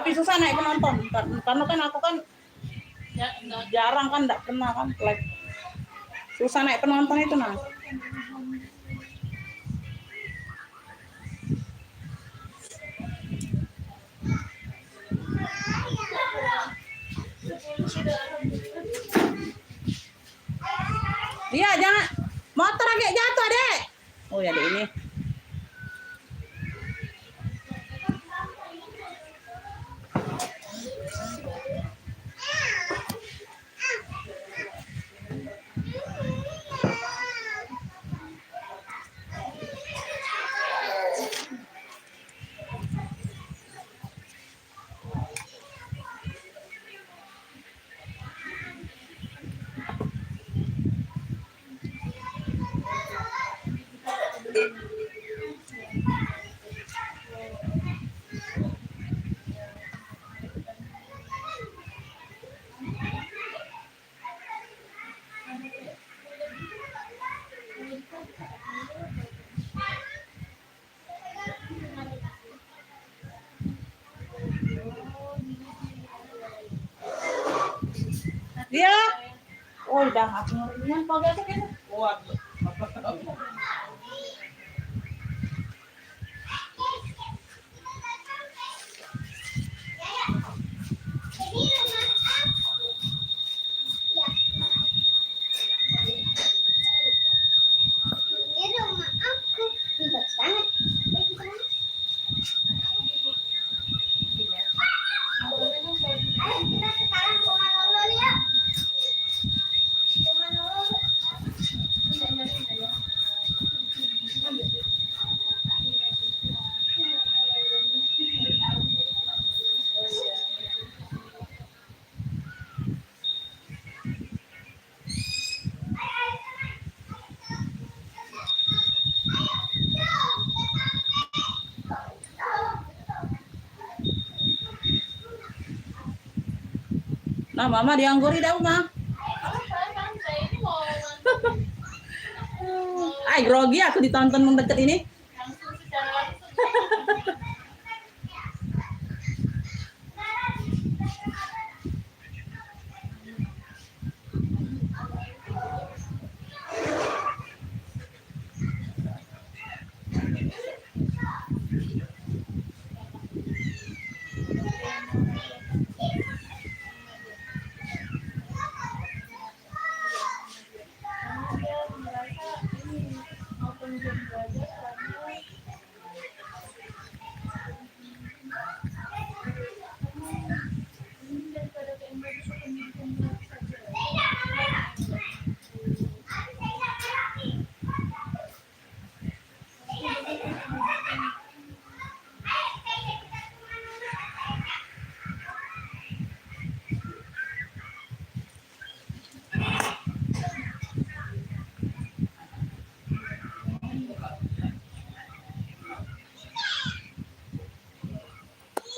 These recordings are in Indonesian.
Tapi susah naik penonton karena kan aku kan jarang kan, nggak pernah kan like. Susah naik penonton itu nah. Dia jangan motor agak jatuh deh. Oh ya deh ini. Dia, oh udah aku ngerinya pakai apa gitu? Nah, mama diangguri dah, mah. Ay, grogi aku ditonton mendekat ini.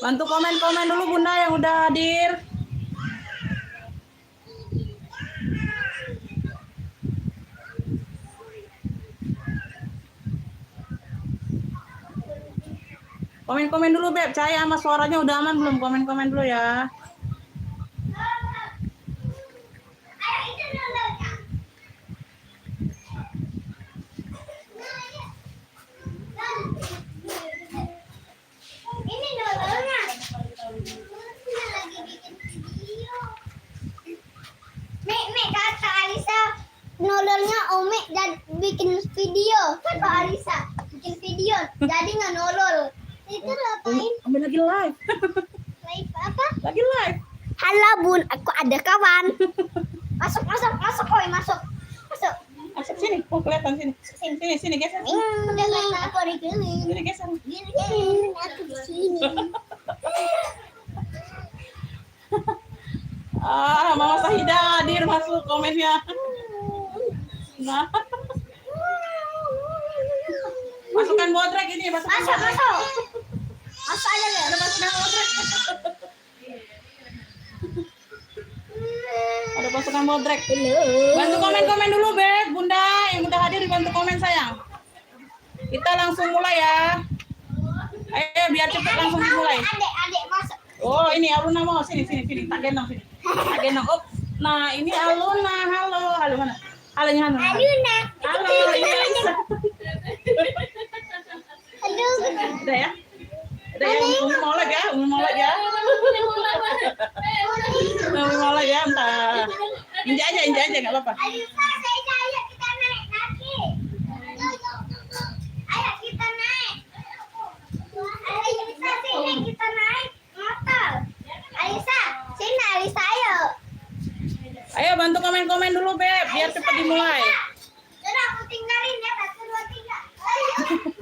Bantu komen-komen dulu Bunda yang udah hadir. Komen-komen dulu Beb, saya sama suaranya udah aman belum? Komen-komen dulu ya. Nololnya Ome dan bikin video kan Pak Alisa bikin video jadi nggak nolol itu ngapain? Ome lagi live. Live apa? Lagi live. Halo Bun, aku ada kawan. Masuk koi masuk. Masuk sini, oh kelihatan sini. Sini geser. Aku di sini. Sini geser. Aku di sini. Ah, Mama Sahida hadir masuk komennya. Nah. Masukkan bodrek ini, masuk. Masuk aja deh. Ada pasukan bodrek. Ada pasukan bodrek. Bantu komen-komen dulu, Beb. Bunda yang udah hadir dibantu komen sayang. Kita langsung mulai ya. Ayo biar cepet langsung dimulai. Adek masuk. Oh, ini Aluna mau sini sini sini tak gendong sini. Tak gendong. Oh, nah ini Aluna. Halo, halo mana? Halonya Aluna. Aluna. Halo, ini Alisa. Aduh. Udah ya? Udah ya, Umi mau lagi ya? Umi mau lagi ya? Umi mau lagi ya, entah. Injak aja, nggak apa-apa. Alisa, ayo kita naik lagi. Ayo kita naik. Alisa, sini kita naik motor. Alisa, sini Alisa, ayo. Ayo bantu komen-komen dulu, Beb, biar cepat dimulai. Udah aku tinggalin ya, 1, 2, 3.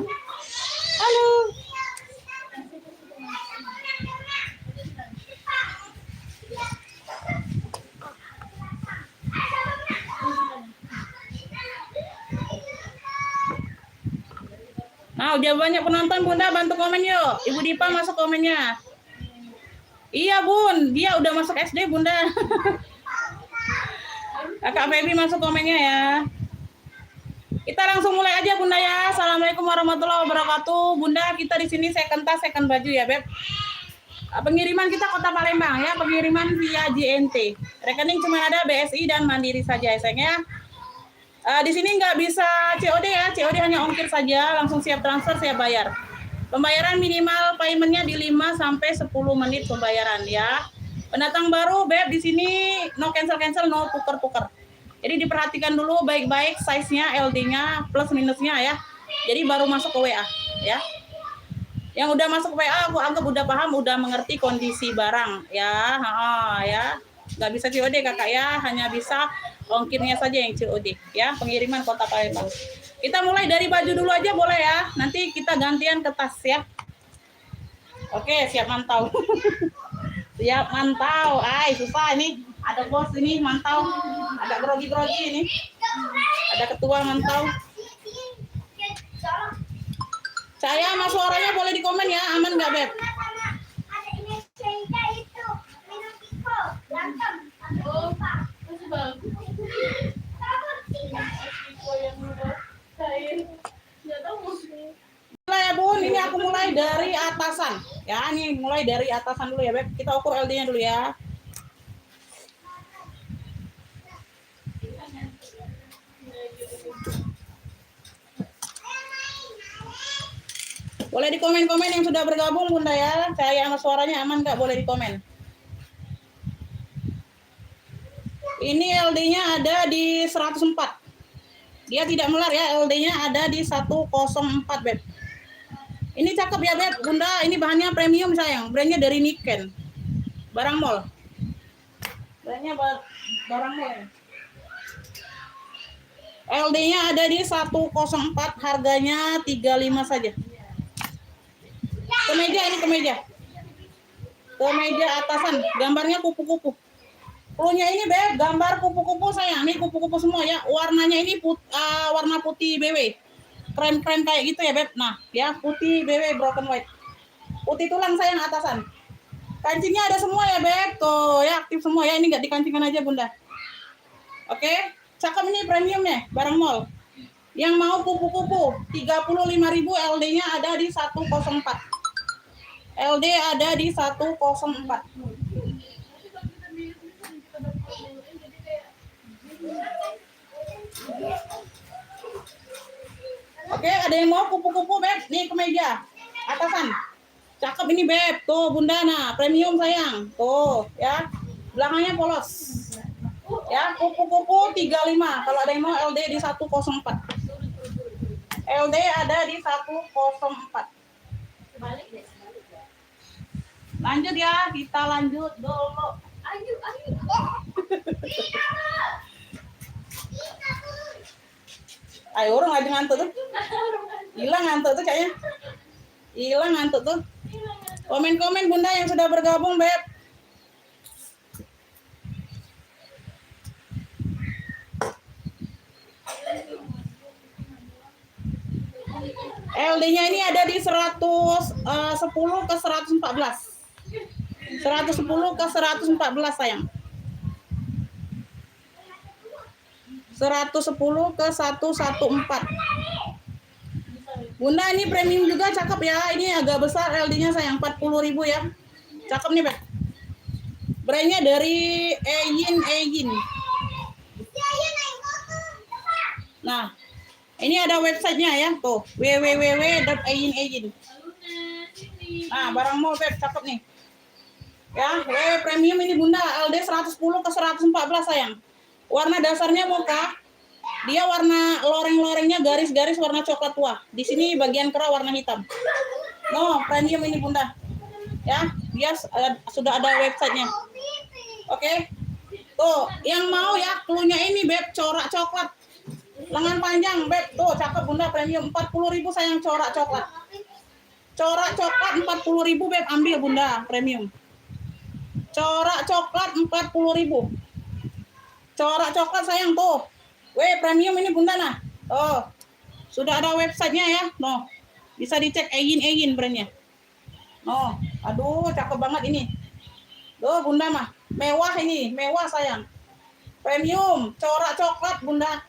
Halo. Nah, udah banyak penonton, Bunda, bantu komen yuk. Ibu Dipa masuk komennya. Iya, Bun, dia udah masuk SD, Bunda. Kakak Feby masuk komennya ya. Kita langsung mulai aja, Bunda ya. Assalamualaikum warahmatullahi wabarakatuh. Bunda, kita di sini second tas, second baju ya, Beb. Pengiriman kita Kota Palembang ya, pengiriman via JNT. Rekening cuma ada BSI dan Mandiri saja ya, sayang ya. Di sini nggak bisa COD ya, COD hanya ongkir saja, langsung siap transfer, siap bayar. Pembayaran minimal paymentnya di 5 sampai 10 menit pembayaran ya. Pendatang baru, Beb, di sini no cancel, no tuker-tuker. Jadi diperhatikan dulu baik-baik size-nya, LD-nya, plus minusnya ya. Jadi baru masuk ke WA ya. Yang udah masuk ke WA aku anggap udah paham, udah mengerti kondisi barang ya. Ya. Nggak bisa COD kakak ya, hanya bisa ongkirnya saja yang COD ya, pengiriman Kota Palembang. Kita mulai dari baju dulu aja boleh ya, nanti kita gantian ke tas ya. Oke, siap mantau. Siap mantau. Susah ini, ada bos ini mantau, agak grogi-grogi ini, ada ketua mantau. Saya sama suaranya boleh di komen ya, aman nggak Beb? Ada ini itu minum Kiko, berantem. Oh, masih bagus. Mulai ya Bun, ini aku mulai dari atasan ya, ini mulai dari atasan dulu ya Beb. Kita ukur LD-nya dulu ya. Boleh di komen-komen yang sudah bergabung Bunda ya. Saya sama suaranya aman nggak? Boleh di komen. Ini LD-nya ada di 104. Dia tidak melar ya, LD-nya ada di 104 Beb. Ini cakep ya Beb, Bunda, ini bahannya premium sayang. Brandnya dari Niken. Barang mall. Brandnya barang mall ya. LD-nya ada di 104, harganya 35 saja. Kemeja ini kemeja. Kemeja atasan, gambarnya kupu-kupu. Perlunya ini Beb, gambar kupu-kupu sayang. Ini kupu-kupu semua ya. Warnanya ini warna putih BW. Keren-keren kayak gitu ya Beb. Nah, ya putih BW broken white. Putih tulang sayang atasan. Kancingnya ada semua ya Beb. Tuh ya aktif semua ya. Ini nggak dikancingkan aja Bunda. Oke, cakep ini premiumnya, barang mall. Yang mau kupu-kupu 35.000, LD-nya ada di 104. LD ada di 104. Oke, ada yang mau kupu-kupu Beb? Nih kemeja atasan. Cakep ini Beb. Tuh Bunda, nah premium sayang. Tuh ya. Belakangnya polos. Ya, kupu-kupu 35. Kalau ada yang mau LD di 104. LD ada di 104. Lanjut ya, kita lanjut dulu. Ayo. Ayo orang lagi ngantuk tuh. Hilang ngantuk tuh kayaknya. Hilang ngantuk tuh. Komen-komen Bunda yang sudah bergabung, Beb. LD-nya ini ada di 110 ke 114. 110 ke 114 sayang. 110 ke 114. Bunda ini premium juga cakep ya. Ini agak besar LD-nya sayang, 40.000 ya. Cakep nih, Beb. Brandnya dari Eyin. Nah, ini ada websitenya ya, tuh www.eyin. Nah, barang mall, Beb, cakep nih. Ya, premium ini Bunda, LD 110 ke 114 sayang. Warna dasarnya mocha. Dia warna loreng-lorengnya garis-garis warna coklat tua. Di sini bagian kerah warna hitam. No, premium ini Bunda. Ya, dia sudah ada websitenya. Oke. Tuh, yang mau ya cluenya ini Beb, corak coklat. Lengan panjang, Beb. Tuh, cakep Bunda, premium 40.000 sayang corak coklat. Corak coklat 40.000 Beb, ambil Bunda, premium. Corak coklat 40.000. Corak coklat sayang tuh. Premium ini Bunda nah. Oh. Sudah ada websitenya ya. No. Bisa dicek Eyin brandnya. No. Aduh, cakep banget ini. Tuh Bunda mah. Mewah ini, mewah sayang. Premium, corak coklat Bunda.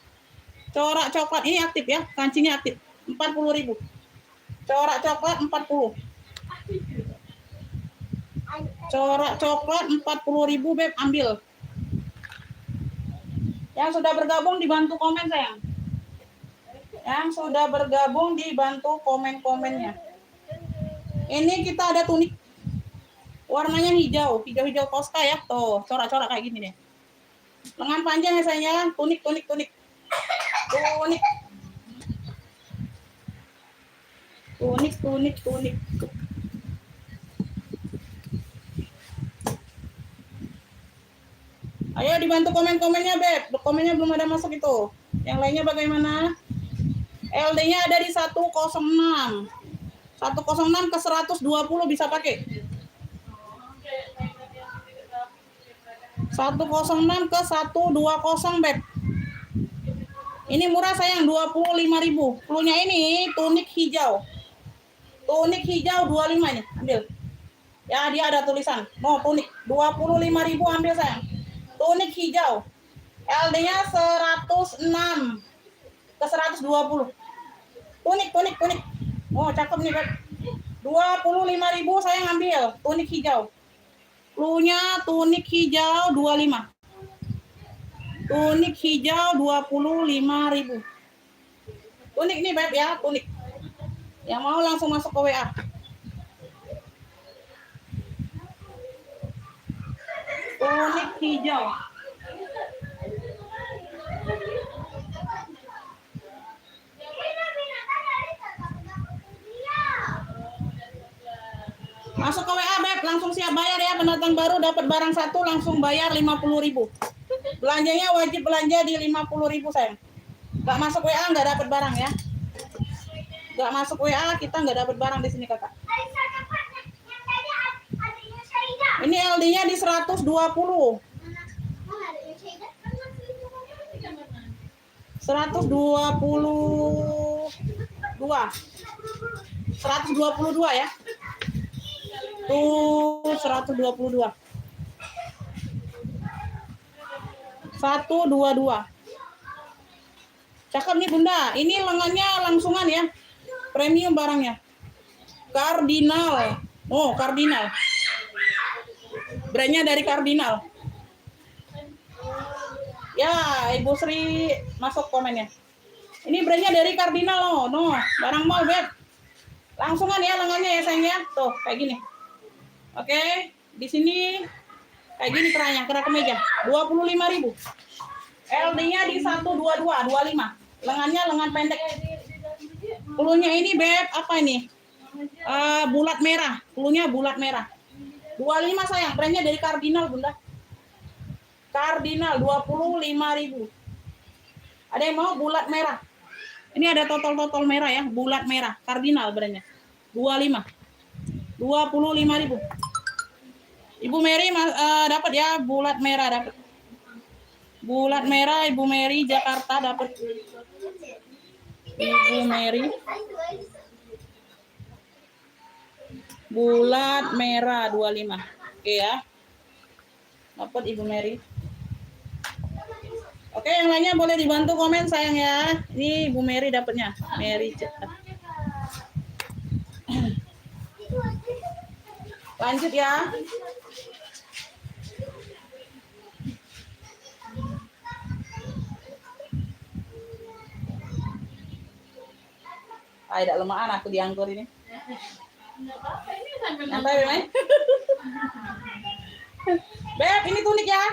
Corak coklat ini aktif ya, kancingnya aktif. 40.000. Corak coklat 40. Corak coklat 40.000 Beb, ambil. Yang sudah bergabung dibantu komen sayang. Yang sudah bergabung dibantu komen-komennya. Ini kita ada tunik. Warnanya hijau Tosca ya. Tuh, corak-corak kayak gini deh. Lengan panjang ya sayang, tunik. Tunik. Ayo dibantu komen-komennya, Beb. Komennya belum ada masuk itu. Yang lainnya bagaimana? LD-nya ada di 106. 106 ke 120 bisa pakai. 106 ke 120, Beb. Ini murah sayang, 25.000. Cluenya ini tunik hijau. Tunik hijau 25 ini, ambil. Ya, dia ada tulisan. No, tunik 25.000 ambil sayang. Tunik hijau. LD-nya 106 ke 120. Tunik. Oh, cakep nih, Beb. 25.000 sayang ambil. Tunik hijau. Cluenya tunik hijau 25. Tunik hijau 25.000. Tunik nih, Beb ya, tunik. Yang mau langsung masuk ke WA. Tunik hijau. Masuk ke WA, Beb, langsung siap bayar ya. Pendatang baru dapat barang satu langsung bayar 50.000. Belanjanya wajib belanja di 50.000 sayang. Gak masuk WA nggak dapat barang ya. Gak masuk WA kita nggak dapat barang di sini kakak. Ini LD-nya di 120. 122. 122 ya. Tuh 122. 122. Cakep nih Bunda. Ini lengannya langsungan ya. Premium barangnya. Cardinal. Oh, Cardinal. Brandnya dari Cardinal. Ya, Ibu Sri masuk komennya. Ini brandnya dari Cardinal loh. No, barang mall, Beb. Langsungan ya lengannya ya sayang ya. Tuh, kayak gini. Oke, di sini kayak gini kerahnya, kerah kemeja. 25.000. LD-nya di 122, 25. Lengannya lengan pendek. Cluenya ini, Beb, apa ini? Bulat merah. Cluenya bulat merah. 25 sayang, brandnya dari Cardinal, Bunda. Cardinal 25.000. Ada yang mau bulat merah? Ini ada totol merah ya, bulat merah. Cardinal brandnya. 25. 25.000. Ibu Mary dapat ya, bulat merah dapat. Bulat merah Ibu Mary Jakarta dapat. Ibu Mary. Bulat merah 25. Oke ya. Dapat Ibu Mary. Oke, yang lainnya boleh dibantu komen sayang ya. Ini Ibu Mary dapatnya. Mary cepat. Lanjut ya. Ah, tidak lemahan aku dianggur ini. Santai, Beb. Beb, ini tunik ya.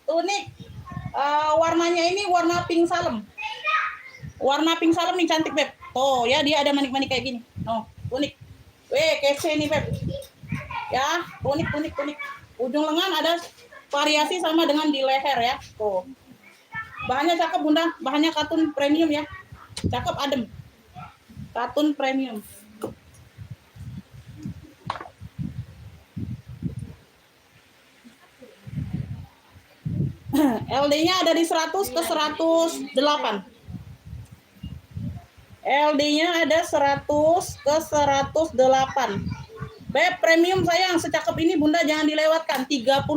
Tunik. Warnanya ini warna pink salem. Warna pink salem nih cantik, Beb. Tuh, ya dia ada manik-manik kayak gini. Oh, tunik. Weh, kece nih, Beb. Ya, tunik. Ujung lengan ada variasi sama dengan di leher ya. Tuh. Bahannya cakep, Bunda. Bahannya katun premium ya. Cakep, adem. Katun premium. LD-nya ada di 100 ke 108. LD-nya ada 100 ke 108. Beb, premium sayang, secakep ini Bunda jangan dilewatkan. 35.000.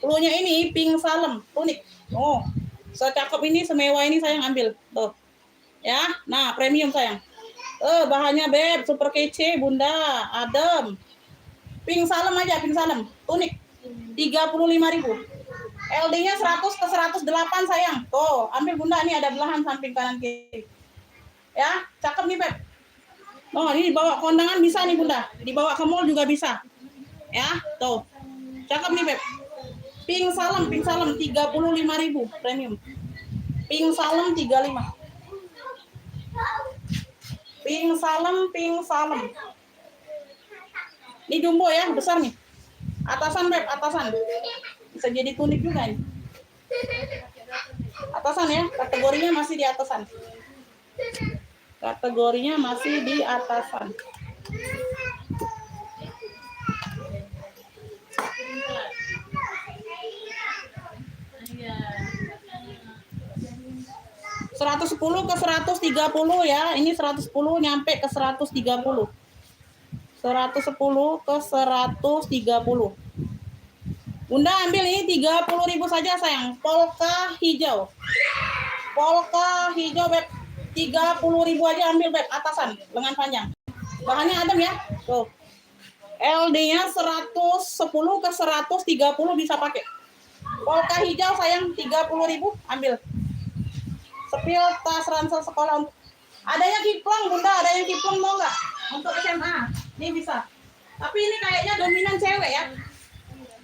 Pelunya ini pink salem, unik. Oh, secakep ini, semewah ini sayang ambil. Tuh. Ya, nah premium sayang. Bahannya Beb, super kece Bunda, adem. Pink salem aja, pink salem, unik. 35.000. LD-nya 100 ke 108 sayang. Tuh, ambil Bunda, ini ada belahan samping kanan kiri. Ya, cakep nih Beb. Oh, ini dibawa kondangan bisa nih Bunda. Dibawa ke mall juga bisa. Ya, tuh. Cakep nih Beb. Pink salem 35.000 premium. Pink salem 35. Pink salem. Ini jumbo ya, besar nih. Atasan Beb, atasan. Bisa jadi tunik juga nih. Atasan ya, kategorinya masih di atasan. Kategorinya masih di atasan. Seratus 110 ke 130 ya. Ini 110 nyampe ke 130. 110 ke 130. Bunda ambil ini 30.000 saja sayang. Polka hijau. Polka hijau Beb. 30.000 aja ambil Beb, atasan, lengan panjang. Bahannya adem ya. Tuh. LD-nya 110 ke 130 bisa pakai. Polka hijau sayang 30.000 ambil. Sepil tas ransel sekolah. Ada yang kiplong Bunda, ada yang kiplong mau nggak? Untuk SMA. Ini bisa. Tapi ini kayaknya dominan cewek ya.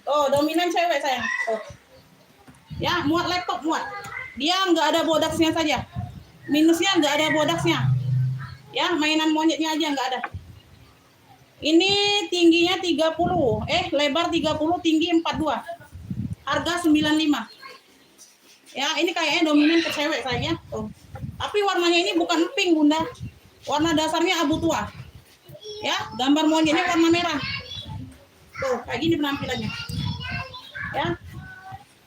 Oh, dominan cewek sayang. Oh. Ya, muat laptop muat. Dia nggak ada bodaksnya saja. Minusnya nggak ada bodaksnya. Ya, mainan monyetnya aja nggak ada. Ini tingginya 30. Lebar 30, tinggi 42. Harga 95. Ya, ini kayaknya dominan ke cewek sayangnya. Tuh. Tapi warnanya ini bukan pink Bunda. Warna dasarnya abu tua. Ya, gambar monyetnya warna merah. Tuh, kayak gini penampilannya. Ya.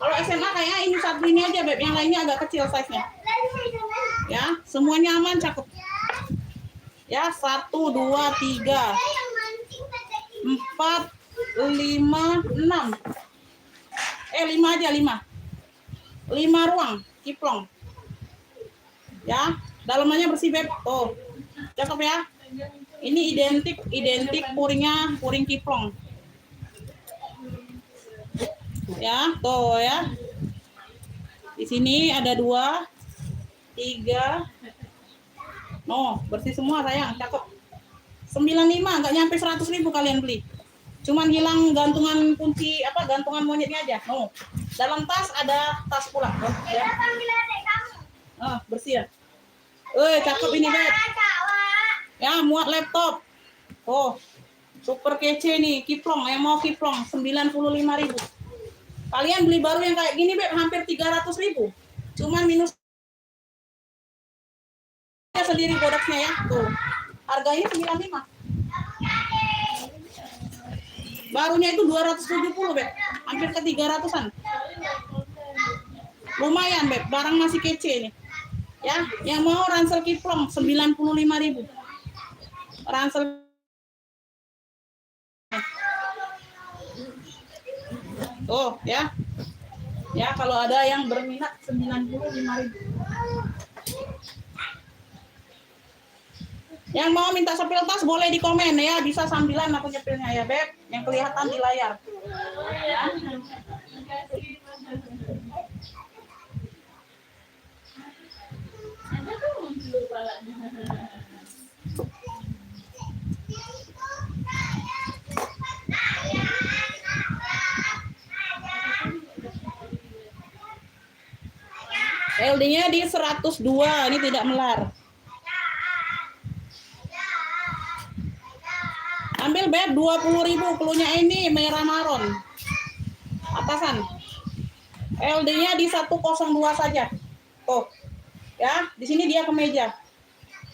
Kalau SMA kayaknya ini satu ini aja Beb, yang lainnya agak kecil size-nya. Ya, semuanya aman, cakep. Ya, 1 2 3 4 5 6. 5 aja 5. 5 ruang kiplong. Ya, dalamannya bersih Beb. Oh. Cakep ya. Ini identik puring kiplong. Ya, tuh ya. Di sini ada 2 3. No, bersih semua sayang, cakep. 95, nggak nyampe 100.000 kalian beli. Cuman hilang gantungan kunci gantungan monyetnya aja. No. Dalam tas ada tas pula. Oh, ya. Bersih ya. Cakep ini Beb. Ya, muat laptop. Oh, super kece nih, kiplong. Yang mau kiplong 95.000. Kalian beli baru yang kayak gini Beb hampir 300.000. Cuman minus sendiri produknya ya. Tuh. Harganya 95. Barunya itu 270 Beb. Hampir ke 300-an. Lumayan Beb, barang masih kece nih. Ya, yang mau ransel kiplong 95.000. Ransel Oh, ya. Ya, kalau ada yang berminat 95.000. Yang mau minta sepil tas boleh di komen ya, bisa sambilan aku nyepilnya ya Beb, yang kelihatan di layar. LD-nya di 102, ini tidak melar. Ambil Beb 20.000, klunya ini merah maron. Atasan. LD-nya di 102 saja. Tuh. Ya, di sini dia kemeja.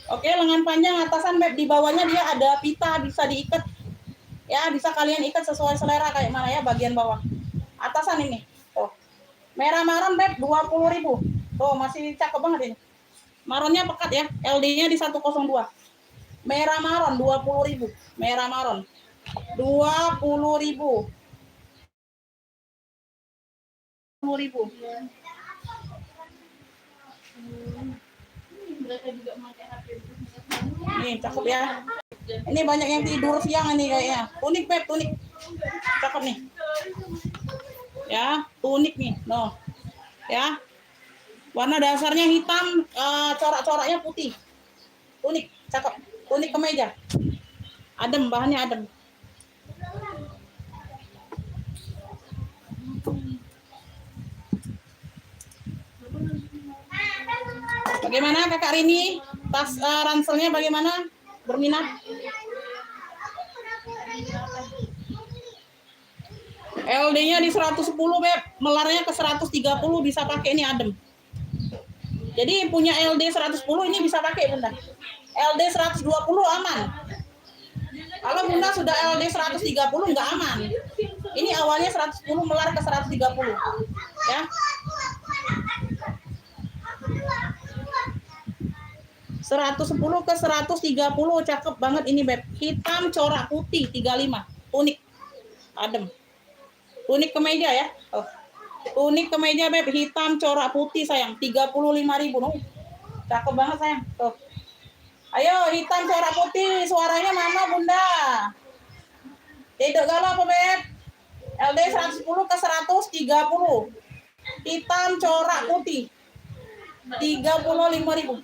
Oke, lengan panjang atasan Beb, di bawahnya dia ada pita bisa diikat. Ya, bisa kalian ikat sesuai selera kayak mana ya bagian bawah. Atasan ini. Tuh. Merah maron Beb 20.000. Tuh, masih cakep banget ini. Maronnya pekat ya. LD-nya di 102. Merah maron 20.000. Merah maron 20.000. 20.000. Nih, cakep ya. Ini banyak yang tidur siang ini kayaknya. Tunik Beb, tunik. Cakep nih. Ya, tunik nih. No. Ya. Warna dasarnya hitam, corak-coraknya putih. Tunik, cakep. Tunik kemeja. Adem, bahannya adem. Bagaimana Kakak Rini? Tas ranselnya bagaimana? Berminat? LD-nya di 110 Beb, melarnya ke 130 bisa pakai ini adem. Jadi punya LD 110 ini bisa pakai Bunda. LD 120 aman. Kalau Bunda sudah LD 130 nggak aman. Ini awalnya 110 melar ke 130. Ya. 110 ke 130 cakep banget ini Beb. Hitam corak putih 35. Unik. Adem. Unik kemeja ya. Oh. Unik kemeja Beb, hitam corak putih sayang. 35.000 no. Cakep banget sayang. Tuh. Ayo hitam corak putih, suaranya mana Bunda? Tidak galau apa Beb? LD 110 ke 130. Hitam corak putih. 35.000.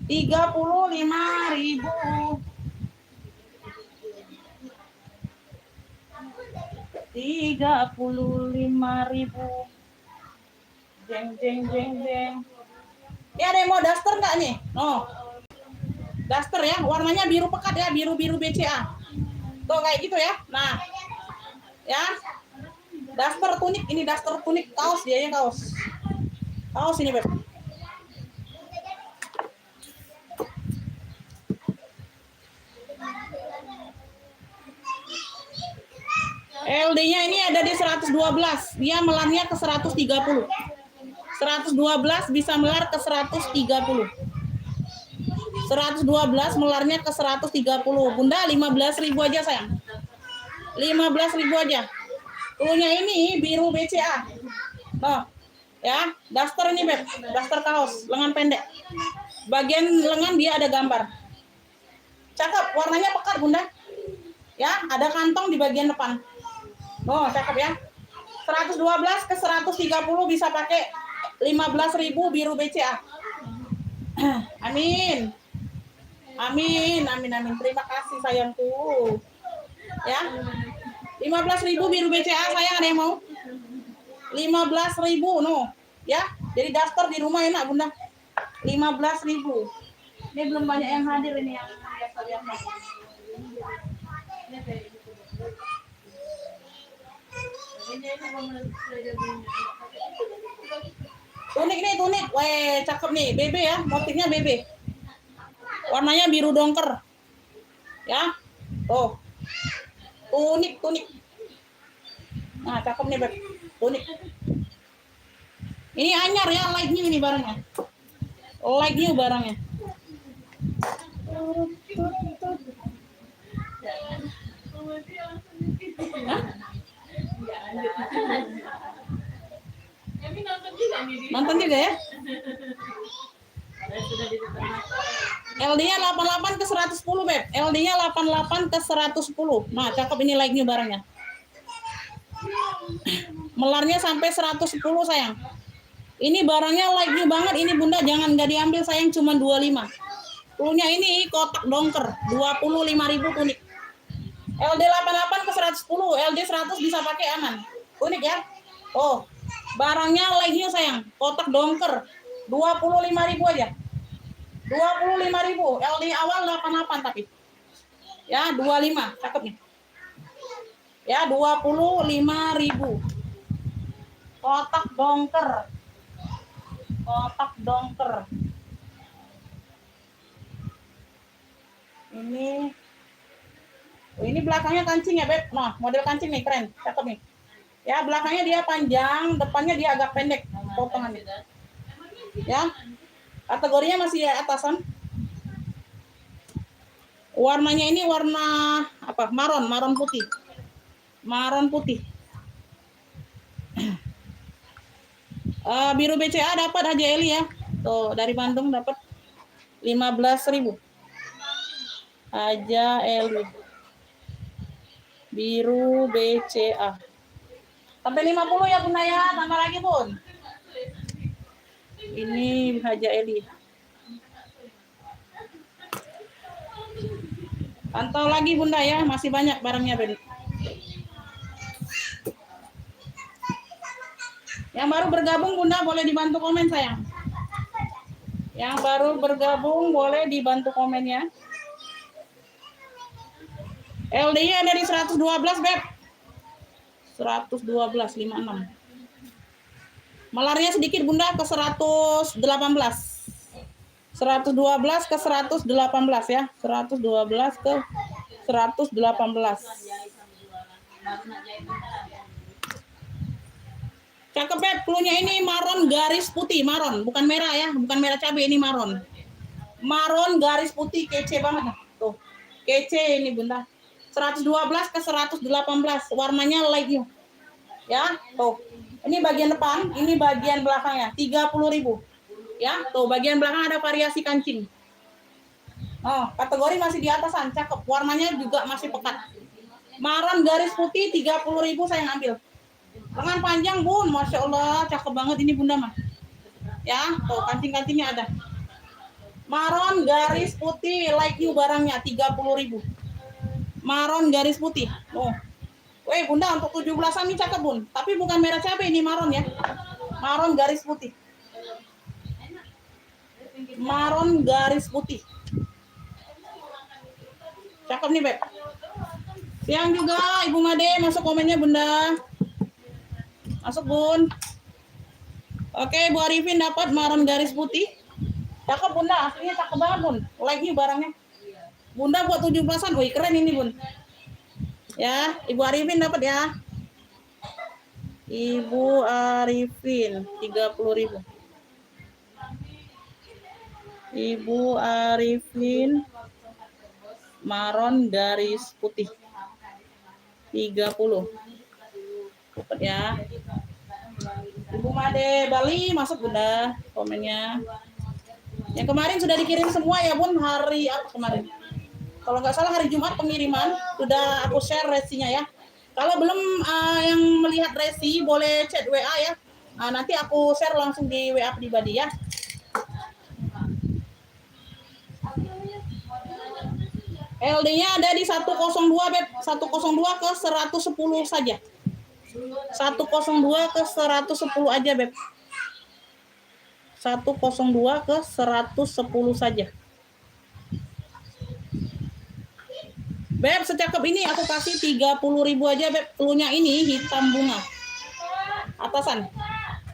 35.000. 35.000. Jeng jeng jeng jeng. Ini ada yang mau daster nggak nih? Oh, daster ya, warnanya biru pekat ya, biru-biru BCA. Tuh kayak gitu ya. Nah, ya, daster tunik, ini daster tunik kaos dia ya kaos. Kaos ini Beb. LD-nya ini ada di 112, dia melarnya ke 130. 112 bisa melar ke 130. 112 melarnya ke 130. Bunda 15.000 aja sayang. 15.000 aja. Klunya ini biru BCA. Oh, ya, daster ini Beb, daster kaos, lengan pendek. Bagian lengan dia ada gambar. Cakep, warnanya pekat Bunda. Ya, ada kantong di bagian depan. Oh, cakep ya. 112 ke 130 bisa pakai 15.000 biru BCA. Amin. Amin, amin, amin. Terima kasih sayangku. Ya. 15.000 biru BCA sayang, ada yang mau? 15.000 no. Ya. Jadi daster di rumah enak Bunda. 15.000. Ini belum banyak yang hadir ini yang biasa-biasa. Tunik nih, tunik. Weh, cakep nih. BB ya, motifnya BB. Warnanya biru dongker. Ya. Oh. Tunik, tunik. Nah, cakep nih, Beb. Tunik. Ini anyar ya, like new ini barangnya. Like new barangnya. Hah? Nonton juga ya? LD-nya 88 ke 110, Beb. LD-nya 88 ke 110. Nah, cakep ini like-nya barangnya. Melarnya sampai 110, sayang. Ini barangnya like-nya banget. Ini Bunda, jangan nggak diambil, sayang. Cuma 25. Punya ini kotak dongker. 25.000 unik. LD 88 ke 110. LD 100 bisa pakai aman. Unik ya. Oh, barangnya like-nya, sayang. Kotak dongker. 25.000 aja. 25.000. LD awal 88 tapi. Ya, 25. Cakep nih. Ya, 25.000. Kotak dongker. Kotak dongker. Ini belakangnya kancing ya, Beb. Nah, model kancing nih, keren. Cakep nih. Ya, belakangnya dia panjang, depannya dia agak pendek potongannya. Ya. Kategorinya masih atasan. Warnanya ini warna apa? Maron putih. Maron putih. Biru BCA dapat Haji Eli ya. Tuh, dari Bandung dapat 15.000. Haja Eli. Biru BCA. Sampai 50 ya Bunda ya, tambah lagi Bun. Ini Haja Eli. Pantau lagi Bunda ya, masih banyak barangnya Ben. Yang baru bergabung Bunda boleh dibantu komen sayang. Yang baru bergabung boleh dibantu komennya. LD-nya ada di 112 Beb. 112,56. Melarnya sedikit Bunda ke 118. 112 ke 118 ya. 112 ke 118. Cakep Beb, cluenya ini maron garis putih, maron, bukan merah ya, bukan merah cabai, ini maron. Maron garis putih, kece banget. Tuh, kece ini Bunda. 112 ke 118, warnanya light new. Ya, tuh. Ini bagian depan, ini bagian belakangnya, 30.000. Ya, tuh bagian belakang ada variasi kancing. Oh, kategori masih di atasan, cakep. Warnanya juga masih pekat. Maron garis putih 30.000 saya ngambil. Lengan panjang Bun, Masya Allah, cakep banget ini Bunda mah. Ya, tuh kancing-kancingnya ada. Maron garis putih, like you barangnya 30.000. Maron garis putih. Oh. Weh Bunda, untuk 17-an ini cakep Bun. Tapi bukan merah cabai, ini maron ya. Maron garis putih. Maron garis putih. Cakep nih Beb. Siang juga Ibu Made, masuk komennya Bunda. Masuk Bun. Oke, Bu Arifin dapat maron garis putih. Cakep Bunda, aslinya cakep banget Bun. Like nih barangnya. Bunda buat 17-an, wih keren ini Bun. Ya, Ibu Arifin dapat ya. Ibu Arifin 30.000. Ibu Arifin maron garis putih 30. Dapat ya. Ibu Made Bali masuk Bunda komennya. Yang kemarin sudah dikirim semua ya Bun, hari apa kemarin? Kalau nggak salah hari Jumat pengiriman, sudah aku share resinya ya. Kalau belum yang melihat resi boleh chat WA ya. Nanti aku share langsung di WA pribadi ya. LD-nya ada di 102 Beb, 102 ke 110 saja. 102 ke 110 aja Beb. 102 ke 110 saja. Beb, secakep ini aku kasih 30.000 aja Beb. Cluenya ini hitam bunga. Atasan.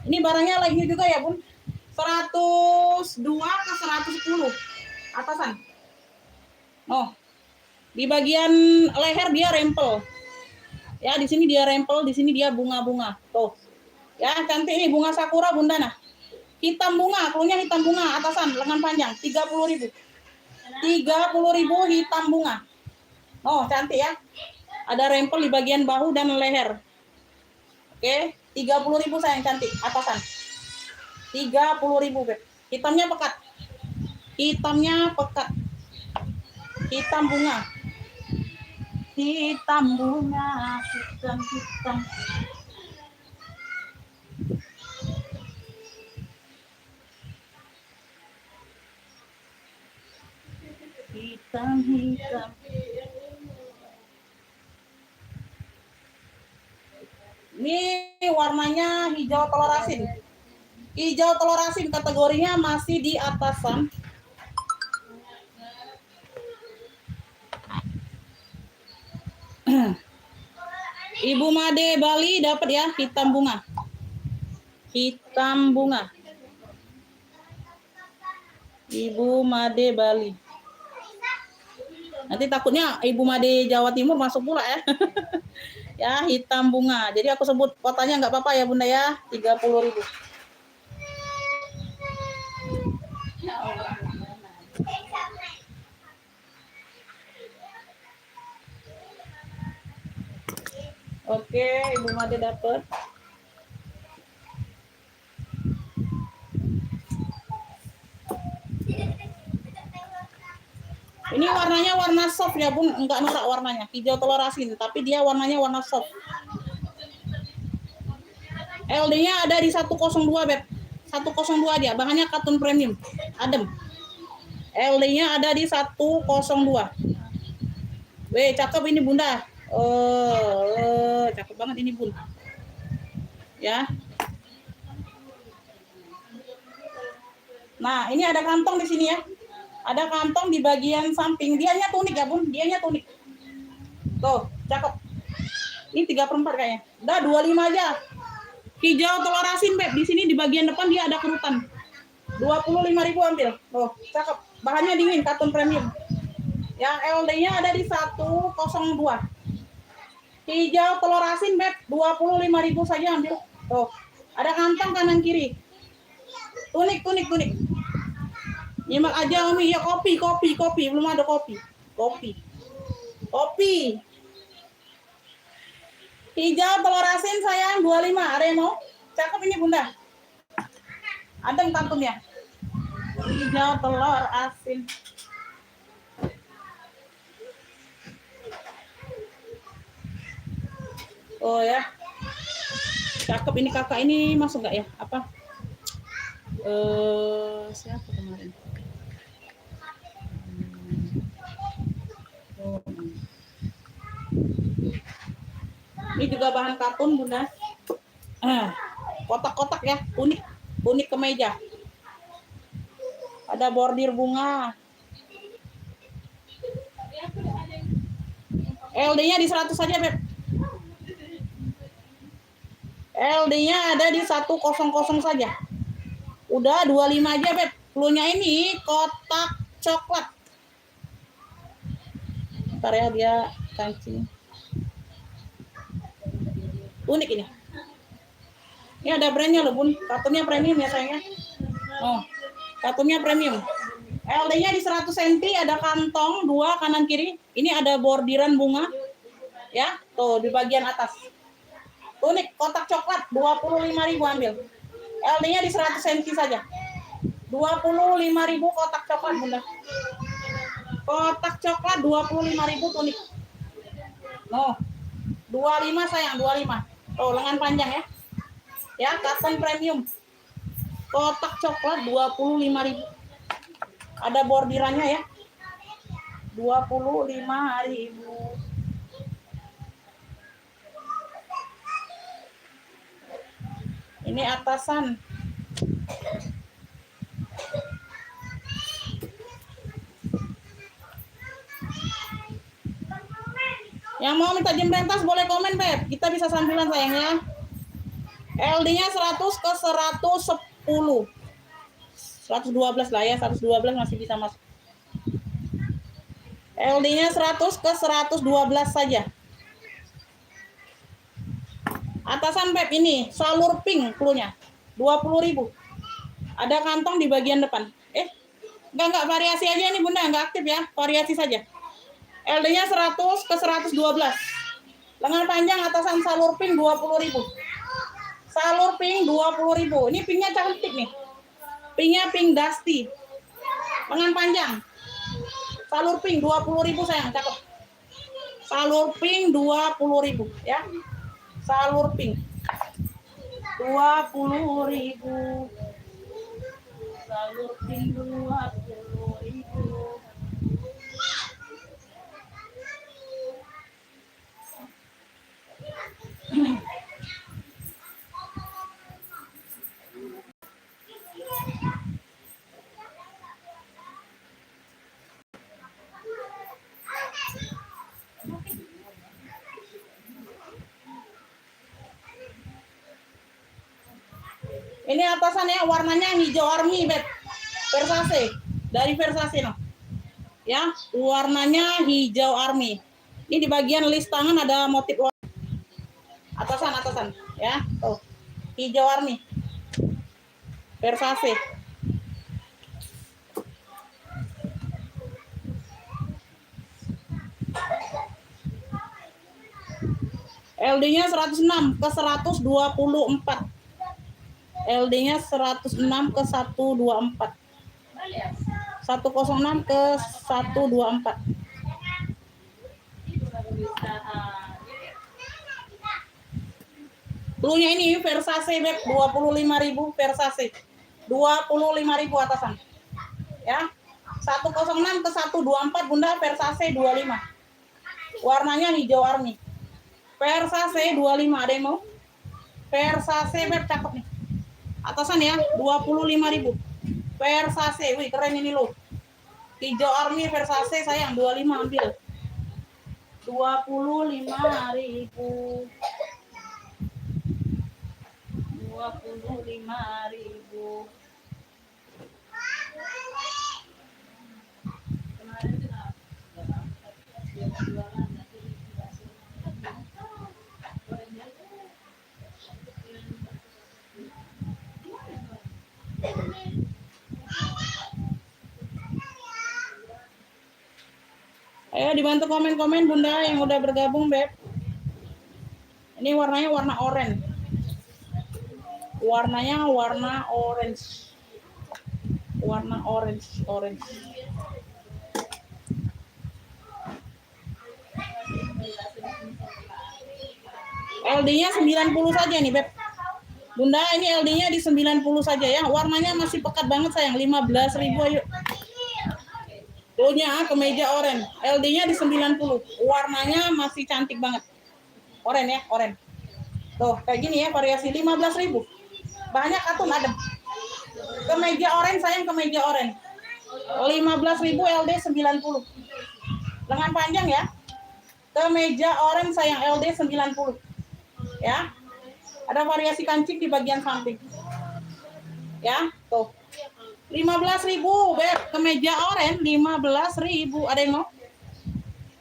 Ini barangnya lagi juga ya Bun. 102 ke 110. Atasan. Oh. Di bagian leher dia rempel. Ya, di sini dia rempel, di sini dia bunga-bunga. Tuh. Ya, cantik nih bunga sakura Bunda nah. Hitam bunga, cluenya hitam bunga, atasan, lengan panjang, 30.000. 30.000 hitam bunga. Oh, cantik ya. Ada rempel di bagian bahu dan leher. Oke, 30.000 sayang cantik, atasan. 30.000, Beb. Hitamnya pekat. Hitamnya pekat. Hitam bunga. Hitam bunga, hitam. Hitam. Ini warnanya hijau telur asin. Hijau telur asin kategorinya masih di atasan. Ibu Made Bali dapat ya, hitam bunga. Hitam bunga. Ibu Made Bali. Nanti takutnya Ibu Made Jawa Timur masuk pula ya. Ya, hitam bunga. Jadi aku sebut kotanya nggak apa-apa ya Bunda ya, 30.000. Oke, Ibu Made dapat. Ini warnanya warna soft ya Bun, enggak norak warnanya. Hijau telur asin, tapi dia warnanya warna soft. LD-nya ada di 102 Beb. 102 dia, bahannya katun premium. Adem. LD-nya ada di 102. Weh, cakep ini Bunda. Cakep banget ini Bun. Ya. Nah, ini ada kantong di sini ya. Ada kantong di bagian samping. Dianya tunik ya Bun, dianya tunik. Tuh, cakep. Ini 3/4 kayaknya. Udah 25 aja. Hijau telur asin Beb. Di sini di bagian depan dia ada kerutan. 25.000 ambil. Tuh, cakep. Bahannya dingin, katun premium. Yang LD-nya ada di 102. Hijau telur asin Beb, 25.000 saja ambil. Tuh, ada kantong kanan kiri. Tunik. Nyimak aja Umi, ya kopi. Belum ada kopi. Kopi. Hijau telur asin sayang 25. Ada yang mau? Cakep ini Bunda. Adem kantunnya. Hijau telur asin. Oh ya. Cakep ini kakak ini masuk nggak ya? Apa? Siapa kemarin? Ini juga bahan katun Bunda. Kotak-kotak ya, unik kemeja. Ada bordir bunga. LD-nya di 100 saja Beb. LD-nya ada di 100 saja. Udah 25 aja Beb. Cluenya ini kotak coklat. Ntar ya dia kancing. Unik ini. Ini ada brandnya loh Bun. Kartunnya premium ya sayangnya. Oh, kartunnya premium. LD-nya di 100 cm, ada kantong 2 kanan kiri. Ini ada bordiran bunga. Ya, tuh di bagian atas. Unik, kotak coklat 25.000 ambil. LD-nya di 100 cm saja. 25.000 kotak coklat Bunda. Kotak coklat 25.000 tunik. Oh, 25 sayang, 25. Oh, lengan panjang ya. Ya, katun premium. Kotak coklat 25.000. Ada bordirannya ya. 25.000. Ini atasan. Yang mau minta jemrentas boleh komen Beb. Kita bisa sambilan sayangnya. LD-nya 100 ke 110. 112 lah ya, 112 masih bisa masuk. LD-nya 100 ke 112 saja. Atasan Beb ini, salur pink cluenya. 20.000. Ada kantong di bagian depan. Enggak variasi aja ini Bunda, enggak aktif ya, variasi saja. LD-nya 100 ke 112. Lengan panjang atasan salur pink 20.000. Salur pink 20.000. Ini pinknya cantik nih. Pinknya pink dusty. Lengan panjang. Salur pink 20.000 sayang, cakep. Salur pink 20.000 ya. Salur pink 20.000. Salur pink 20.000. Ini atasannya warnanya hijau army, Beb. Versace. Dari Versace no. Ya, warnanya hijau army. Ini di bagian list tangan ada motif atasan ya. Tuh. Hijau army. Versace. LD-nya 106 ke 124. LD-nya 106 ke 124. 106 ke 124. Blue-nya ini Versace, Beb, 25.000 Versace. 25.000 atasan. Ya. 106 ke 124 Bunda, Versace 25. Warnanya hijau army. Versace 25, ada yang mau? Versace, Beb, cakep nih. Atasan ya, 25.000. Versace, wih keren ini loh. Hijau army Versace sayang, 25 ambil. 25.000. 25.000. Ayo dibantu komen-komen Bunda yang udah bergabung, Beb. Ini warnanya warna oranye. Warnanya warna orange. Warna orange. LD-nya 90 saja nih, Beb. Bunda, ini LD-nya di 90 saja ya. Warnanya masih pekat banget sayang, 15.000 ayo. Blue-nya kemeja oranye. LD-nya di 90. Warnanya masih cantik banget. Oranye ya, oranye. Tuh, kayak gini ya variasi 15.000. Banyak katun adem. Kemeja oranye sayang, kemeja oranye. 15.000 LD 90. Lengan panjang ya. Kemeja oranye sayang LD 90. Ya. Ada variasi kancing di bagian samping. Ya, tuh. 15.000, Beb. Kemeja oranye 15.000. Ada yang mau?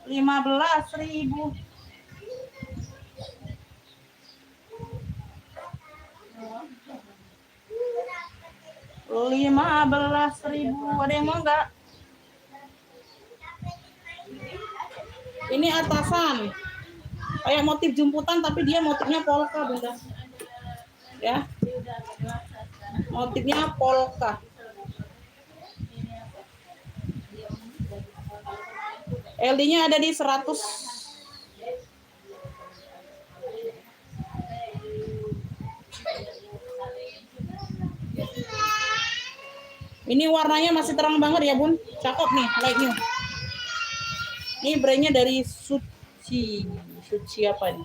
15.000. 15.000. Ada yang mau enggak? Ini atasan. Kayak motif jumputan tapi dia motifnya polka, Bunda. Ya. Motifnya polka. LD-nya ada di 100. Ini warnanya masih terang banget ya, Bun. Cakep nih, like new. Ini brandnya dari Suci apa nih?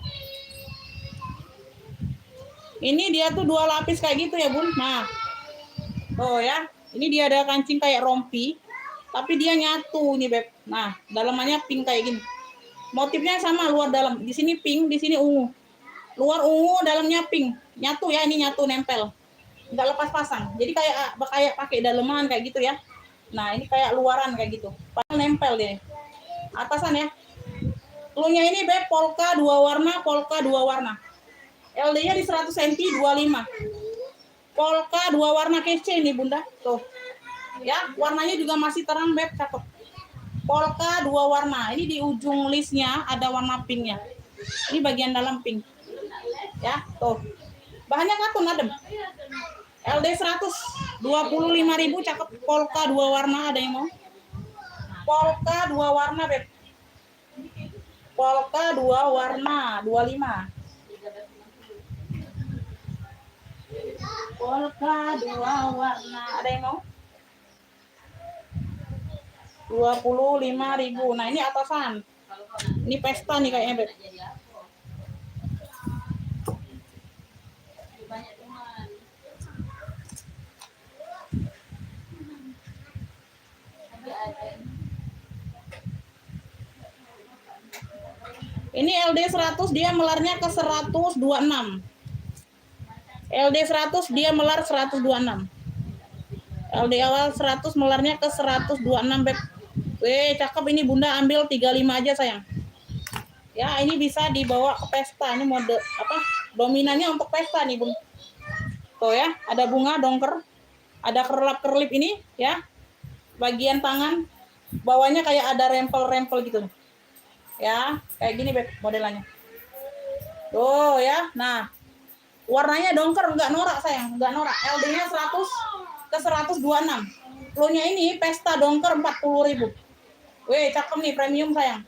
Ini dia tuh 2 lapis kayak gitu ya, Bun. Nah. Oh ya, ini dia ada kancing kayak rompi, tapi dia nyatu nih, Beb. Nah, dalamannya pink kayak gini. Motifnya sama luar dalam. Di sini pink, di sini ungu. Luar ungu, dalamnya pink. Nyatu ya, ini nyatu nempel. Nggak lepas pasang. Jadi kayak pakai daleman kayak gitu ya. Nah, ini kayak luaran kayak gitu. Padahal nempel deh. Atasan ya. Blue-nya ini, Beb, polka 2 warna, polka 2 warna. LD-nya di 100 cm 25. Polka 2 warna kece nih, Bunda. Tuh. Ya, warnanya juga masih terang, Beb, cakep. Polka 2 warna. Ini di ujung listnya ada warna pinknya. Ini bagian dalam pink. Ya, tuh. Bahannya katun adem. LD 100 25.000 cakep. Polka 2 warna, ada yang mau? Polka 2 warna, Beb. Polka 2 warna 25. Polka 2 warna, ada yang mau? 25.000. Nah, ini atasan. Ini pesta nih kayaknya, Beb. Ini LD 100 dia melarnya ke 126. LD 100 dia melar 126. LD awal 100 melarnya ke 126, Beb. Weh, cakep ini Bunda, ambil 35 aja sayang. Ya, ini bisa dibawa ke pesta. Ini mode apa? Dominannya untuk pesta nih, Bun. Tuh ya, ada bunga dongker. Ada kerlap-kerlip ini ya. Bagian tangan bawahnya kayak ada rempel-rempel gitu. Ya, kayak gini, Beb, modelannya. Tuh ya. Nah, warnanya dongker, enggak norak sayang, enggak norak. LD-nya 100 ke 126. Lo-nya ini pesta dongker 40.000. Weh, cakep nih, premium sayang.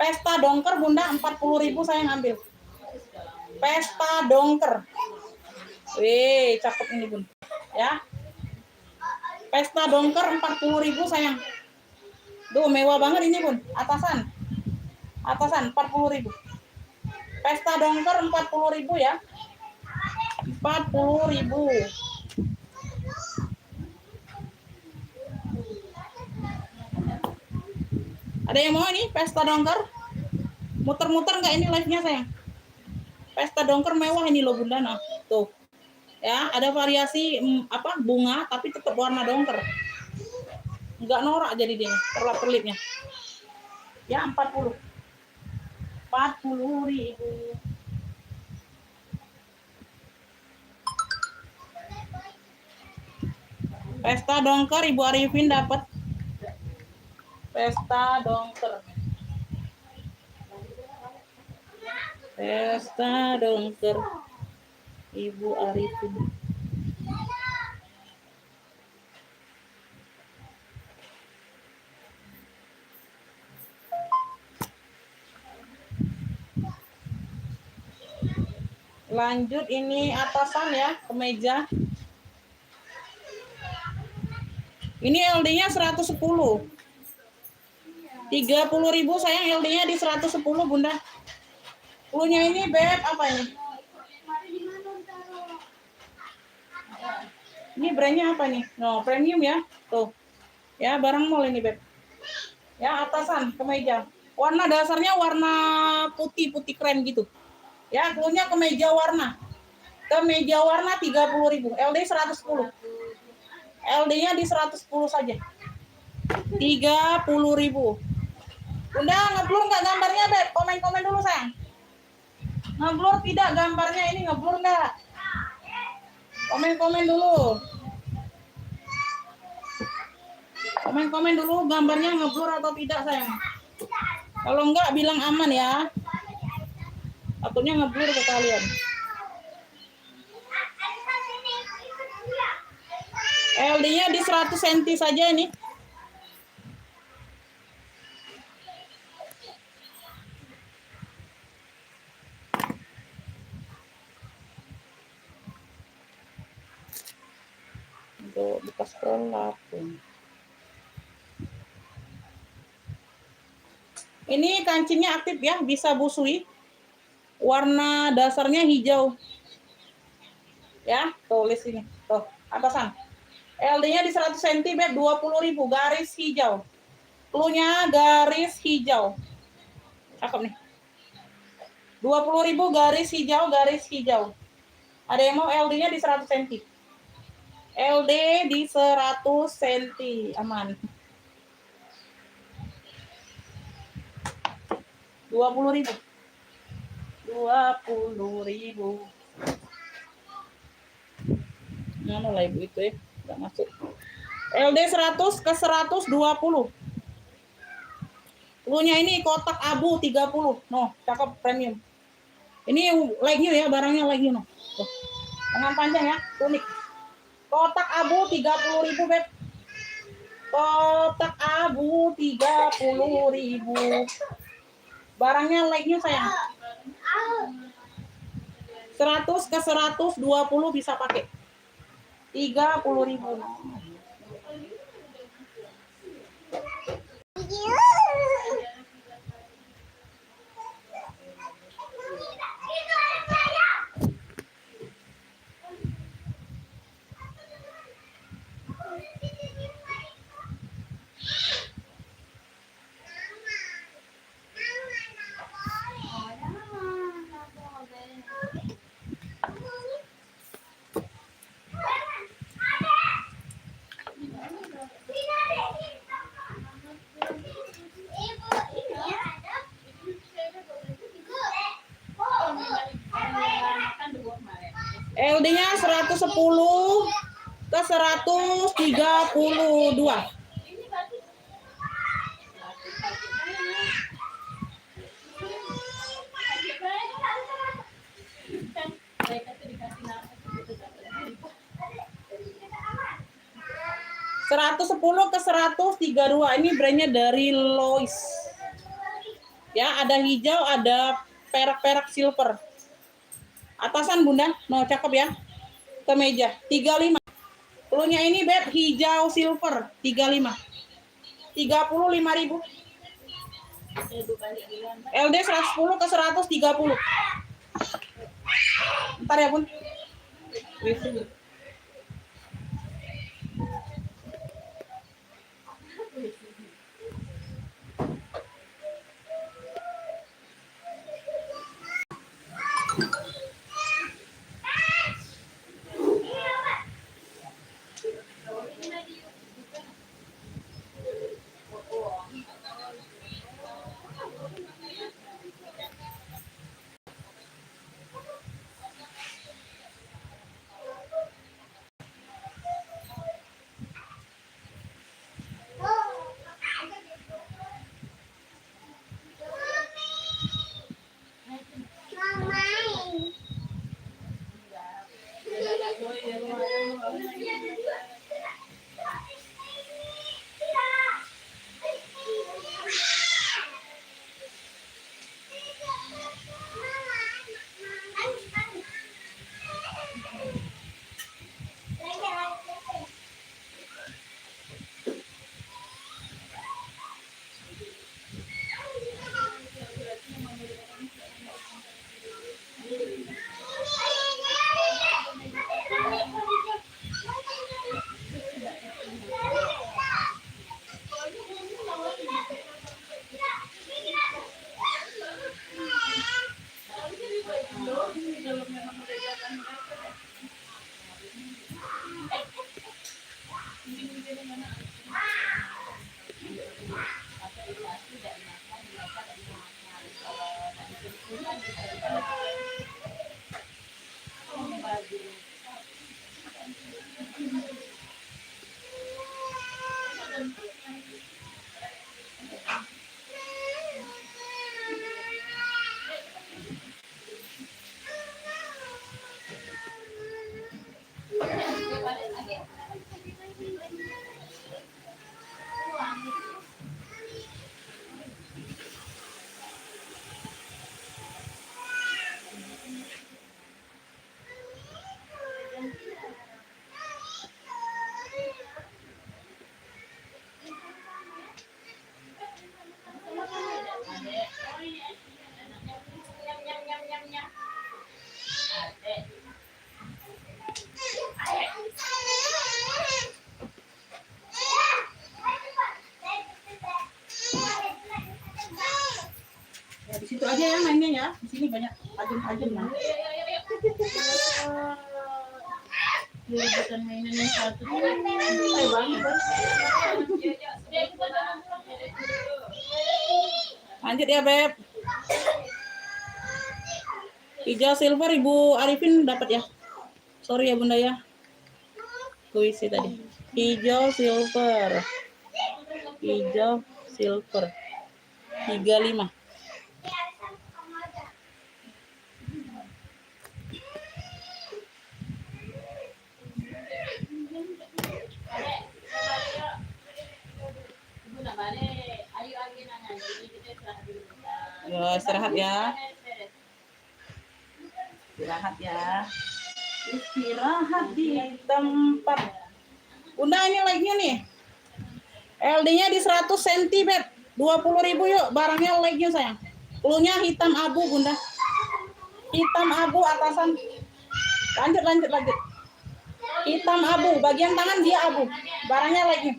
Pesta dongker Bunda 40.000 sayang, ambil. Pesta dongker. Weh, cakep ini Bun. Ya. Pesta dongker 40.000 sayang. Duh, mewah banget ini Bun. Atasan. Atasan 40.000. Pesta dongker 40.000 ya. 40.000. Ada yang mau ini pesta dongker? Muter-muter nggak ini live-nya sayang? Pesta dongker mewah ini loh Bunda. Nah, tuh. Ya, ada variasi apa bunga tapi tetap warna dongker. Nggak norak jadi dia, perlap-perlipnya. Ya, 40. 40.000. Pesta dongker Ibu Arifin dapat. Pesta dongker. Pesta dongker Ibu Arifin. Lanjut ini atasan ya, kemeja. Ini LD-nya 110. 30.000 sayang, LD-nya di 110 Bunda. Punya ini Beb apa ini? Ini brandnya apa nih? No, premium ya. Tuh. Ya, barang mall ini Beb. Ya, atasan kemeja. Warna dasarnya warna putih-putih krem gitu. Ya, punya kemeja warna. Kemeja warna 30.000. LD 110. LD-nya di 110 saja. 30.000. Bunda, ngeblur nggak gambarnya, Beb? Komen-komen dulu, sayang. Ngeblur tidak gambarnya ini, ngeblur nggak? Komen-komen dulu. Komen-komen dulu gambarnya ngeblur atau tidak, sayang. Kalau enggak, bilang aman ya. Takutnya ngeblur ke kalian. LD-nya di 100 cm saja ini. Untuk bekas kolak. Ini kancingnya aktif ya, bisa busui. Warna dasarnya hijau. Ya, tulis ini. Tuh, atasan. LD-nya di 100 cm, Beb, 20.000, garis hijau. Cluenya garis hijau. Cakep nih. 20.000 garis hijau, garis hijau. Ada yang mau LD-nya di 100 cm. LD di 100 cm, aman. 20.000. 20.000. Mana lah Ibu itu ya? Enggak masuk. LD 100 ke 120. Cluenya ini kotak abu 30. No, cakep premium. Ini like new ya, barangnya like new no. Tuh. Lengan panjang ya, unik. Kotak abu 30.000 Beb. Kotak abu 30.000. Barangnya like-nya sayang. 100 ke 120 bisa pakai. 30.000. LD-nya 110 ke 132. Seratus 110 ke 132. Ini brandnya dari Lois. Ya, ada hijau, ada perak-perak silver. Atasan Bunda, mau cakep ya. Kemeja 35. Pelunya ini Beb hijau silver 35. 35.000. LD 110 ke 130. Ntar ya Bun. Di situ aja ya mainnya ya. Di sini banyak ajem-ajem lah. Bukan mainan yang satu. Lanjut ya Beb. Hijau silver Ibu Arifin dapat ya. Sorry ya Bunda ya. Kuisi tadi. Hijau silver. Hijau silver. 35. istirahat ya. Istirahat ya. Istirahat di tempat. Bunda ini like-nya nih. LD-nya di 100 cm, Beb. 20.000 yuk. Barangnya like-nya sayang. Cluenya hitam abu, Bunda. Hitam abu atasan. Lanjut. Hitam abu, bagian tangan dia abu. Barangnya like-nya.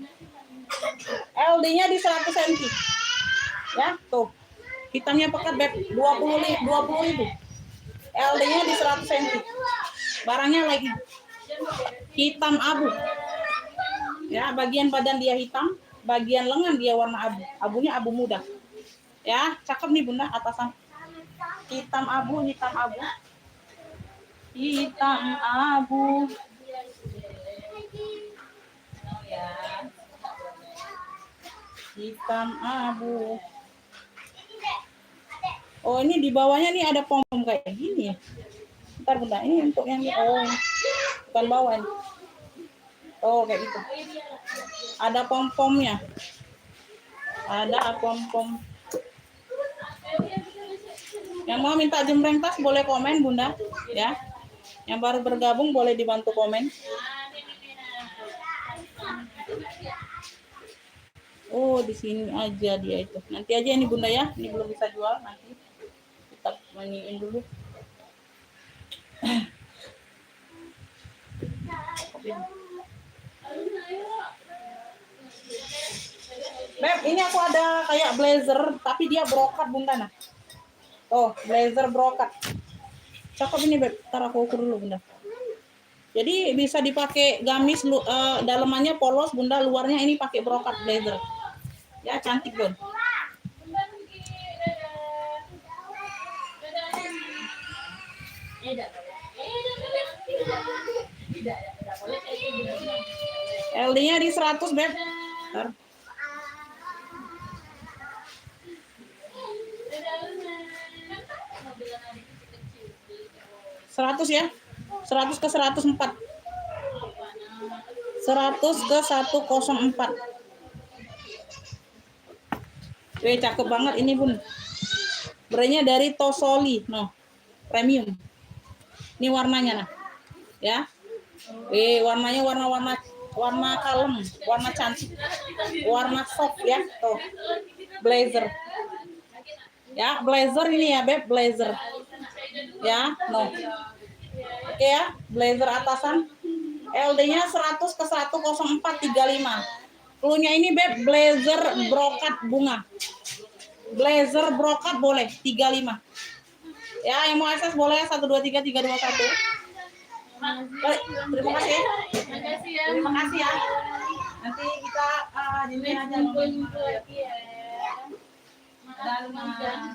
LD-nya di 100 cm. Ya, tuh. Hitamnya pekat, Beb. 20.000. LD-nya di 100 cm. Barangnya like-nya. Hitam abu. Ya, bagian badan dia hitam, bagian lengan dia warna abu. Abunya abu muda. Ya, cakep nih Bunda atasan. Hitam abu. Hitam abu. Ya. Hitam abu. Oh, ini di bawahnya nih ada pom-pom kayak gini ya. Bentar Bunda, ini untuk yang bukan bawah ini. Oh, kayak gitu. Ada pom-pomnya. Ada pom-pom. Yang mau minta jembreng tas boleh komen Bunda, ya. Yang baru bergabung boleh dibantu komen. Oh, di sini aja dia itu. Nanti aja ini Bunda ya. Ini belum bisa jual nanti. Kita maniin dulu. Beb, ini aku ada kayak blazer tapi dia brokat Bunda nah. Oh, blazer brokat. Cakep ini Beb. Ntar aku ukur dulu Bunda. Jadi bisa dipakai gamis dalamannya polos Bunda, luarnya ini pakai brokat blazer. Ya, cantik Bun. LD-nya di 100 Beb. Bentar. 100 ya. 100 ke 104. 100 ke 104. Cakep banget ini Bun. Brandnya dari Tosoli, no. Premium. Ini warnanya nah. Ya. Warnanya warna kalem, warna cantik. Warna soft ya, tuh. Blazer. Ya, blazer ini ya, Beb, blazer. Ya, no. Oke ya, blazer atasan. LD-nya 100 ke 104 35. Cluenya ini Beb, blazer brokat bunga. Blazer brokat boleh 35. Ya, yang mau akses boleh 123 321. Baik, terima kasih ya. Terima kasih ya. Nanti kita ini aja lagi ya. Dan pengaris.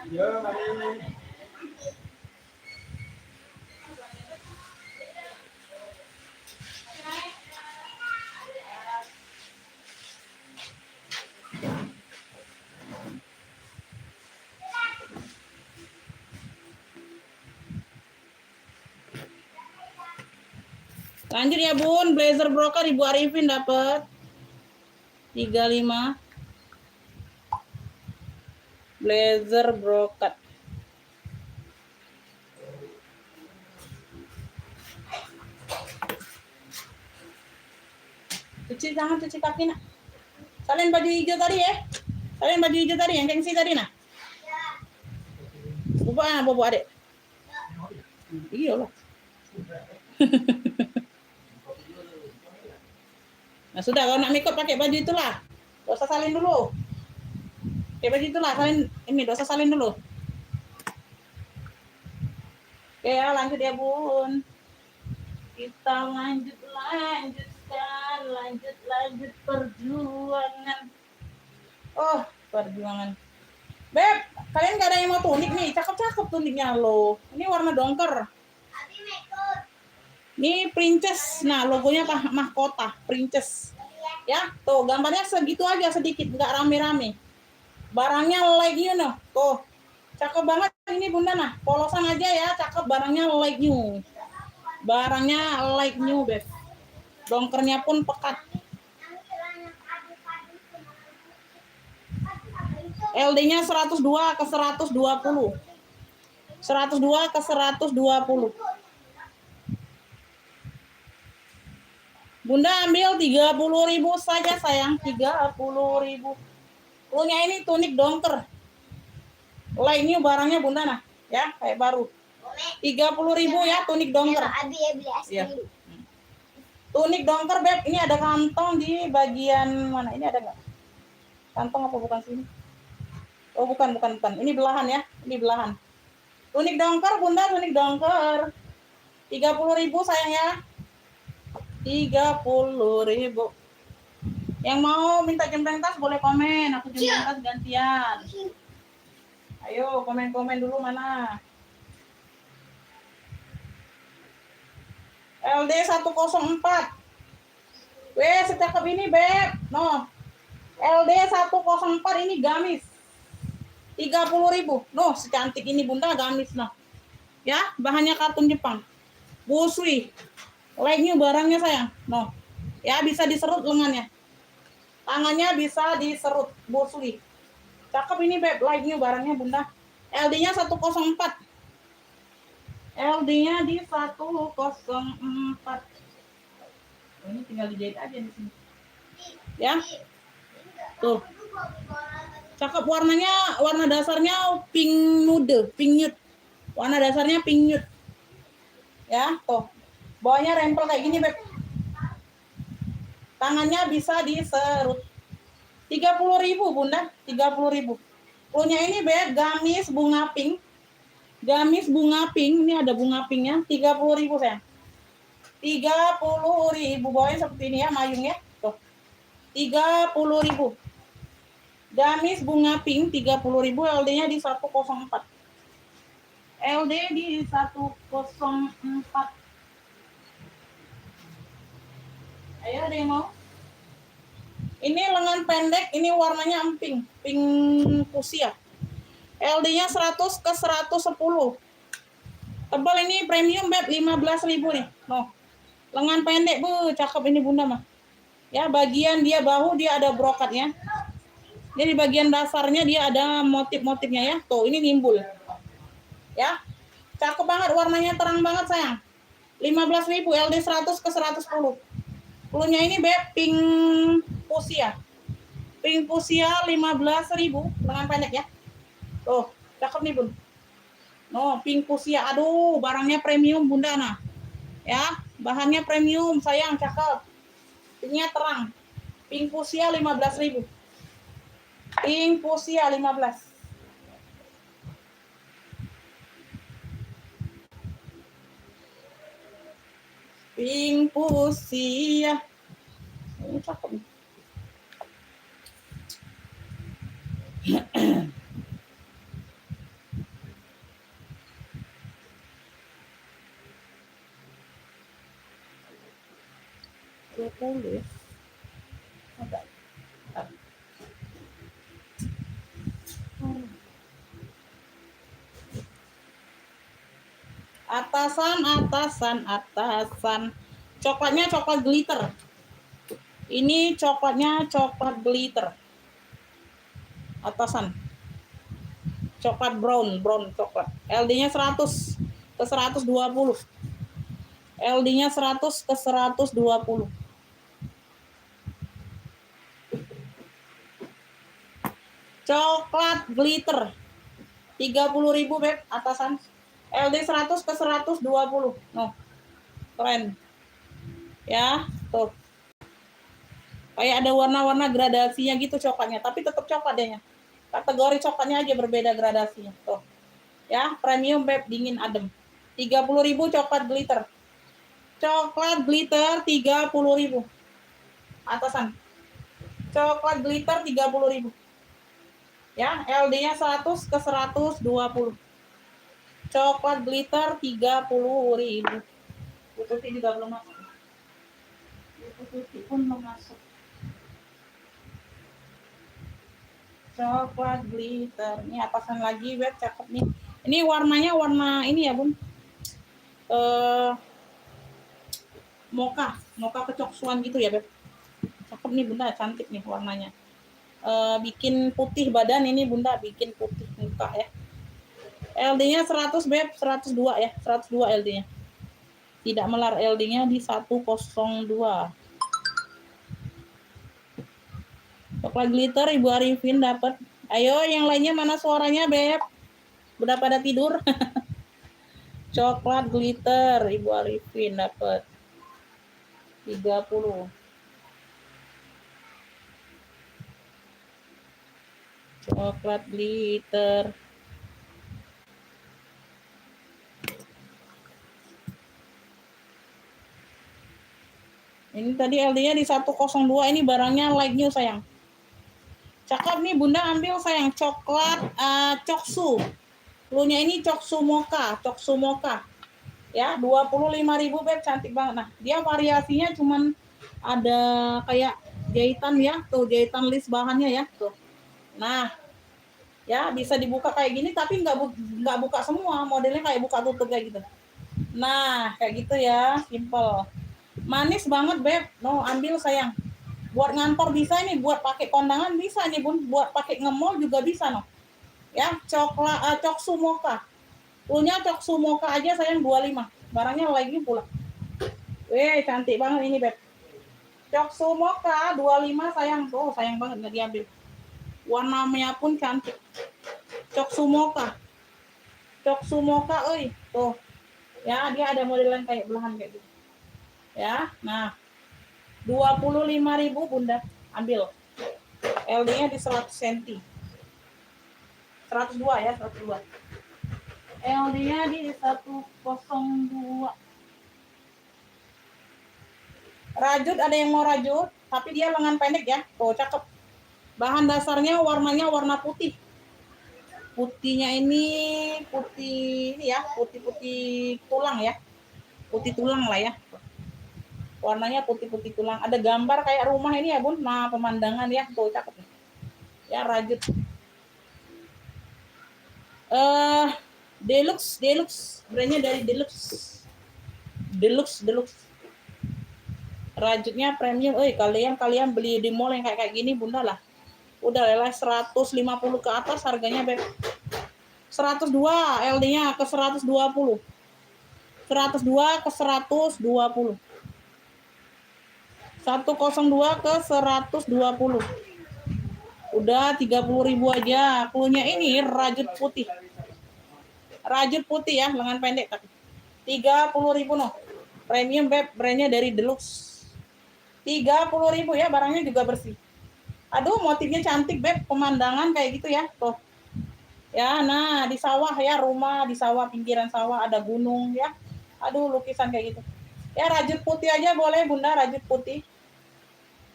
Ya, mari. Lanjut ya Bun, blazer broker Ibu Arifin dapat 35. Blazer brokat. Cuci tangan, cuci kaki nak. Salin baju hijau tadi ya. Salin baju hijau tadi yang gengsi tadi nah. Bobo adek. Iya lah. Nah sudah kalau nak mikot pakai baju itulah. Gak usah salin dulu. Pakai baju itulah salin ini, gak usah salin dulu. Oke ya lanjut ya bun. Kita lanjut perjuangan. Oh perjuangan. Beb, kalian gak ada yang mau tunik nih? Cakep-cakep tuniknya lo. Ini warna dongker. Ini princess. Nah, logonya apa? Mahkota, princess. Ya, tuh gambarnya segitu aja sedikit, nggak rame-rame. Barangnya like new noh. Tuh. Cakep banget ini Bunda nah. Polosan aja ya, cakep barangnya like new. Barangnya like new, Beb. Dongkernya pun pekat. LD-nya 102 ke 120. 102 ke 120. Bunda ambil 30.000 saja sayang, 30.000. Punya ini tunik dongker. Like new barangnya Bunda nah, ya kayak baru. 30.000 ya tunik dongker. Ya. Tunik dongker Beb, ini ada kantong di bagian mana? Ini ada nggak? Kantong apa bukan sini? Oh bukan. Ini belahan ya, ini belahan. Tunik dongker Bunda, tunik dongker. 30.000 sayang ya. 30.000. Yang mau minta jembreng tas boleh komen, aku jembreng tas gantian. Ayo komen dulu mana. LD 104. Weh, secakep ini Beb. No. LD 104 ini gamis. 30.000. No, secantik ini Bunda gamis nah. Ya, bahannya katun Jepang. Busui. Like-nya barangnya sayang. No. Ya, bisa diserut lengannya. Tangannya bisa diserut. Busui. Cakep ini Beb, like-nya barangnya Bunda. LD-nya 104. LD-nya di 104. Ini tinggal dijahit aja di sini. Ya. Tuh. Cakep warnanya, warna dasarnya pink nude, pink nude. Warna dasarnya pink nude. Ya, tuh. Bawahnya rempel kayak gini, Beb. Tangannya bisa diserut. 30.000 Bunda, 30.000. Punya ini Beb, gamis bunga pink. Gamis bunga pink, ini ada bunga pinknya, 30.000 sayang. 30.000, bawahnya seperti ini ya, mayungnya. Tuh. 30.000. Gamis bunga pink 30.000, LD-nya di 104. LD di 104. Ayo ada yang mau? Ini lengan pendek, ini warnanya emping, pink fuchsia. LD-nya 100 ke 110. Tebal ini premium Beb, 15.000 nih. No. Lengan pendek, Bu, cakep ini Bunda mah. Ya, bagian dia bahu dia ada brokatnya. Jadi bagian dasarnya dia ada motif-motifnya ya. Tuh, ini nimbul. Ya. Cakep banget warnanya, terang banget sayang. 15.000, LD 100 ke 110. Bulunya ini Beb, pink fuchsia. Pink fuchsia 15.000, lengan pendek ya. Tuh, cakep nih Bun. No, pink fuchsia. Aduh, barangnya premium Bunda nah. Ya, bahannya premium sayang, cakep. Pinknya terang. Pink fuchsia 15.000. Pink fuchsia 15. Pink fuchsia. Ini cakep. Boleh. Ada. Atasan. Coklatnya coklat glitter. Ini coklatnya coklat glitter. Atasan. Coklat brown coklat. LD-nya 100 ke 120. LD-nya 100 ke 120. Coklat glitter 30.000 beb, atasan. LD 100 ke 120. No. Keren. Ya, tuh. Kayak ada warna-warna gradasinya gitu coklatnya, tapi tetap coklat dehnya. Kategori coklatnya aja berbeda gradasinya. Tuh. Ya, premium beb, dingin adem. 30.000 coklat glitter. Coklat glitter 30.000. Atasan. Coklat glitter 30.000. Ya, LD-nya 100 ke 120. Coklat glitter 30.000. Bu Tuti juga belum masuk. Bu Tuti pun belum masuk. Coklat glitter. Ini atasan lagi, web cakep nih. Ini warnanya warna ini ya, Bun. Mocha kecoksuan gitu ya, Beb. Cakep nih, Bunda, cantik nih warnanya. Bikin putih badan, ini Bunda bikin putih muka ya. LD-nya 100 beb, 102 ya, 102 LD-nya. Tidak melar, LD-nya di 102. Coklat glitter Ibu Arifin dapat. Ayo yang lainnya mana suaranya beb? Udah pada tidur? Coklat glitter Ibu Arifin dapat 30. Coklat glitter. Ini tadi LD-nya di 102, ini barangnya like new sayang. Cakep nih Bunda, ambil sayang. Coklat coksu. Lunya ini coksu mocha. Ya, 25.000 beb, cantik banget. Nah, dia variasinya cuman ada kayak jahitan ya, tuh jahitan list bahannya ya, tuh. Nah, ya bisa dibuka kayak gini tapi nggak buka semua, modelnya kayak buka tutup kayak gitu. Nah, kayak gitu ya, simple. Manis banget beb. No, ambil sayang. Buat ngantor bisa nih, buat pakai kondangan bisa nih Bun, buat pakai nge-mall juga bisa no. Ya, coklat coksu mocha. Punya coksu mocha aja sayang 25. Barangnya lagi pula. Weh, cantik banget ini beb. Coksu mocha 25 sayang. Tuh, sayang banget nggak diambil. Warnanya pun cantik. Coksu mocha. Euy. Tuh. Ya, dia ada modelan kayak belahan kayak gitu. Ya, nah. 25.000 Bunda. Ambil. LD-nya di 100 cm. 102 ya, 102. LD-nya di 102. Rajut, ada yang mau rajut, tapi dia lengan pendek ya. Tuh, cakep. Bahan dasarnya warnanya warna putih. Putihnya ini putih ini ya, putih-putih tulang ya. Putih tulang lah ya. Warnanya putih-putih tulang. Ada gambar kayak rumah ini ya, Bun. Nah, pemandangan ya. Tuh, cakep. Ya, rajut. Deluxe. Brandnya dari Deluxe. Rajutnya premium. Kalian beli di mall yang kayak gini Bunda lah. Udah lelah 150 ke atas harganya beb. 102 LD-nya ke 120. 102 ke 120. 102 ke 120. Udah 30.000 aja. Punya ini rajut putih. Rajut putih ya, lengan pendek tapi. 30.000 no. Premium beb, brandnya dari Deluxe. 30.000 ya, barangnya juga bersih. Aduh, motifnya cantik beb, pemandangan kayak gitu ya. Tuh. Ya, nah di sawah ya, rumah di sawah, pinggiran sawah ada gunung ya. Aduh, lukisan kayak gitu. Ya, rajut putih aja boleh Bunda, rajut putih.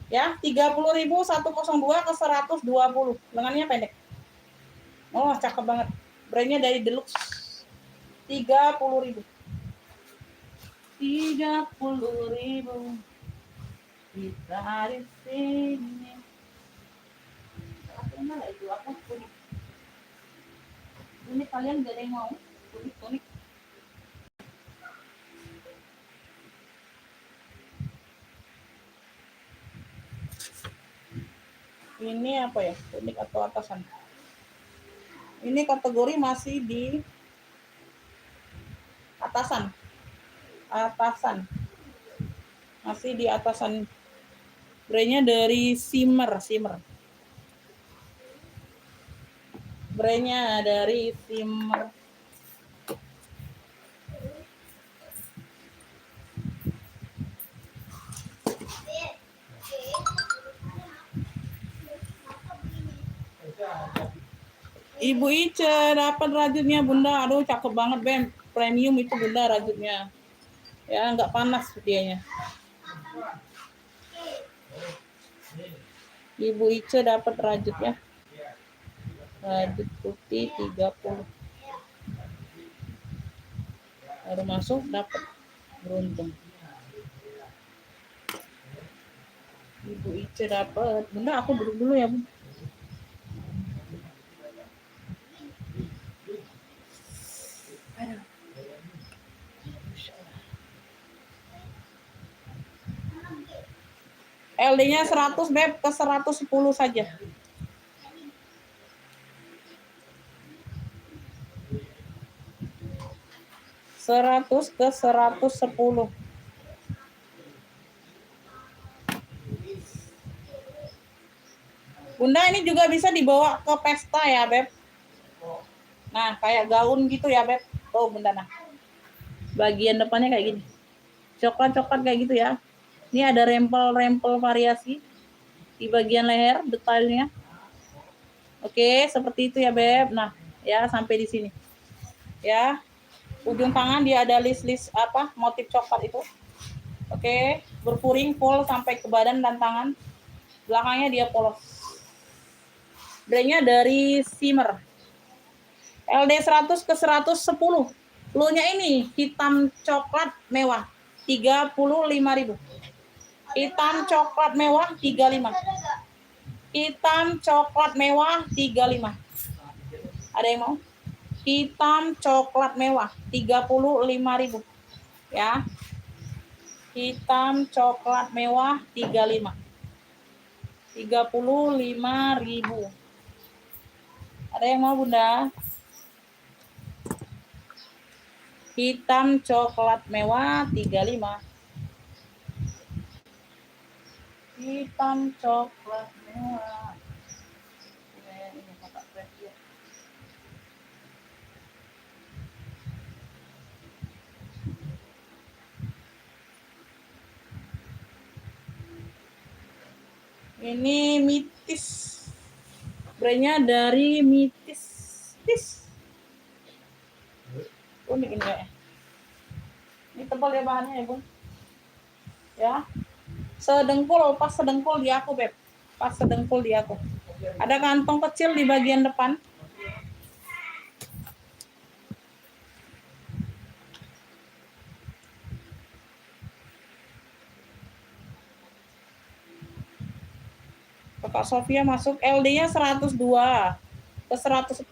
Ya, 30.000 102 ke 120. Lengannya pendek. Oh, cakep banget. Brandnya dari Deluxe. 30.000. 30.000. Kita di sini. Apa itu apa? Ini kalian gak ada yang mau? Unik. Ini apa ya? Unik atau atasan? Ini kategori masih di atasan. Masih di atasan. Brandnya dari Simmer. Brandnya dari Simmer. Ibu Ice dapat rajutnya Bunda. Aduh cakep banget Bem. Premium itu Bunda rajutnya. Ya nggak panas dianya. Ibu Ice dapat rajut ya. Rajut putih 30. Baru masuk dapat, beruntung. Ibu Ice dapat. Bunda aku duduk dulu ya Bunda. LD-nya 100 Beb, ke 110 saja. 100 ke 110. Bunda ini juga bisa dibawa ke pesta ya Beb. Nah kayak gaun gitu ya Beb. Tuh Bunda nah. Bagian depannya kayak gini. Coklat-coklat kayak gitu ya. Ini ada rempel-rempel variasi di bagian leher detailnya. Oke, seperti itu ya Beb. Nah, ya sampai di sini. Ya. Ujung tangan dia ada list-list apa? Motif coklat itu. Oke, berpuring full sampai ke badan dan tangan. Belakangnya dia polos. Brandnya dari Simmer. LD 100 ke 110. Cluenya ini hitam coklat mewah 35.000. Hitam coklat mewah 35. Hitam coklat mewah 35. Ada yang mau? Hitam coklat mewah 35.000. Ya. Hitam coklat mewah 35. 35.000. Ada yang mau Bunda? Hitam coklat mewah 35. Hitam coklat mewah. Ini mitis. Brandnya dari mitis. Unik ini kayaknya. Ini tebal ya bahannya ya Bun. Ya. Sedengkul, pas sedengkul di aku Beb. Pas sedengkul di aku. Ada kantong kecil di bagian depan. Kakak Sofia masuk LD-nya 102 ke 110.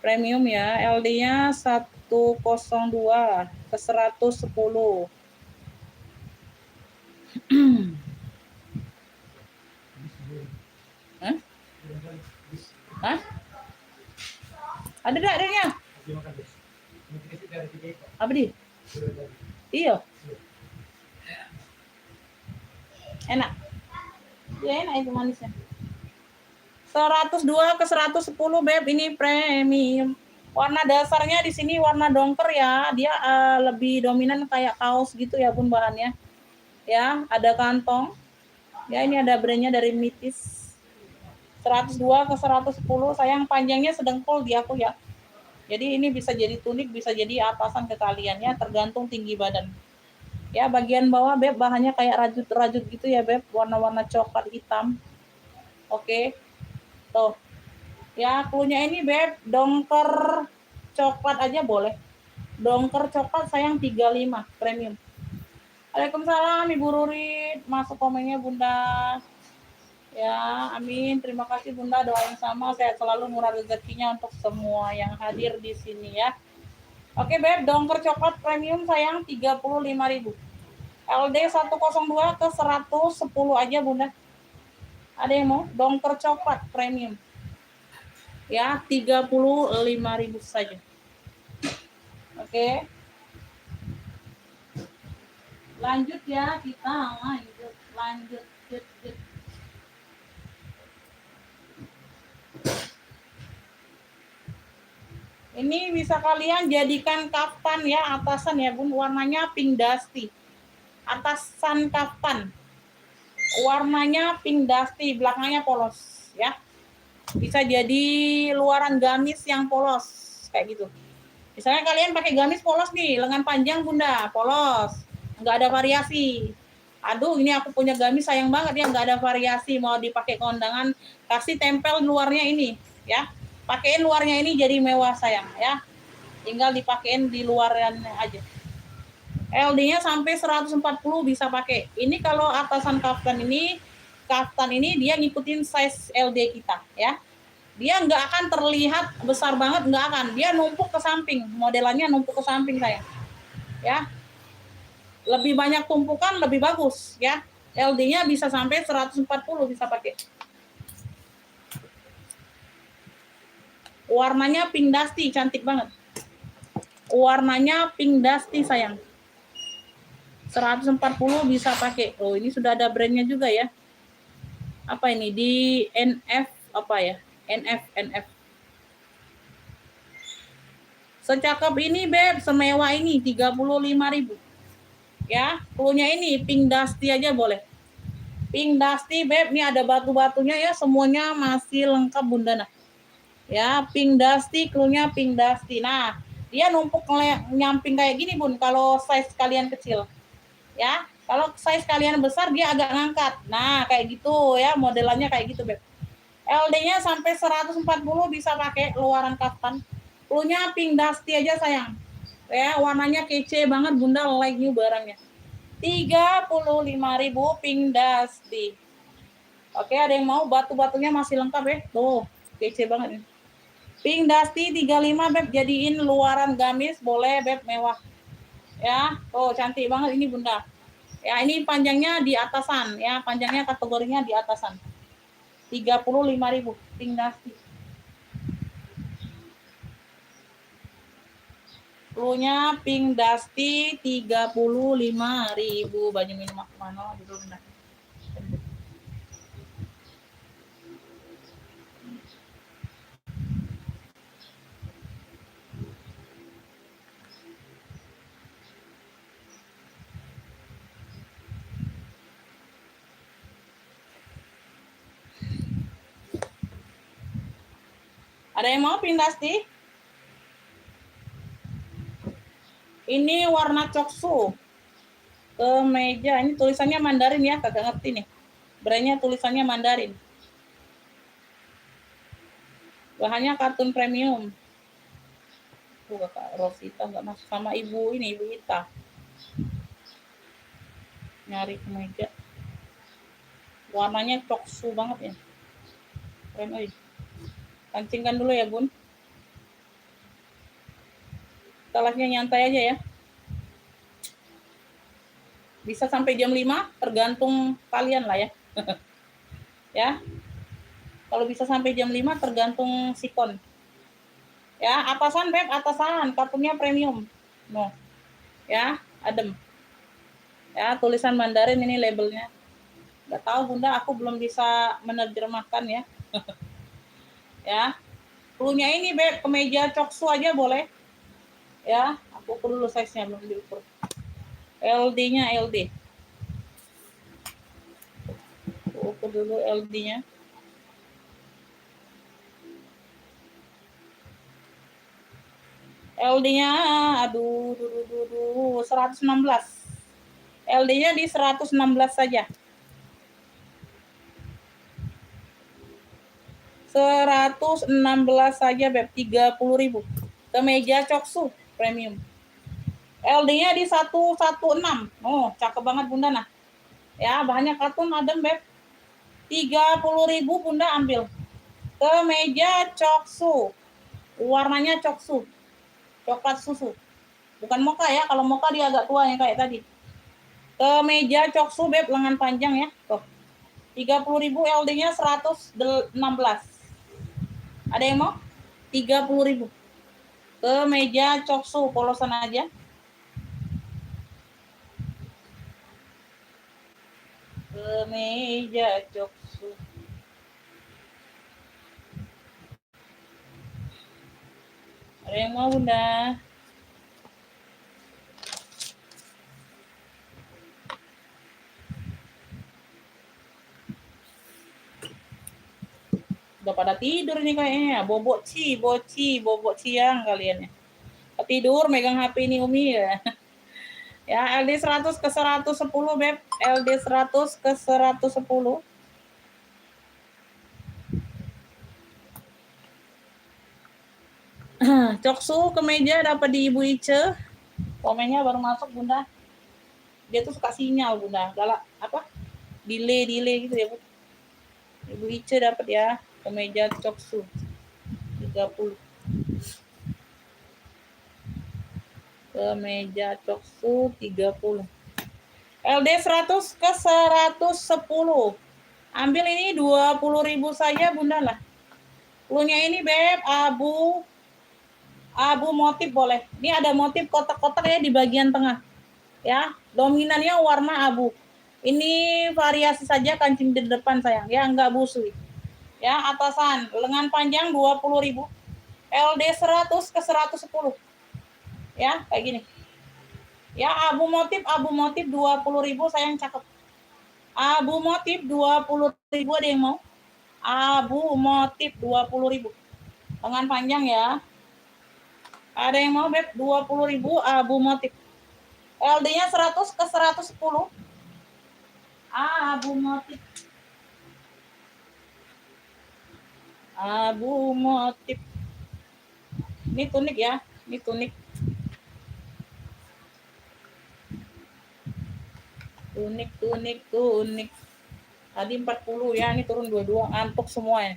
Premium ya, LD-nya 102 ke 110. Hah? Hah? Ada enggak adanya? Apa di? Iya. Enak. Ya enak itu manisnya. 102 ke 110 Beb, ini premium. Warna dasarnya di sini warna dongker ya. Dia lebih dominan kayak kaos gitu ya Bun bahannya. Ya, ada kantong. Ya ini ada brandnya dari Mitis. 102 ke 110, sayang panjangnya sedengkul di aku ya. Jadi ini bisa jadi tunik, bisa jadi atasan ke kalian ya, tergantung tinggi badan. Ya bagian bawah Beb bahannya kayak rajut-rajut gitu ya Beb, warna-warna coklat hitam. Oke. Tuh. Ya cluenya ini Beb, dongker coklat aja boleh. Dongker coklat sayang 35 premium. Waalaikumsalam Ibu Rurit, masuk komennya Bunda. Ya, amin. Terima kasih Bunda, doa yang sama, sehat selalu, murah rezekinya untuk semua yang hadir di sini ya. Oke Beb, dongker coklat premium sayang 35.000. LD 102 ke 110 aja Bunda. Ada yang mau? Dongker coklat premium. Ya, 35.000 saja. Oke. Lanjut ya, kita lanjut. Ini bisa kalian jadikan kaftan ya, atasan ya Bun, warnanya pink dusty. Atasan kaftan. Warnanya pink dusty, belakangnya polos ya. Bisa jadi luaran gamis yang polos kayak gitu. Misalnya kalian pakai gamis polos nih, lengan panjang Bunda, polos. Nggak ada variasi. Aduh, ini aku punya gamis sayang banget ya, nggak ada variasi, mau dipakai kondangan, kasih tempel luarnya ini ya. Pakein luarnya ini jadi mewah sayang ya. Tinggal dipakein di luarannya aja. LD-nya sampai 140 bisa pakai. Ini kalau atasan kaftan ini dia ngikutin size LD kita ya. Dia nggak akan terlihat besar banget, nggak akan. Dia numpuk ke samping, modelannya numpuk ke samping saya. Ya. Lebih banyak tumpukan lebih bagus ya. LD-nya bisa sampai 140 bisa pakai. Warnanya pink dusty, cantik banget. Warnanya pink dusty sayang. 140 bisa pakai. Oh, ini sudah ada brandnya juga ya. Apa ini? Di NF apa ya? NF. Secakep ini Beb, semewah ini 35.000. Ya, punya ini pink dusty aja boleh. Pink dusty Beb, ini ada batu-batunya ya, semuanya masih lengkap Bunda nah. Ya, pink dusty, cluenya pink dusty. Nah, dia numpuk nyamping kayak gini Bun kalau size kalian kecil. Ya, kalau size kalian besar dia agak ngangkat. Nah, kayak gitu ya, modelannya kayak gitu Beb. LD-nya sampai 140 bisa pakai luaran kaftan. Punya pink dusty aja sayang. Ya, warnanya kece banget Bunda, like new barangnya. 35.000 pink dusty. Oke, ada yang mau batu-batunya masih lengkap ya. Tuh, kece banget nih. Pink dusty 35 Beb, jadiin luaran gamis boleh Beb, mewah. Ya, tuh cantik banget ini Bunda. Ya, ini panjangnya di atasan ya, panjangnya kategorinya di atasan. 35.000 pink dusty. Cluenya pink dusty 35.000. Baju minum aku mana dulu Bunda. Ada yang mau pink dusty? Ini warna coksu. Kemeja, ini tulisannya Mandarin ya, kagak ngerti nih. Brandnya tulisannya Mandarin. Bahannya kartun premium. Tuh Kak Rosita nggak masuk sama ibu ini, ibu Ita. Nyari kemeja. Warnanya coksu banget ya. Keren oi. Pancingkan dulu ya Bun. Kita live-nya nyantai aja ya. Bisa sampai jam 5, tergantung kalian lah ya. Ya. Kalau bisa sampai jam 5 tergantung sikon. Ya, atasan Beb, atasan, kartunya premium. No. Ya, adem. Ya, tulisan Mandarin ini labelnya. Nggak tahu Bunda, aku belum bisa menerjemahkan ya. Ya. Cluenya ini Beb, kemeja coksu aja boleh. Ya, aku ukur dulu size-nya belum diukur. LD-nya LD. Ukur dulu LD-nya. LD-nya aduh 116. LD-nya di 116 saja. 116 saja Beb, 30.000. Kemeja coksu premium. LD-nya di 116. Oh, cakep banget Bunda nah. Ya, bahannya kartun adem Beb. 30.000 Bunda ambil. Kemeja coksu. Warnanya coksu. Coklat susu. Bukan mocha ya, kalau mocha dia agak tua ya kayak tadi. Kemeja coksu Beb, lengan panjang ya. Tuh. 30.000 LD-nya 116. Ada yang mau? 30.000. Kemeja coksu polosan aja. Kemeja coksu. Ada yang mau Bunda? Udah pada tidur nih kayaknya. Bobok siang kalian ya. Ketidur megang HP ini Umi ya. Ya, LD 100 ke 110 Beb. LD 100 ke 110. Coksu kemeja dapat di Ibu Ice. Komennya baru masuk Bunda. Dia tuh suka sinyal Bunda. Galak apa? Delay gitu ya Bu. Ibu Ice dapat ya kemeja coksu 30. Kemeja coksu 30. LD 100 ke 110. Ambil ini 20.000 saja Bunda lah. Punya ini Beb, abu motif boleh. Ini ada motif kotak-kotak ya di bagian tengah. Ya, dominannya warna abu. Ini variasi saja kancing di depan sayang, ya enggak busui. Ya, atasan, lengan panjang 20.000. LD 100 ke 110. Ya, kayak gini. Ya, abu motif 20.000 sayang cakep. Abu motif 20.000 ada yang mau? Abu motif 20.000. Lengan panjang ya. Ada yang mau Beb 20.000 abu motif. LD-nya 100 ke 110. Abu motif. Abu motif. Ini tunik ya. Ini tunik. Tunik. Tadi 40 ya, ini turun 22. Ngantuk semua ya.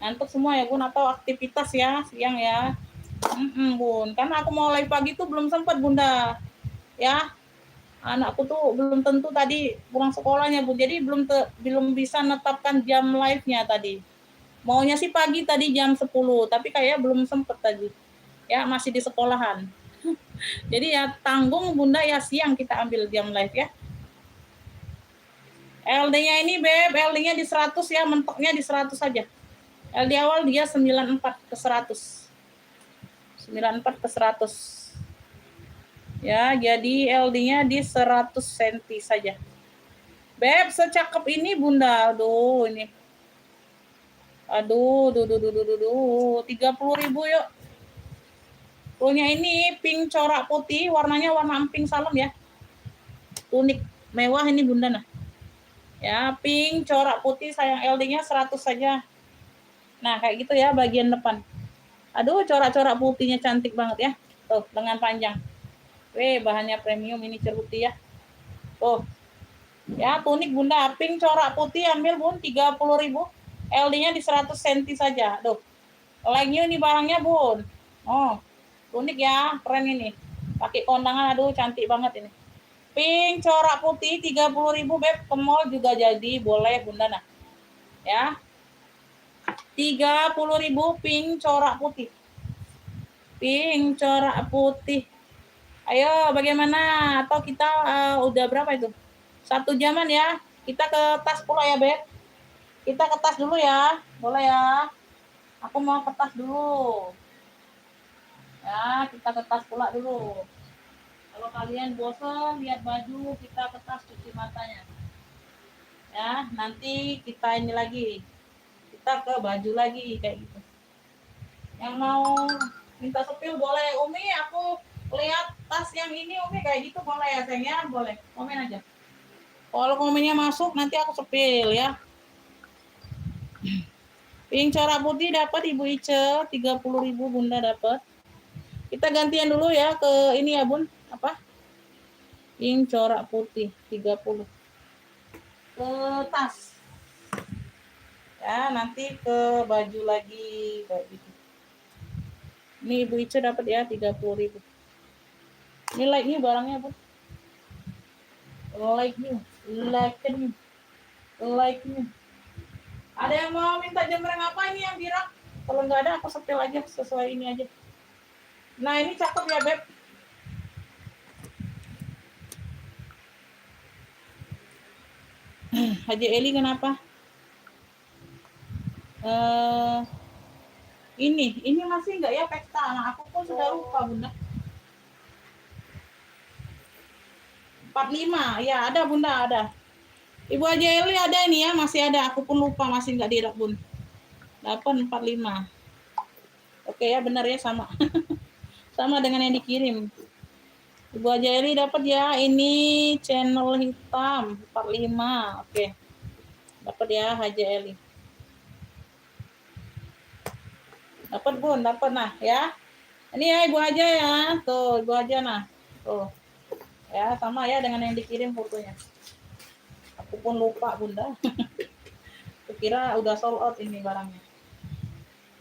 Ngantuk semua ya Bun, atau aktivitas ya siang ya. Bun, karena aku mau live pagi tuh belum sempat Bunda. Ya, anakku tuh belum tentu tadi pulang sekolahnya Bun, jadi belum bisa netapkan jam live-nya tadi. Maunya sih pagi tadi jam 10, tapi kayaknya belum sempet tadi. Ya, masih di sekolahan. Jadi ya tanggung Bunda ya siang kita ambil jam live ya. LD-nya ini Beb, LD-nya di 100 ya, mentoknya di 100 saja. LD awal dia 94 ke 100. 94 ke 100. Ya, jadi LD-nya di 100 cm saja. Beb, secakep ini Bunda. Aduh, ini. Aduh, 30.000 yuk. Punya ini pink corak putih, warnanya warna emping salem ya. Tunik mewah ini Bunda nah. Ya, pink corak putih sayang, LD-nya 100 saja. Nah, kayak gitu ya bagian depan. Aduh, corak-corak putihnya cantik banget ya. Tuh, lengan panjang. Bahannya premium ini ceruti ya. Tuh. Ya, tunik Bunda, pink corak putih ambil Bun 30.000. LD-nya di 100 cm saja. Tuh. Like new nih barangnya Bun. Oh. Tunik ya, keren ini. Pakai kondangan, aduh cantik banget ini. Pink corak putih 30.000 Beb, ke mall juga jadi, boleh Bunda nah. Ya. 30.000 pink corak putih. Pink corak putih. Ayo bagaimana? Atau kita udah berapa itu? 1 jaman ya. Kita ke tas pula ya Beb. Kita ke tas dulu ya. Boleh ya. Aku mau ke tas dulu. Ya, kita ke tas pula dulu. Kalau kalian bosan lihat baju, kita ke tas cuci matanya. Ya, nanti kita ini lagi. Kita ke baju lagi kayak gitu. Yang mau minta sepil boleh. Umi, aku lihat tas yang ini Umi kayak gitu boleh ya sayang ya? Boleh. Komen aja. Kalau komennya masuk nanti aku sepil ya. Pink corak putih dapat Ibu Ice, 30.000 Bunda dapat. Kita gantian dulu ya ke ini ya Bun, apa? Pink corak putih 30. Ke tas. Ya, nanti ke baju lagi kayak gitu. Ini Ibu Ice dapat ya 30.000. Ini like nih barangnya Bun. Like nih. Ada yang mau minta jembreng apa ini yang birak? Kalau nggak ada aku sepil aja sesuai ini aja. Nah ini cakep ya Beb. Haji Eli kenapa? Ini masih enggak ya pesta? Nah, aku pun sudah lupa, Bunda. 45. Ya, ada Bunda, ada. Ibu Haja Eli ada ini ya, masih ada. Aku pun lupa, masih enggak di Bun. 845. Oke ya, benar ya, sama. Sama dengan yang dikirim. Ibu Haja Eli dapat ya. Ini channel hitam 45. Oke. Dapat ya Haja Eli. Dapat Bun, dapat nah ya. Ini ya Ibu Haja ya. Tuh, Ibu Haja nah. Tuh. Ya, sama ya dengan yang dikirim fotonya. Aku pun lupa Bunda. Kira udah sold out ini barangnya.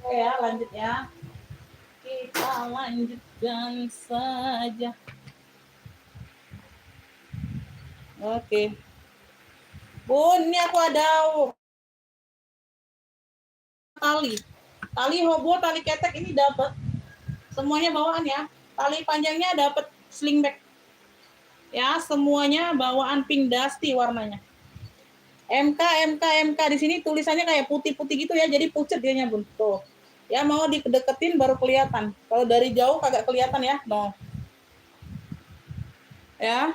Oke ya, lanjut ya. Kita lanjutkan saja. Oke. Bun, ini aku ada tali hobo, tali ketek ini dapat semuanya bawaan ya. Tali panjangnya dapat sling bag ya, semuanya bawaan pink dusty warnanya. MK di sini tulisannya kayak putih-putih gitu ya, jadi pucet dianya Bun. Tuh. Ya mau dideketin baru kelihatan. Kalau dari jauh kagak kelihatan ya. No. Ya.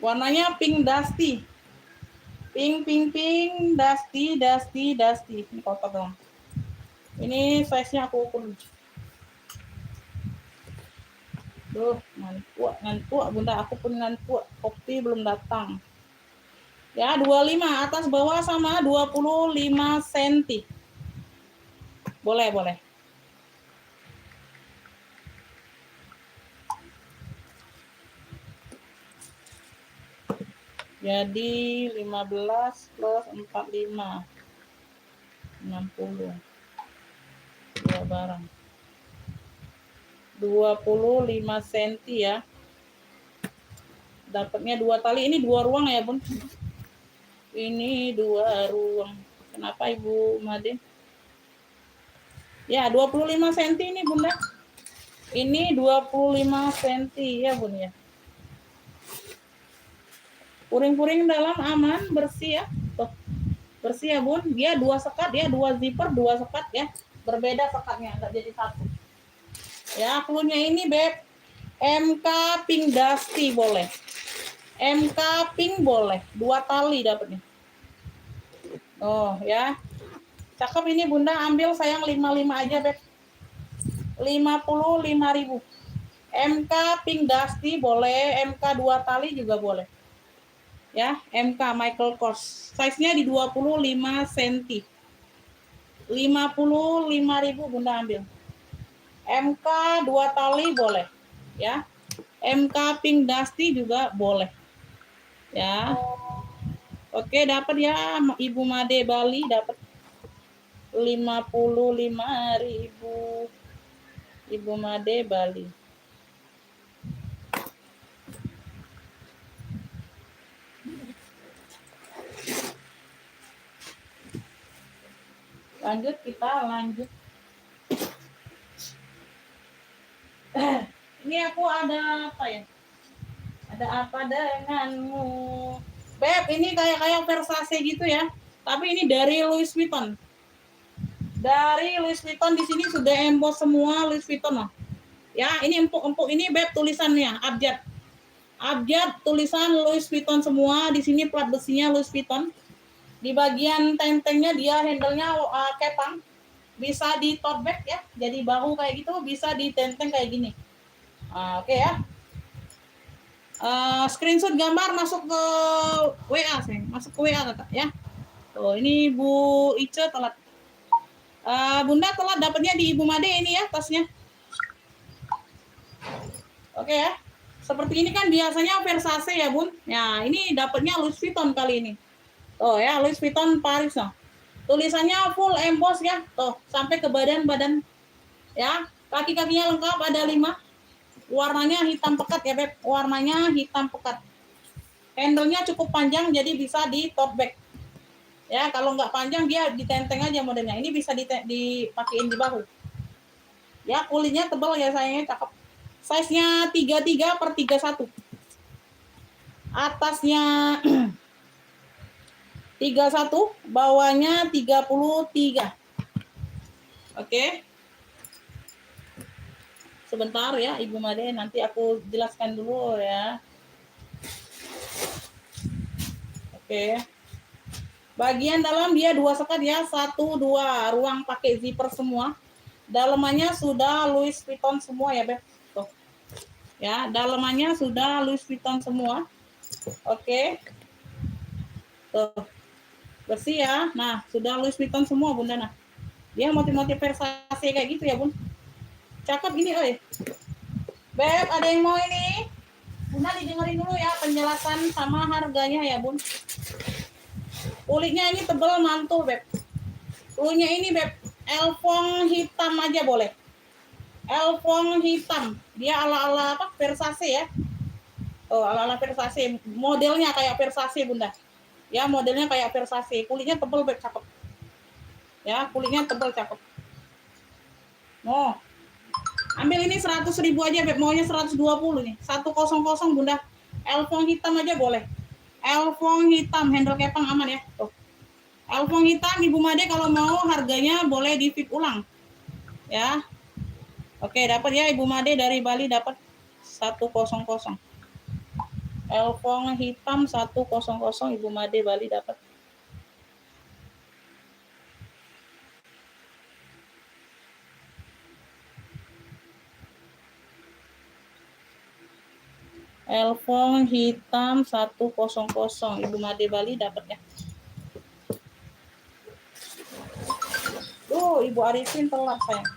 Warnanya pink dusty. Pink dusty. Ini kotor dong. Ini size-nya aku ukur. Duh, ngantuk Bunda, aku pun ngantuk. Kopi belum datang. Ya, 25 atas bawah sama 25 cm. Boleh. Jadi 15 plus 45. 60. Dua barang. 25 cm ya. Dapatnya 2 tali. Ini 2 ruang ya, Bun. Ini 2 ruang. Kenapa Ibu Made? Ya, 25 cm ini, Bunda. Ini 25 cm ya, Bun ya. Puring-puring dalam aman, bersih ya. Tuh. Bersih ya, Bun. Dia 2 sekat ya, 2 zipper, 2 sekat ya. Berbeda sekatnya, enggak jadi satu. Ya, cluenya ini, Beb. MK Pink Dusty boleh. MK Pink boleh. 2 tali dapatnya. Oh, ya. Cakep ini Bunda, ambil sayang 55 aja, Beb. 55.000. MK Pink Dusty boleh, MK 2 tali juga boleh. Ya, MK Michael Kors. Size-nya di 25 cm. 55.000 Bunda ambil. MK 2 tali boleh. Ya. MK Pink Dusty juga boleh. Ya. Oke, dapat ya Ibu Made Bali dapat 55.000. Ibu Made Bali. Kita lanjut. Ini aku ada apa ya? Ada apa denganmu? Beb, ini kayak Versace gitu ya. Tapi ini dari Louis Vuitton. Dari Louis Vuitton di sini sudah emboss semua Louis Vuitton loh. Ya, ini empuk ini Beb tulisannya abjad. Abjad tulisan Louis Vuitton semua. Di sini plat besinya Louis Vuitton. Di bagian tentengnya dia handle-nya kepang. Bisa di tote bag ya. Jadi bahu kayak gitu, bisa di tenteng kayak gini. Oke ya. Screenshot gambar masuk ke WA sayang. Masuk ke WA kakak ya. Tuh, ini Bu Ice telat. Bunda telat dapatnya di Ibu Made ini ya tasnya. Oke ya. Seperti ini kan biasanya Versace ya Bun. Ya ini dapatnya Louis Vuitton kali ini. Oh ya, Louis Vuitton Paris loh. Tulisannya full emboss ya. Tuh, sampai ke badan-badan. Ya, kaki-kakinya lengkap ada 5. Warnanya hitam pekat ya, Beb. Warnanya hitam pekat. Handle-nya cukup panjang jadi bisa di tote bag. Ya, kalau nggak panjang dia ditenteng aja modelnya. Ini bisa dipakein di bahu. Ya, kulitnya tebal ya sayangnya, cakep. Size-nya 33/31. Atasnya 31, bawahnya 33. Oke. Sebentar ya Ibu Made, nanti aku jelaskan dulu ya. Oke. Bagian dalam dia 2 sekat ya, 1, 2 ruang pakai zipper semua. Dalamannya sudah Louis Vuitton semua ya Beb. Tuh. Ya, dalamannya sudah Louis Vuitton semua. Oke. Tuh. Bersih ya. Nah, sudah Louis Vuitton semua Bunda. Nah, dia motif-motif Versace kayak gitu ya Bun. Cakep ini oi. Beb, ada yang mau ini? Bunda didengerin dulu ya penjelasan sama harganya ya Bun. Kulitnya ini tebal mantul Beb. Kulitnya ini Beb, elfong hitam aja boleh. Elfong hitam. Dia ala-ala apa? Versace ya. Oh, ala-ala Versace. Modelnya kayak Versace Bunda. Ya, modelnya kayak Versace. Kulitnya tebal Beb, cakep. Ya, kulitnya tebal cakep. Oh. Ambil ini 100.000 aja Beb, maunya 120 nih. 100 Bunda. Elfong hitam aja boleh. Elfong hitam, handle kepang aman ya. Tuh. Elfong hitam Ibu Made kalau mau harganya boleh di fit ulang. Ya. Oke, dapat ya Ibu Made dari Bali dapat 100. Elfong hitam 100 Ibu Made Bali dapat. Elfong hitam 100 Ibu Made Bali dapat ya. Ibu Arifin telat sayang.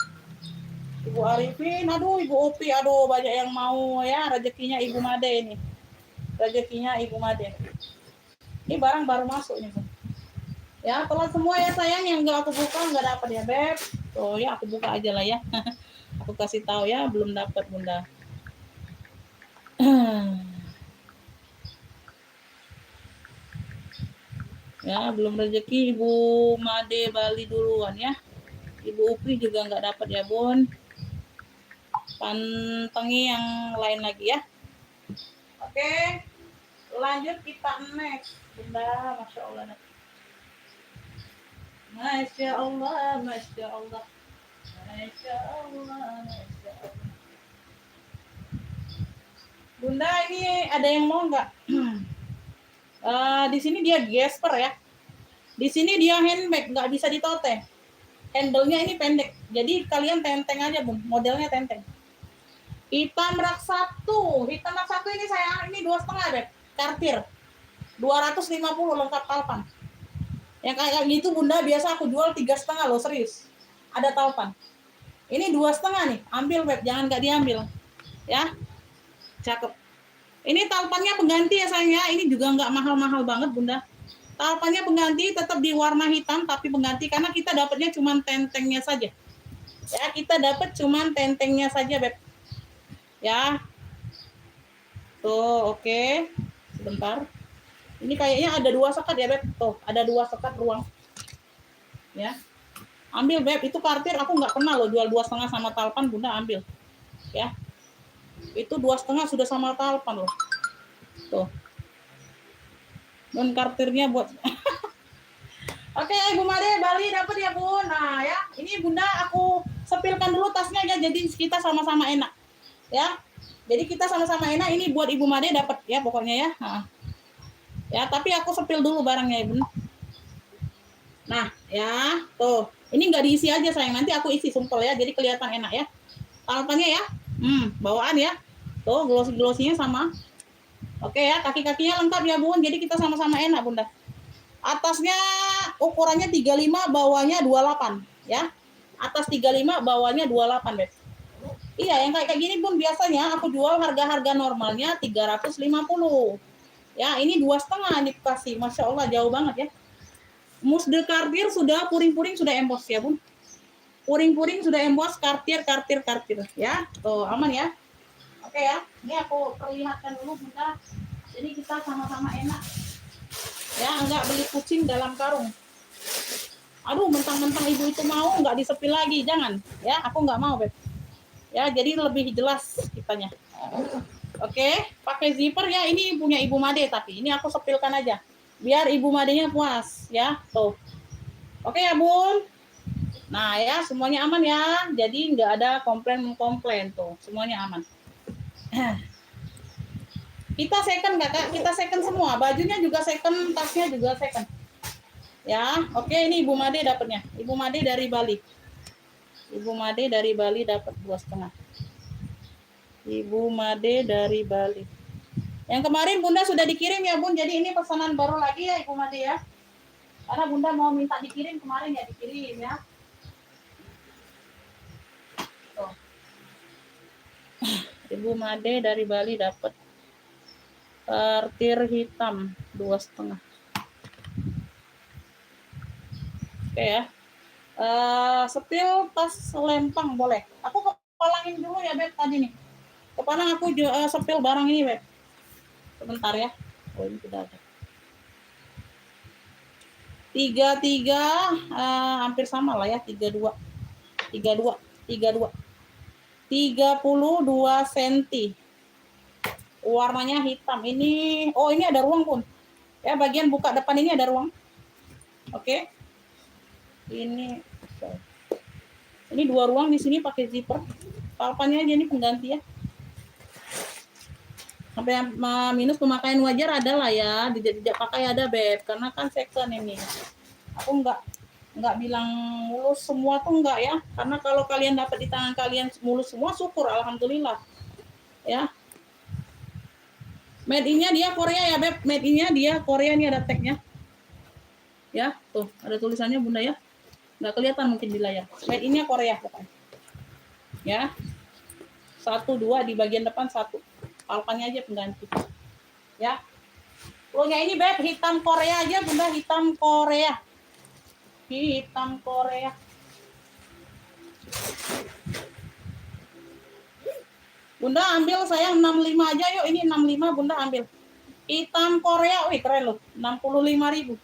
Ibu Arifin, aduh Ibu Upi, aduh banyak yang mau ya, rezekinya Ibu Made ini. Rezekinya Ibu Made. Ini barang baru masuk nih, Bun. Ya, telat semua ya sayang, yang enggak aku buka enggak dapat ya, Beb. Oh ya, aku buka aja lah ya. Aku kasih tahu ya, belum dapat Bunda. Ya, belum rezeki Ibu Made Bali duluan ya. Ibu Upi juga enggak dapat ya, Bun. Pantengi yang lain lagi ya. Oke, lanjut kita next Bunda. Masya Allah, Masya Allah, Masya Allah, Masya Allah, Masya Allah. Bunda, ini ada yang mau nggak? Di sini dia gesper ya. Di sini dia handbag, nggak bisa ditote. Handle-nya ini pendek, jadi kalian tenteng aja Bun. Modelnya tenteng. Hitam rak 1, hitam rak 1 ini sayang, ini 2,5 Beb. Kartir 250 lengkap talpan. Yang kayak gitu Bunda biasa aku jual 3,5 loh, serius. Ada talpan. Ini 2,5 nih, ambil Beb, jangan nggak diambil. Ya, cakep. Ini talpannya pengganti ya sayang ya, ini juga nggak mahal-mahal banget Bunda. Talpannya pengganti, tetap di warna hitam tapi pengganti karena kita dapatnya cuma tentengnya saja. Ya, kita dapat cuma tentengnya saja Beb. Ya. Tuh, oke. Sebentar. Ini kayaknya ada 2 sekat ya Beb. Tuh, ada 2 sekat ruang. Ya. Ambil Beb, itu kartir aku nggak kenal loh jual 2,5 sama talpan, Bunda ambil. Ya. Itu 2,5 sudah sama talpan loh. Tuh. Dan kartirnya buat Oke, Ibu Made Bali dapat ya, Bun. Nah, ya. Ini Bunda aku sepilkan dulu tasnya ya, jadi kita sama-sama enak. Ya. Jadi kita sama-sama enak, ini buat Ibu Made dapat ya pokoknya ya. Nah. Ya, tapi aku sepil dulu barangnya, Ibu. Nah, ya. Tuh. Ini nggak diisi aja sayang, nanti aku isi sumpel ya, jadi kelihatan enak ya. Talpannya ya. Bawaan ya. Tuh, glossy-glossinya sama. Oke ya, kaki-kakinya lengkap ya, Bun. Jadi kita sama-sama enak, Bunda. Atasnya ukurannya 35, bawahnya 28 ya. Atas 35, bawahnya 28, Beb. Iya, yang kayak gini Bun biasanya aku jual harga-harga normalnya 350. Ya, ini 2,5 nih kasih. Masya Allah jauh banget ya. Musde kartir sudah, puring-puring sudah embos ya, Bun. Puring-puring sudah embos, kartir ya. Tuh, aman ya. Oke ya. Ini aku perlihatkan dulu Bunda. Jadi kita sama-sama enak. Ya, enggak beli kucing dalam karung. Aduh, mentang-mentang ibu itu mau enggak disepil lagi, jangan. Ya, aku enggak mau, Beb. Ya, jadi lebih jelas kitanya. Oke, pakai zipper ya. Ini punya Ibu Made tapi ini aku sepilkan aja. Biar Ibu Madenya puas, ya. Tuh. Oke ya, Bun. Nah ya, semuanya aman ya. Jadi nggak ada komplain tuh, semuanya aman. Kita second nggak kak? Kita second semua. Bajunya juga second, tasnya juga second. Ya, oke ini Ibu Made dapatnya. Ibu Made dari Bali. Ibu Made dari Bali dapat 2,5. Ibu Made dari Bali. Yang kemarin Bunda sudah dikirim ya Bun. Jadi ini pesanan baru lagi ya Ibu Made ya. Karena Bunda mau minta dikirim kemarin ya dikirim ya. Tuh. Ibu Made dari Bali dapat partir hitam 2,5. Oke ya. Sepil tas lempang boleh. Aku kepalangin dulu ya Beb tadi nih. Kepalang aku sepil barang ini Beb. Sebentar ya. Oh ini sudah ada. 33 hampir sama lah ya 32 32 cm. Warnanya hitam. Ini oh ini ada ruang Pun. Ya bagian buka depan ini ada ruang. Oke. Ini 2 ruang di sini pakai zipper. Palpannya aja ini pengganti ya. Sampai minus pemakaian wajar ada lah ya, tidak pakai ada Beb, karena kan second ini. Aku nggak bilang mulus semua tuh enggak ya, karena kalau kalian dapat di tangan kalian mulus semua syukur alhamdulillah ya. Made in-nya dia Korea ya Beb, made in-nya dia Korea, ini ada tag-nya ya, tuh ada tulisannya Bunda ya, nggak kelihatan mungkin di layar. Made in-nya Korea pokoknya ya. 1 2 di bagian depan 1, palpannya aja pengganti ya. Pulnya ini Beb hitam Korea aja Bunda, hitam Korea. Hitam Korea. Bunda ambil sayang 65 aja yuk, ini 65 Bunda ambil. Hitam Korea, wih keren loh, 65.000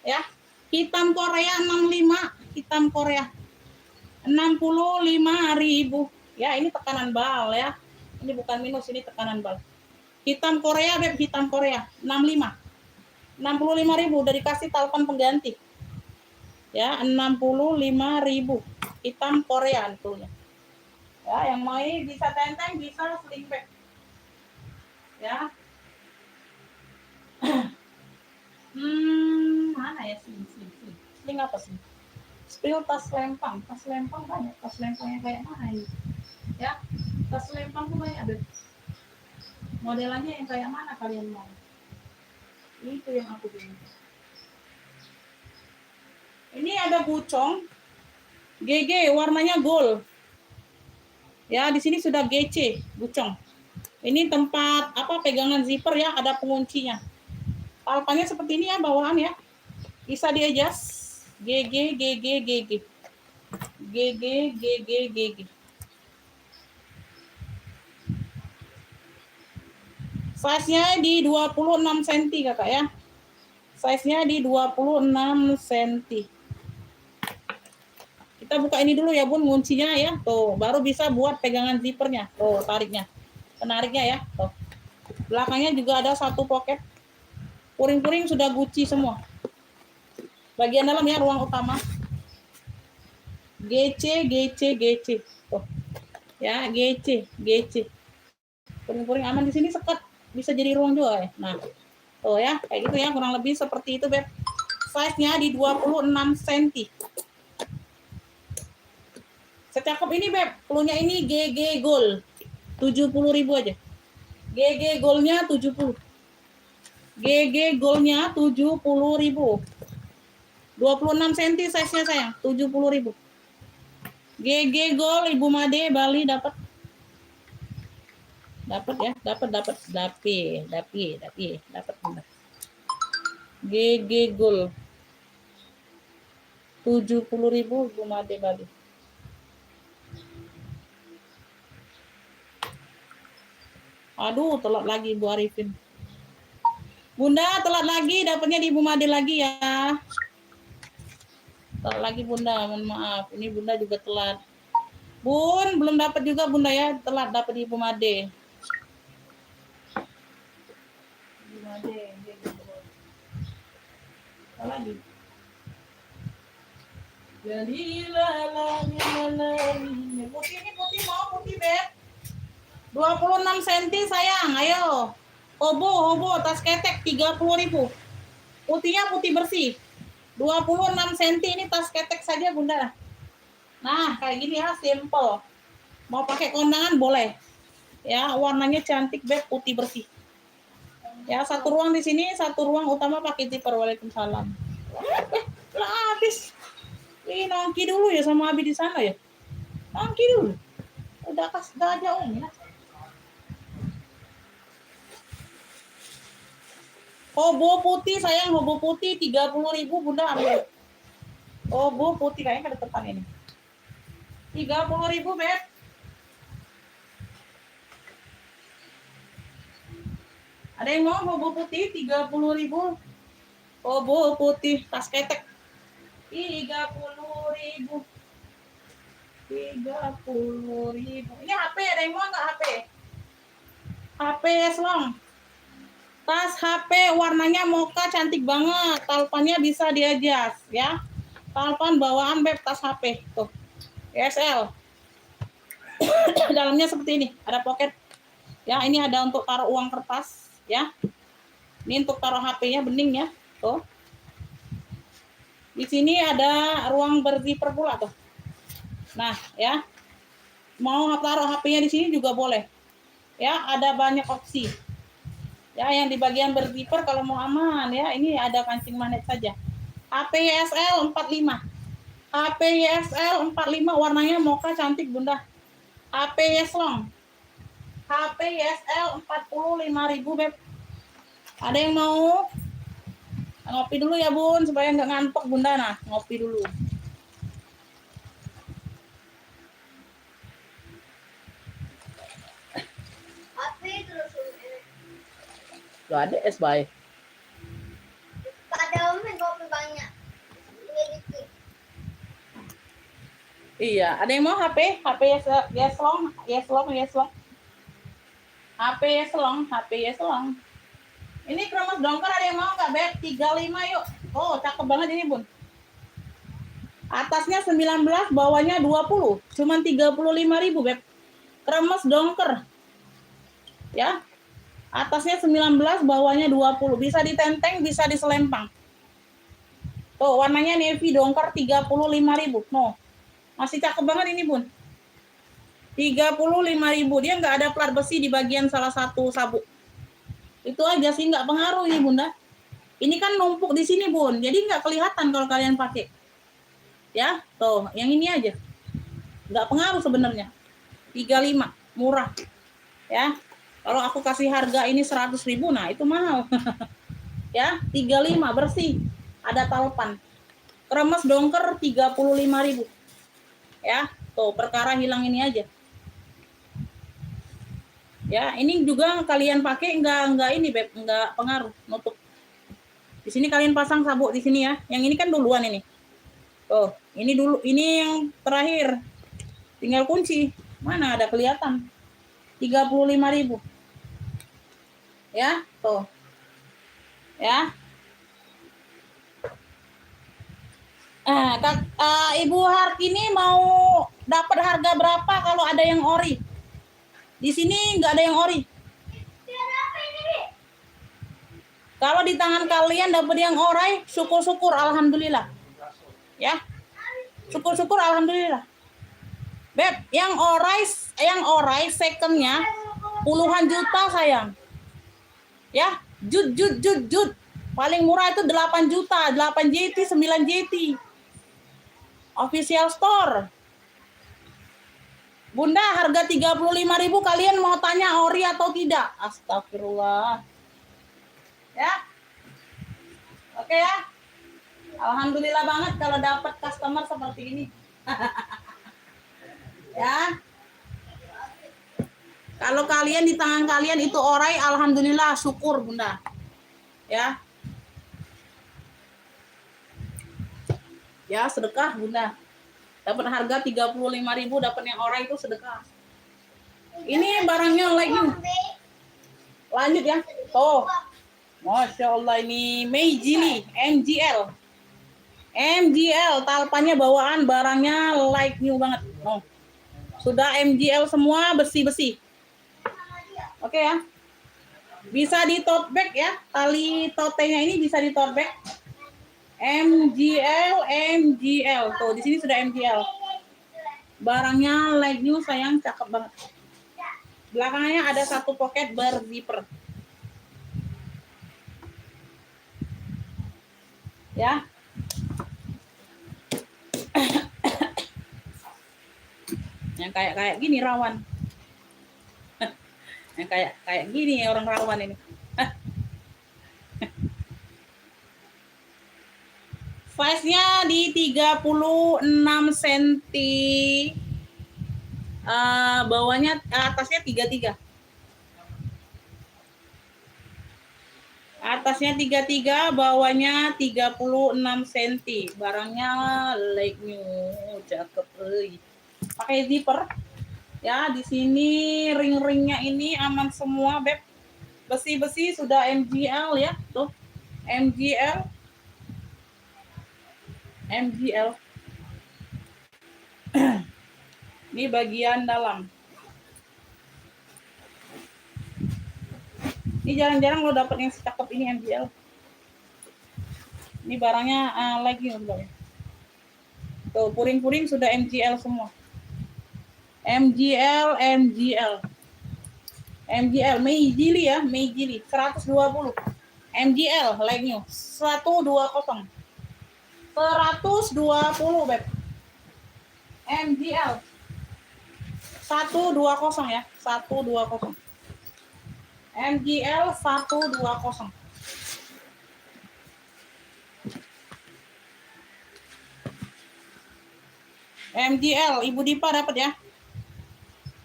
ya. Hitam Korea 65, hitam Korea 65.000 ya. Ini tekanan bal ya. Ini bukan minus, ini tekanan bal. Hitam Korea Beb, hitam Korea 65 udah dikasih talpan pengganti ya. 65.000 hitam Korea tentunya ya. Yang mau bisa tenteng, bisa sling bag ya. Mana ya sling apa sih? Spill tas lempang banyak. Tas lempangnya kayak mana ini ya? Tas lempang tuh banyak Beb. Modelannya yang kayak mana kalian mau? Itu yang aku bingung. Ini ada bucong GG warnanya gold ya. Di sini sudah GC bucong. Ini tempat apa pegangan zipper ya, ada penguncinya. Palpannya seperti ini ya bawahan ya. Bisa di-adjust. GG. Size-nya di 26 cm Kakak ya. Size-nya di 26 cm. Kita buka ini dulu ya Bun, kuncinya ya. Tuh, baru bisa buat pegangan zippernya. Tuh, tariknya. Penariknya ya. Tuh. Belakangnya juga ada 1 pocket. Puring-puring sudah Gucci semua. Bagian dalam ya, ruang utama. GC. Tuh. Ya, GC. Puring-puring aman di sini sekat. Bisa jadi ruang juga ya. Nah, tuh ya, kayak gitu ya, kurang lebih seperti itu Beb. Size-nya di 26 cm. Secakep ini Beb, cluenya ini GG Gold. 70.000 aja. GG Gold-nya 70. GG Gold-nya 70.000. 26 cm size-nya sayang, 70.000. GG Gold Ibu Made Bali dapat ya, dapat Bunda. GG Gold 70.000 Ibu Made Bali. Aduh, telat lagi Bu Arifin. Bunda, telat lagi, dapatnya di Ibu Made lagi ya. Telat lagi Bunda, mohon maaf. Ini Bunda juga telat. Bun, belum dapat juga Bunda ya, telat dapat di Ibu Made. Ibu Made, lagi. Jadi putih ini putih mau putih beb. 26 cm sayang, ayo. Hobo tas ketek 30.000. Putihnya putih bersih. 26 cm ini tas ketek saja Bunda. Nah, kayak gini ya, simple. Mau pakai kondangan boleh. Ya, warnanya cantik beb, putih bersih. Ya, satu ruang di sini, satu ruang utama pakai zipper. Waalaikumsalam. Lah habis. Ini nongki dulu ya sama Abi di sana ya. Nongki dulu. Udah aja om ya. Hobo putih sayang, hobo putih 30.000 Bunda ambil. Hobo putih kayaknya ada depan ini. 30.000 beb. Ada yang mau hobo putih 30.000. Hobo putih tas ketek 30.000. 30.000. Ini HP ada yang mau nggak HP? HP Slong. Tas HP warnanya mocha cantik banget. Talpannya bisa diadjust ya. Talpan bawaan beb tas HP tuh. ESL. Dalamnya seperti ini, ada pocket. Ya, ini ada untuk taruh uang kertas ya. Ini untuk taruh HP-nya bening ya. Tuh. Di sini ada ruang berzipper pula tuh. Nah, ya. Mau taruh HP-nya di sini juga boleh. Ya, ada banyak opsi. Ya, yang di bagian berzipper kalau mau aman ya, ini ada kancing magnet saja. HP YSL 45. HP YSL 45 warnanya mocha cantik Bunda. HP Yeslong. HP YSL 45.000 beb. Ada yang mau? Ngopi dulu ya Bun, supaya nggak ngantuk Bunda. Nah, ngopi dulu. Gak ada es bay. Pada umumnya kopi banyak. Ini dikit. Iya, ada yang mau HP? HP Yeslong. HP Yeslong. Ini kremes dongker ada yang mau nggak beb? 35 yuk. Oh, cakep banget ini Bun. Atasnya 19, bawahnya 20. Cuman 35.000 beb. Kremes dongker. Ya. Atasnya 19, bawahnya 20. Bisa ditenteng, bisa diselempang. Tuh, warnanya navy dongker 35.000. No. Masih cakep banget ini, Bun. 35.000. Dia nggak ada plat besi di bagian salah satu sabuk. Itu aja sih, nggak pengaruh ini, Bunda. Ini kan numpuk di sini, Bun. Jadi nggak kelihatan kalau kalian pakai. Ya, tuh, yang ini aja. Nggak pengaruh sebenarnya. 35, murah. Ya. Kalau aku kasih harga ini 100.000, nah itu mahal. Ya, 35 bersih. Ada talpan. Kremes dongker 35.000. Ya, tuh perkara hilang ini aja. Ya, ini juga kalian pakai enggak ini beb, enggak pengaruh nutup. Di sini kalian pasang sabuk di sini ya. Yang ini kan duluan ini. Tuh, ini dulu, ini yang terakhir. Tinggal kunci. Mana ada kelihatan. 35.000. Ya, tuh. Ya. Ibu Hartini mau dapat harga berapa kalau ada yang ori? Di sini nggak ada yang ori. Kalau di tangan kalian dapat yang orai, syukur-syukur, alhamdulillah. Ya, syukur-syukur, alhamdulillah. Beb, yang orai secondnya puluhan juta sayang. Ya, jut. Paling murah itu 8 juta, 8 JT, 9 JT. Official store. Bunda, harga 35.000 kalian mau tanya ori atau tidak? Astagfirullah. Ya. Oke ya. Alhamdulillah banget kalau dapat customer seperti ini. Ya. Kalau kalian di tangan kalian itu orai, alhamdulillah, syukur Bunda. Ya. Ya, sedekah Bunda. Dapat harga 35.000, dapat yang orai itu sedekah. Ini barangnya lagi. Lanjut ya. Tuh. Masya Allah, ini Meijili MGL. MGL, talpannya bawaan, barangnya like new banget. Oh, sudah MGL semua, besi-besi. Oke ya. Bisa di tote bag ya. Tali totenya ini bisa di tote bag. MGL, MGL. Tuh, di sini sudah MGL. Barangnya like new, sayang, cakep banget. Belakangnya ada satu pocket berzipper. Ya. Yang kayak gini rawan. Yang kayak gini orang rawan ini. Size-nya di 36 cm. Bawahnya atasnya 33. Atasnya 33, bawahnya 36 cm. Barangnya like new, cakep euy. Pakai zipper. Ya, di sini ring-ringnya ini aman semua, Beb. Besi-besi sudah MGL ya, tuh. MGL. MGL. Ini bagian dalam. Ini jarang-jarang lo dapet yang secakep ini MGL. Ini barangnya lagi sebenarnya. Tuh, puring-puring sudah MGL semua. MGL, MGL. MGL, Meijili ya, Meijili. 120. MGL, like new. 120. 120, Beb. MGL. 120 ya, 120. MGL 120. MGL, Ibu Dipa dapat ya.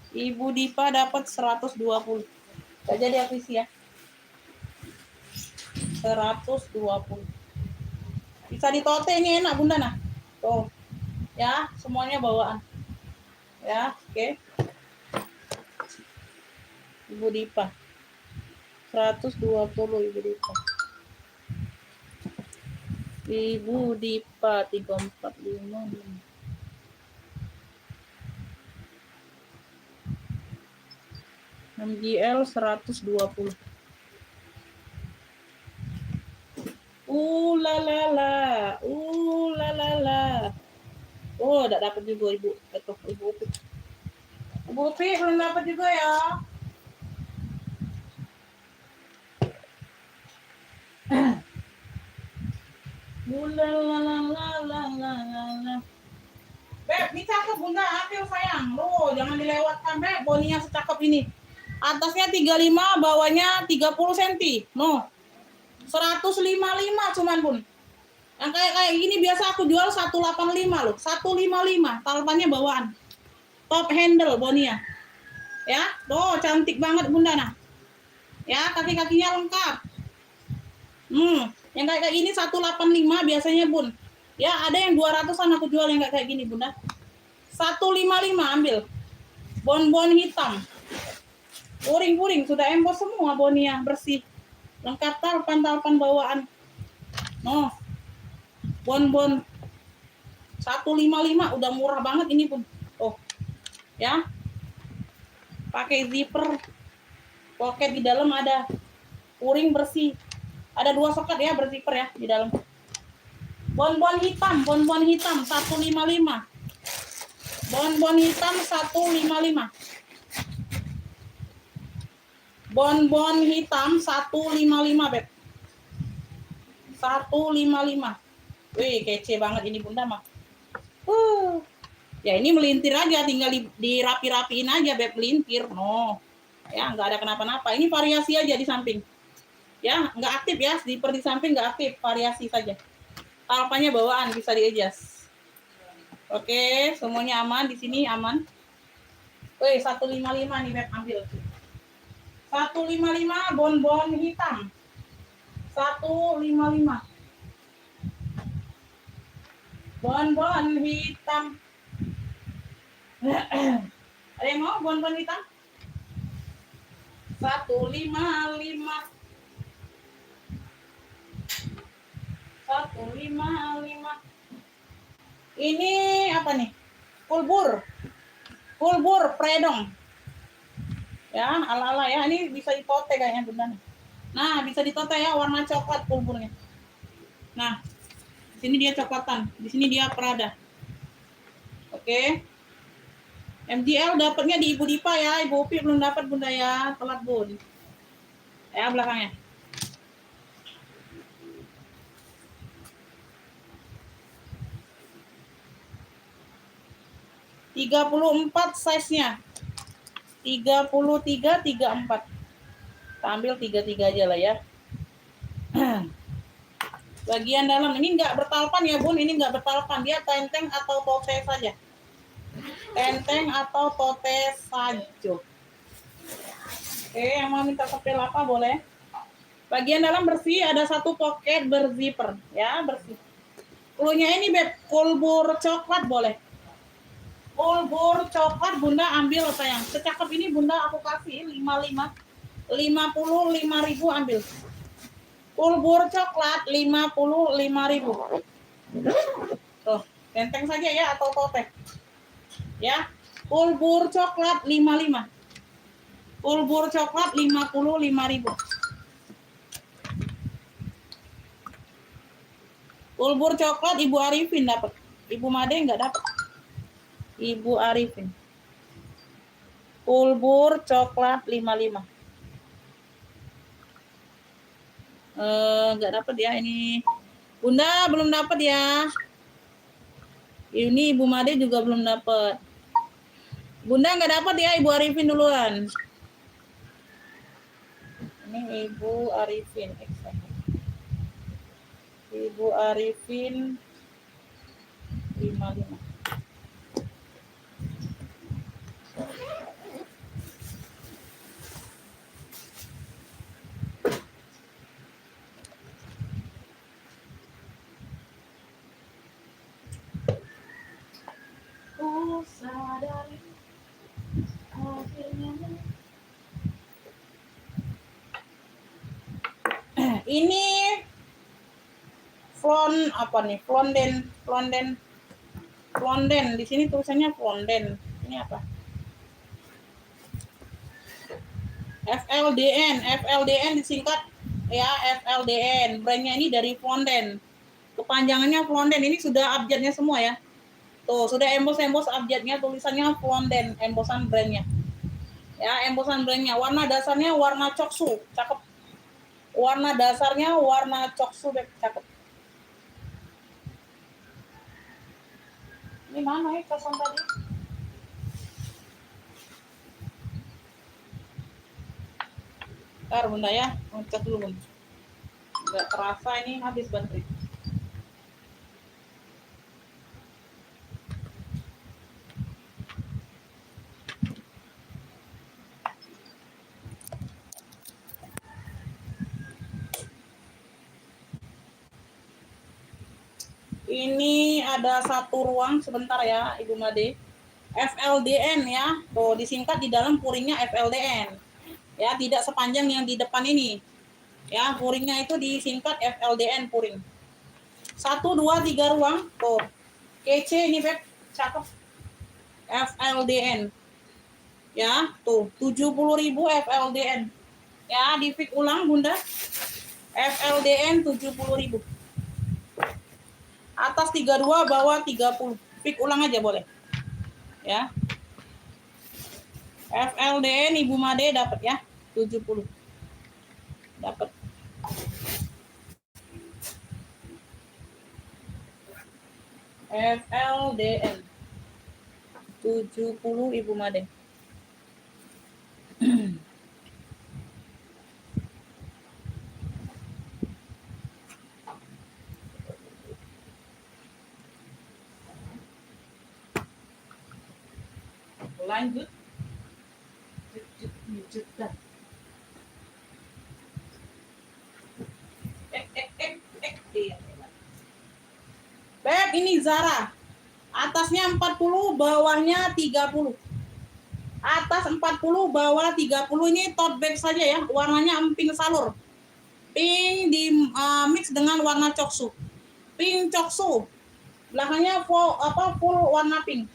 Ibu Dipa dapat 120. Gak jadi akuisi ya. 120. Bisa ditote ini enak Bunda nah. Tuh. Ya, semuanya bawaan. Ya, oke. Ibu Dipa. 120 Ibu Dipa. Ibu Dipa 345. MGL 120. La la. Oh, enggak dapat juga Ibu. Itu Ibu Upi. Ibu Upi belum dapat juga ya. La. Beb, ini cakep Bunda, ambil sayang. Loh, jangan dilewatkan Beb, boninya secakep ini. Atasnya 35, bawahnya 30 cm. No. 155 cuman Bun. Yang kayak gini biasa aku jual 185 loh. 155, talpannya bawaan. Top handle bonia. Ya, tuh cantik banget Bunda nah. Ya, kaki-kakinya lengkap. Yang kayak gini 185 biasanya Bun. Ya, ada yang 200-an aku jual yang kayak gini Bunda. 155 ambil. Bon-bon hitam. Puring-puring sudah embos semua bonia bersih. Lengkap talpan bawaan. No. Bon-bon 155 udah murah banget ini Bun. Oh. Ya. Pakai zipper. Pocket di dalam ada. Puring bersih. Ada 2 soket ya berzipper ya di dalam. Bon-bon hitam 155. Bon-bon hitam 155. Bon-bon hitam 155, Beb. 155. Wih, kece banget ini Bunda mah. Ya ini melintir aja, tinggal dirapi-rapiin aja, Beb, melintir. No. Ya, nggak ada kenapa-napa. Ini variasi aja di samping. Ya, nggak aktif ya, zipper di samping nggak aktif, variasi saja. Talpannya bawaan, bisa di-adjust. Oke, semuanya aman, di sini aman. Wih, 155 nih, Beb, ambil. 155 bon-bon hitam. 155. Bon-bon hitam. Ada yang mau bon-bon hitam? 155. 155. Ini apa nih? Kulbur predong. Ya, ala-ala ya. Ini bisa ditote kayaknya bunda. Nah, bisa ditote ya, warna coklat kulburnya. Nah, di sini dia coklatan, di sini dia Prada. Oke. MGL dapatnya di Ibu Dipa ya, Ibu Upi belum dapat bunda ya, telat bun. Ya belakangnya. 34 size-nya. 33, 34. Kita ambil 33 aja lah ya. Bagian dalam ini nggak bertalpan ya bun, ini nggak bertalpan, dia tenteng atau tote saja. Tenteng atau tote saja. Oke, yang mau minta sepil apa boleh. Bagian dalam bersih, ada satu pocket berzipper ya, bersih. Klunya ini beb, kulbur coklat boleh. Kulbur coklat bunda ambil sayang. Secakep ini bunda aku kasih 55. 55.000 ambil. Kulbur coklat 55.000. Tuh, tenteng saja ya atau tote. Ya. Kulbur coklat 55. Kulbur coklat 55.000. Kulbur coklat Ibu Arifin dapat. Ibu Made enggak dapat. Ibu Arifin. Kulbur coklat 55. Enggak dapat ya ini. Bunda belum dapat ya. Ini Ibu Made juga belum dapat. Bunda enggak dapat ya, Ibu Arifin duluan. Ini Ibu Arifin. Ibu Arifin 55. Sadari akhirnya. Ini flon apa nih? Flonden. Di sini tulisannya flonden. Ini apa? FLDN disingkat ya, FLDN. Brandnya ini dari Flonden. Kepanjangannya Flonden. Ini sudah abjadnya semua ya. Tuh, sudah embos abjadnya, tulisannya Flonden, embosan brandnya. Ya, embosan brandnya. Warna dasarnya warna coksu, cakep. Warna dasarnya warna coksu, cakep. Ini mana ya kosong tadi? Ntar bunda ya, ngecek dulu bunda. Nggak terasa ini habis baterai. Ini ada satu ruang sebentar ya Ibu Made. FLDN ya, tuh disingkat di dalam puringnya FLDN. Ya, tidak sepanjang yang di depan ini. Ya, puringnya itu disingkat FLDN puring. 1, 2, 3 ruang, tuh. Kece ini beb, cakep. FLDN. Ya, tuh 70.000 FLDN. Ya, di fix ulang bunda. FLDN 70.000. Atas 32, bawah 30. Fix ulang aja boleh. Ya. FLDN Ibu Made dapat ya, 70. Dapat. FLDN 70 Ibu Made. Lanjut. Lanjutkan. Beb, ini Zara. Atasnya 40, bawahnya 30. Atas 40, bawah 30. Ini tote bag saja ya. Warnanya pink salur. Pink di mix dengan warna coksu. Pink coksu. Belakangnya full warna pink.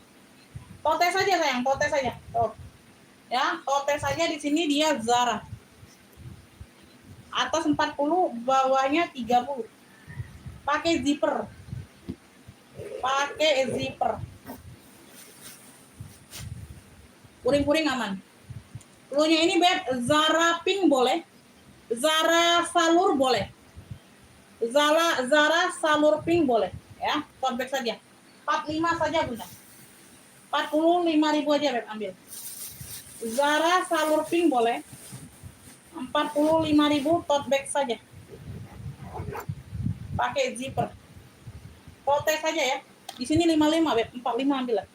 Tote saja sayang, tote saja. Tuh. Ya, tote saja di sini dia Zara. Atas 40, bawahnya 30. Pakai zipper. Pakai zipper. Puring-puring aman. Cluenya ini beb, Zara pink boleh. Zara salur boleh. Zara salur pink boleh. Ya, tote bag saja. 45 saja Bunda. 45.000 aja beb ambil. Zara salur pink boleh. 45.000 tote bag saja. Pakai zipper. Tote saja ya. Di sini 55 beb, 45 ambil lah.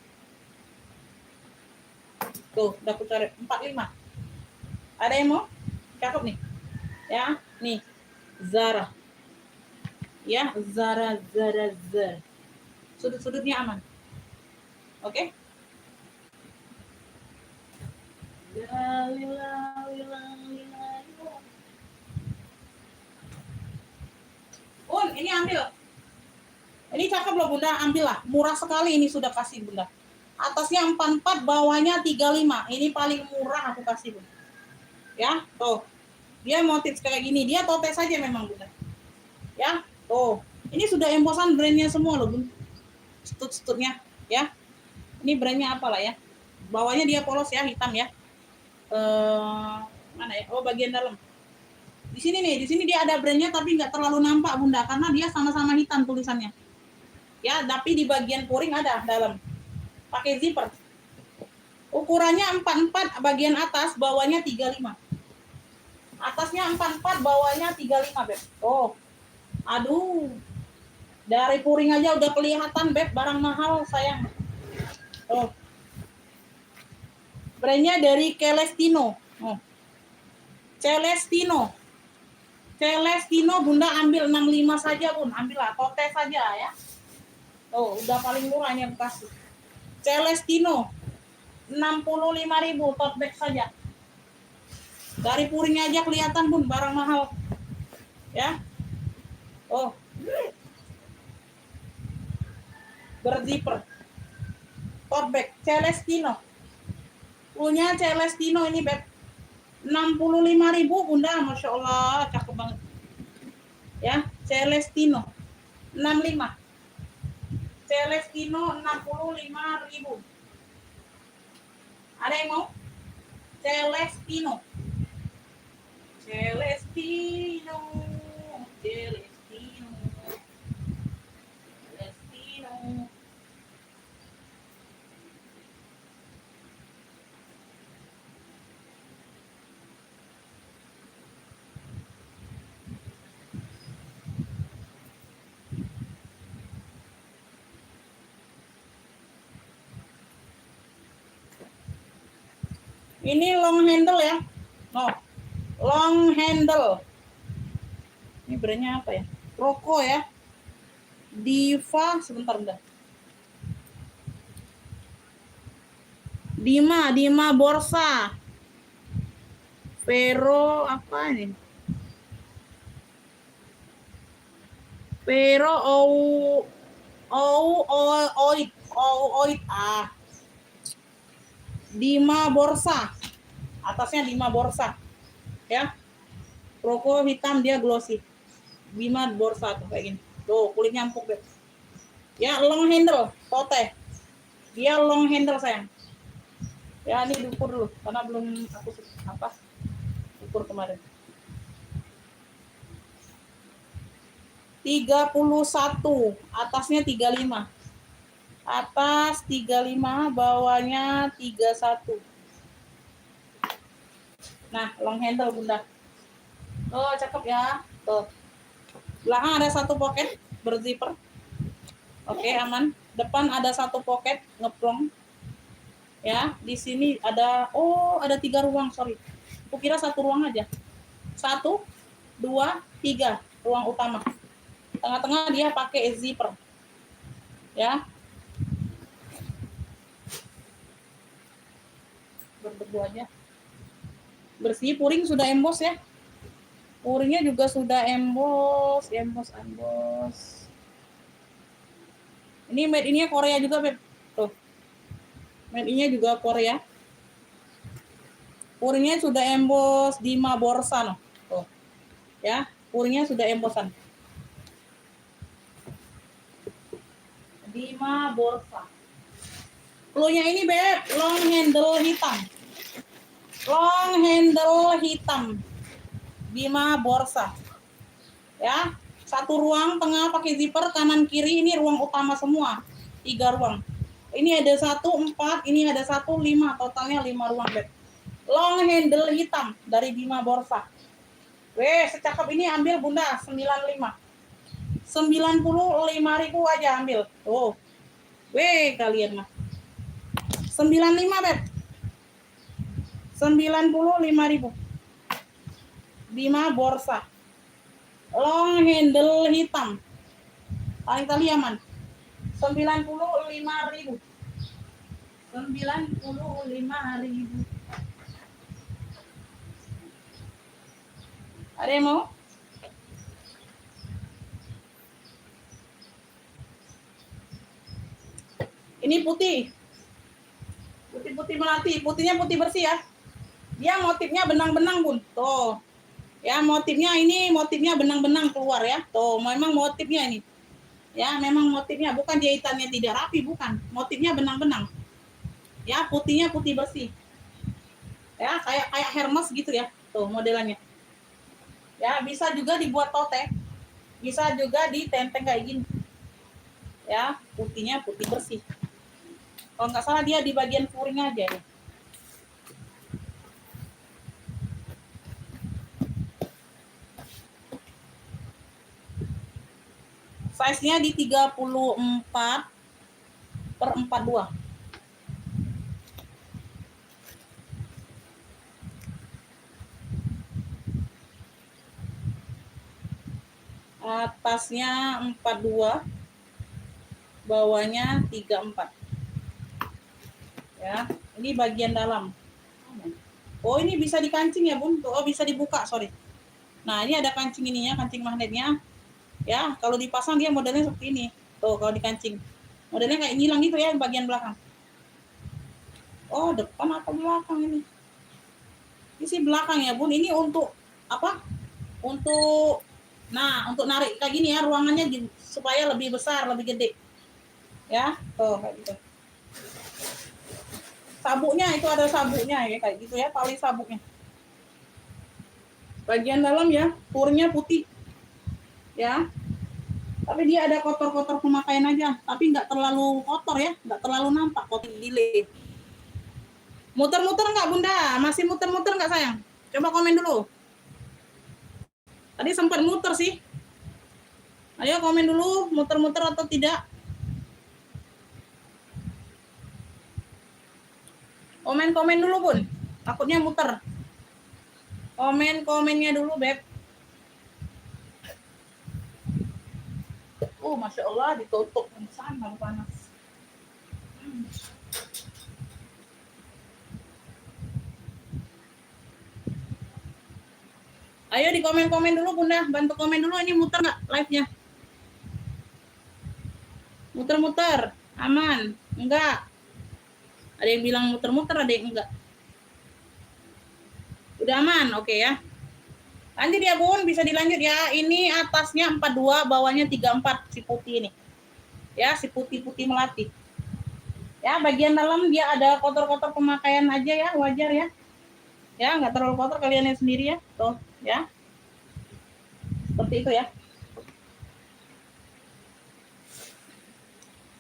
Tuh, udah aku cari 45. Ada yang mau? Cakep nih. Ya, nih. Zara. Ya, Zara. Sudut-sudutnya aman. Oke? Ini ambil. Ini cakep loh Bunda, ambillah. Murah sekali ini sudah kasih Bunda. Atasnya 44, bawahnya 35. Ini paling murah aku kasih Bunda. Ya, tuh. Dia motif kayak gini, dia tote saja memang Bunda. Ya, tuh. Ini sudah embosan brandnya semua loh Bunda. Stut-stutnya, ya. Ini brandnya apalah ya. Bawahnya dia polos ya, hitam ya. Mana ya? Oh, bagian dalam. Di sini nih, di sini dia ada brandnya tapi nggak terlalu nampak Bunda karena dia sama-sama hitam tulisannya. Ya, tapi di bagian puring ada dalam. Pakai zipper. Ukurannya 44 bagian atas, bawahnya 35. Atasnya 44, bawahnya 35, Beb. Oh. Aduh. Dari puring aja udah kelihatan, Beb, barang mahal sayang. Oh. Brandnya dari Celestino. Oh. Celestino Bunda ambil 65 saja Bun, ambillah tote saja ya. Oh, udah paling murah ini yang kasih. Celestino 65.000 tote bag saja. Dari puringnya aja kelihatan Bun, barang mahal. Ya. Oh. Berzipper. Tote bag Celestino. Punya Celestino ini Beb. 65.000 Bunda, Masya Allah, cakep banget. Ya, Celestino 65. Celestino 65.000. Ada yang mau? Celestino. Ini long handle ya. No. Long handle. Ini brandnya apa ya? Roko ya. Diva, sebentar udah. Dima Borsa. Vero apa ini? Vero oid. Dima Borsa. Atasnya Dima Borsa. Ya. Roko hitam dia glossy. Dima Borsa tuh kayak gini. Tuh, kulitnya empuk deh. Ya, long handle, tote. Dia long handle sayang. Ya, ini diukur dulu karena belum aku ukur kemarin. 31, atasnya 35. Atas 35, bawahnya 31. Nah, long handle Bunda. Oh, cakep ya. Tuh. Belakang ada satu pocket berzipper. Oke, aman. Depan ada satu pocket ngeplong. Ya, di sini ada 3 ruang, sorry. Aku kira 1 ruang aja. 1, 2, 3 ruang utama. Tengah-tengah dia pakai zipper. Ya. Berdua aja. Bersih, puring sudah emboss ya. Puringnya juga sudah emboss. Ini made in-nya Korea juga, Beb. Tuh. Made in-nya juga Korea. Puringnya sudah emboss Dima Borsa, no. Tuh. Ya, puringnya sudah embossan. Dima Borsa. Cluenya ini, Beb, long handle hitam. Long handle hitam. Dima Borsa. Ya, satu ruang tengah pakai zipper, kanan kiri ini ruang utama semua. 3 ruang. Ini ada 1, 4, ini ada 1, 5, totalnya 5 ruang, Beb. Long handle hitam dari Bima Borsa. Weh, secakep ini ambil Bunda 95. 95.000 aja ambil. Tuh. Weh, kalian mah. 95, Beb. 95.000. Bima Borsa. Long handle hitam. Paling tali aman. 95.000. 95.000. Ada yang mau? Ini putih. Putih-putih melati. Putihnya putih bersih ya. Dia motifnya benang-benang, Bun. Tuh. Ya, motifnya ini motifnya benang-benang keluar ya. Tuh, memang motifnya ini. Ya, memang motifnya bukan jahitannya tidak rapi, bukan. Motifnya benang-benang. Ya, putihnya putih bersih. Ya, kayak Hermes gitu ya. Tuh, modelannya. Ya, bisa juga dibuat tote. Bisa juga ditenteng kayak gini. Ya, putihnya putih bersih. Kalau nggak salah dia di bagian puring aja ya. Size-nya di 34/42. Atasnya 42, bawahnya 34. Ya, ini bagian dalam. Oh, ini bisa dikancing ya, Bun? Oh, bisa dibuka, sorry. Nah, ini ada kancing ininya, kancing magnetnya. Ya, kalau dipasang dia modelnya seperti ini. Tuh, kalau dikancing. Modelnya kayak nyilang gitu ya, bagian belakang. Oh, depan atau belakang ini? Ini sih belakang ya, Bun. Ini untuk apa? Untuk narik kayak gini ya, ruangannya supaya lebih besar, lebih gede. Ya, tuh kayak gitu. Sabuknya itu ada sabuknya ya, kayak gitu ya, tali sabuknya. Bagian dalam ya, purnya putih. Ya. Tapi dia ada kotor-kotor pemakaian aja, tapi nggak terlalu kotor ya, nggak terlalu nampak kotor delay. Muter-muter nggak, Bunda? Masih muter-muter nggak, sayang? Coba komen dulu. Tadi sempat muter sih. Ayo komen dulu, muter-muter atau tidak. Komen-komen dulu, Bun. Takutnya muter. Komen-komennya dulu, Beb. Masya Allah, ditutup. Sana panas. Ayo di komen-komen dulu, Bunda. Bantu komen dulu, ini muter nggak live-nya? Muter-muter. Aman. Enggak. Ada yang bilang muter-muter, ada yang enggak. Udah aman, oke ya. Lanjut ya, Bun, bisa dilanjut ya. Ini atasnya 42, bawahnya 34, si putih ini. Ya, si putih-putih melati. Ya, bagian dalam dia ada kotor-kotor pemakaian aja ya, wajar ya. Ya, nggak terlalu kotor, kalian lihat sendiri ya. Tuh, ya. Seperti itu ya.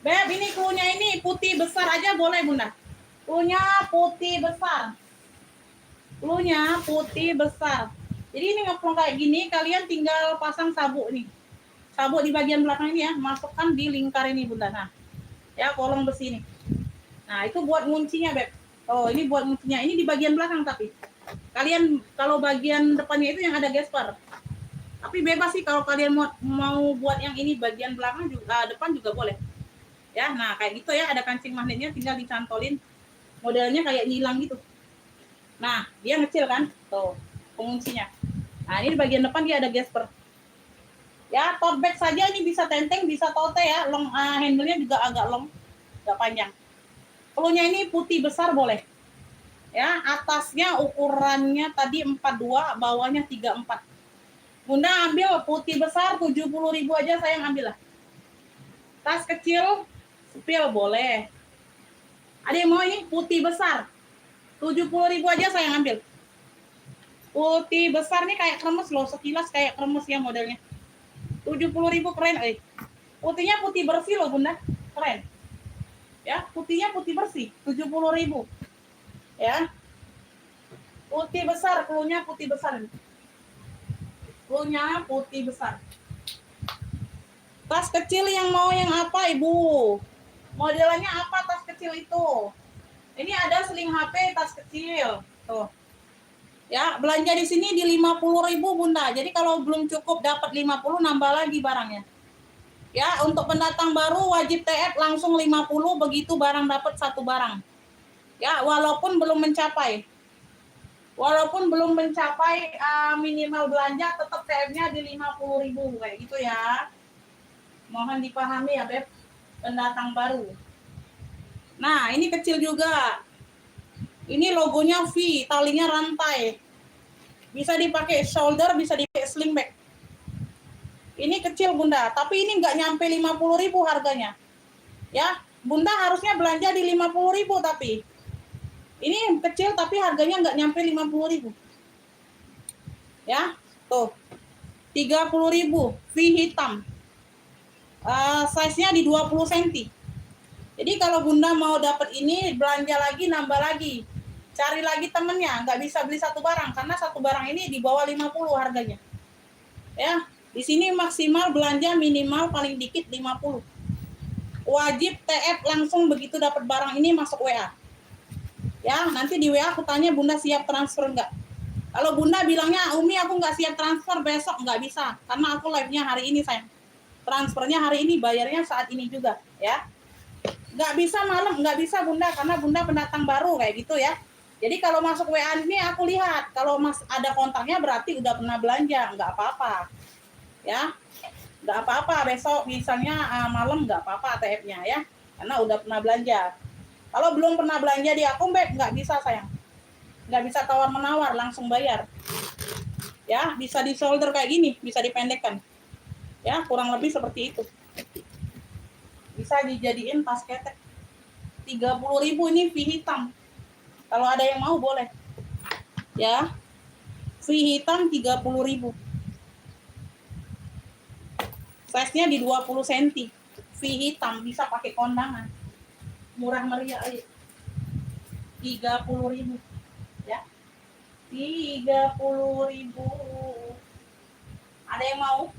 Beb, ini cluenya ini putih besar aja boleh, Bunda. Cluenya putih besar. Cluenya putih besar. Jadi ini ngeplong kayak gini, kalian tinggal pasang sabuk nih. Sabuk di bagian belakang ini ya, masukkan di lingkar ini, Bunda. Nah, ya kolong besi ini. Nah, itu buat nguncinya, Beb. Oh, ini buat nguncinya. Ini di bagian belakang tapi. Kalian kalau bagian depannya itu yang ada gesper. Tapi bebas sih kalau kalian mau buat yang ini bagian belakang juga, depan juga boleh. Ya, nah kayak gitu ya, ada kancing magnetnya, tinggal dicantolin. Modelnya kayak nyilang gitu. Nah, dia ngecil kan? Tuh, penguncinya. Nah, ini di bagian depan dia ada gesper. Ya, tote bag saja ini bisa tenteng, bisa tote ya. Long handle-nya juga agak long, agak panjang. Pelunya ini putih besar boleh. Ya, atasnya ukurannya tadi 42, bawahnya 34. Bunda ambil putih besar 70.000 aja sayang, ambil lah. Tas kecil sepil boleh. Ada yang mau ini putih besar 70.000 aja sayang, ambil. Putih besar nih kayak kremes loh, sekilas kayak kremes ya modelnya. 70.000 keren, Putihnya putih bersih loh Bunda, keren. Ya, putihnya putih bersih, 70.000. Ya. Putih besar, klunya putih besar. Klunya putih besar. Tas kecil yang mau yang apa Ibu? Modelnya apa tas kecil itu? Ini ada sling HP tas kecil. Tuh. Ya, belanja di sini di 50.000 Bunda. Jadi kalau belum cukup dapat 50 nambah lagi barangnya. Ya, untuk pendatang baru wajib TF langsung 50 begitu barang dapat satu barang. Ya, walaupun belum mencapai. Walaupun belum mencapai minimal belanja tetap TF-nya di 50.000 kayak gitu ya. Mohon dipahami ya, Beb. Pendatang baru. Nah, ini kecil juga. Ini logonya V, talinya rantai. Bisa dipakai shoulder, bisa dipakai sling bag. Ini kecil Bunda, tapi ini nggak nyampe 50.000 harganya. Ya, Bunda harusnya belanja di 50.000 tapi. Ini kecil tapi harganya nggak nyampe 50.000. Ya, tuh. 30.000, V hitam. Size-nya di 20 cm. Jadi kalau Bunda mau dapat ini, belanja lagi, nambah lagi. Cari lagi temennya, nggak bisa beli satu barang, karena satu barang ini di bawah 50 harganya. Ya, di sini maksimal belanja minimal paling dikit 50. Wajib TF langsung begitu dapat barang ini masuk WA. Ya, nanti di WA aku tanya Bunda siap transfer nggak? Kalau Bunda bilangnya, Umi aku nggak siap transfer besok, nggak bisa. Karena aku live-nya hari ini sayang. Transfernya hari ini, bayarnya saat ini juga. Ya. Nggak bisa malam, nggak bisa Bunda, karena Bunda pendatang baru kayak gitu ya. Jadi kalau masuk WA ini aku lihat, kalau ada kontaknya berarti udah pernah belanja, nggak apa-apa. Ya, nggak apa-apa besok misalnya malam nggak apa-apa TF-nya ya, karena udah pernah belanja. Kalau belum pernah belanja di akun Beb, nggak bisa sayang. Nggak bisa tawar-menawar, langsung bayar. Ya, bisa di shoulder kayak gini, bisa dipendekkan. Ya, kurang lebih seperti itu. Bisa dijadiin tas ketek. 30.000 ini V hitam. Kalau ada yang mau boleh. Ya. V hitam 30.000. Size-nya di 20 cm. V hitam bisa pakai kondangan. Murah meriah aja. 30.000. Ya. 30.000. Ada yang mau?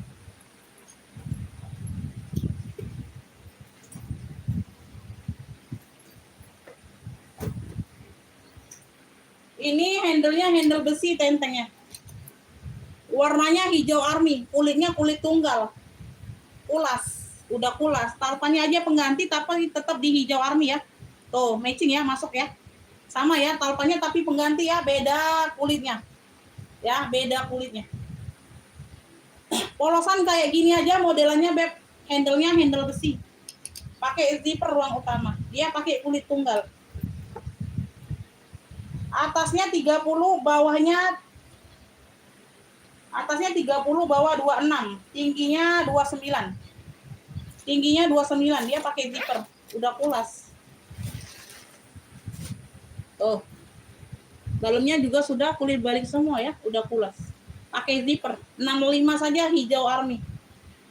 Ini handle-nya handle besi tentengnya. Warnanya hijau army, kulitnya kulit tunggal. Kulas, udah kulas. Tarpannya aja pengganti tapi tetap di hijau army ya. Tuh, matching ya, masuk ya. Sama ya, tarpannya tapi pengganti ya, beda kulitnya. Ya, beda kulitnya. Polosan kayak gini aja modelannya Beb, handle-nya handle besi. Pakai zipper ruang utama. Dia pakai kulit tunggal. Atasnya 30, bawahnya 30, bawah 26, tingginya 29. Tingginya 29, dia pakai zipper, udah kulas. Tuh. Dalamnya juga sudah kulit balik semua ya, udah kulas. Pakai zipper, 65 saja hijau army.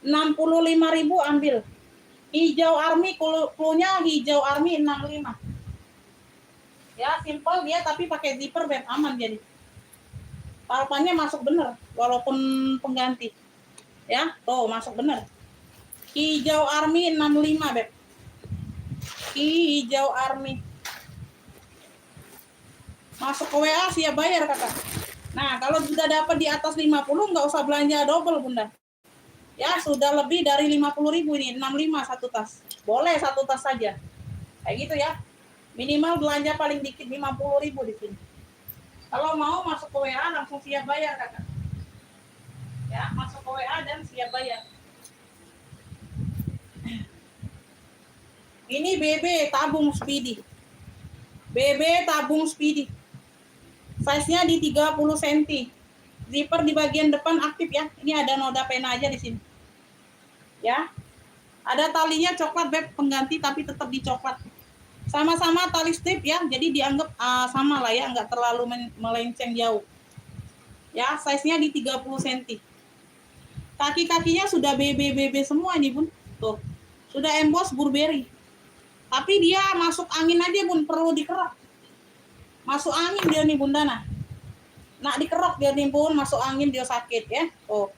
65.000 ambil. Hijau army, cluenya hijau army 65. Ya, simple dia tapi pakai zipper Beb, aman jadi. Tarpannya masuk bener walaupun pengganti. Ya, tuh masuk bener. Hijau army 65 Beb. Hijau army. Masuk ke WA siap bayar kakak. Nah, kalau sudah dapat di atas 50 nggak usah belanja double Bunda. Ya, sudah lebih dari 50.000 ini, 65 satu tas. Boleh satu tas saja. Kayak gitu ya. Minimal belanja paling dikit 50.000 di sini. Kalau mau masuk ke WA langsung siap bayar kakak. Ya, masuk ke WA dan siap bayar. Ini BB tabung Speedy. BB tabung Speedy. Size-nya di 30 cm. Zipper di bagian depan aktif ya. Ini ada noda pena aja di sini. Ya. Ada talinya coklat beb, pengganti tapi tetap di coklat. Sama-sama tali strip ya. Jadi dianggap sama lah ya, nggak terlalu melenceng jauh. Ya, size-nya di 30 cm. Kaki-kakinya sudah BB semua nih, Bun. Tuh. Sudah emboss Burberry. Tapi dia masuk angin aja, Bun, perlu dikerok. Masuk angin dia nih, Bunda nah. Nak dikerok dia nih, Bun, masuk angin dia sakit ya. Tuh.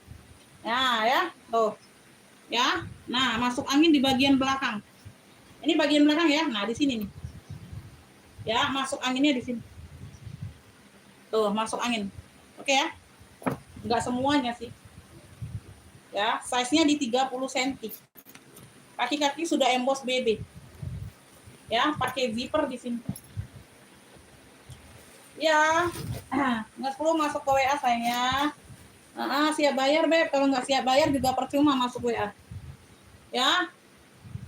Nah, ya, tuh. Ya. Nah, masuk angin di bagian belakang. Ini bagian belakang ya. Nah, di sini nih. Ya, masuk anginnya di sini. Tuh, masuk angin. Oke ya. Enggak semuanya sih. Ya, size-nya di 30 cm. Kaki-kaki sudah emboss BB. Ya, pakai zipper di sini. Ya, nggak perlu masuk ke WA sayangnya. Siap bayar beb. Kalau nggak siap bayar juga percuma masuk WA. Ya,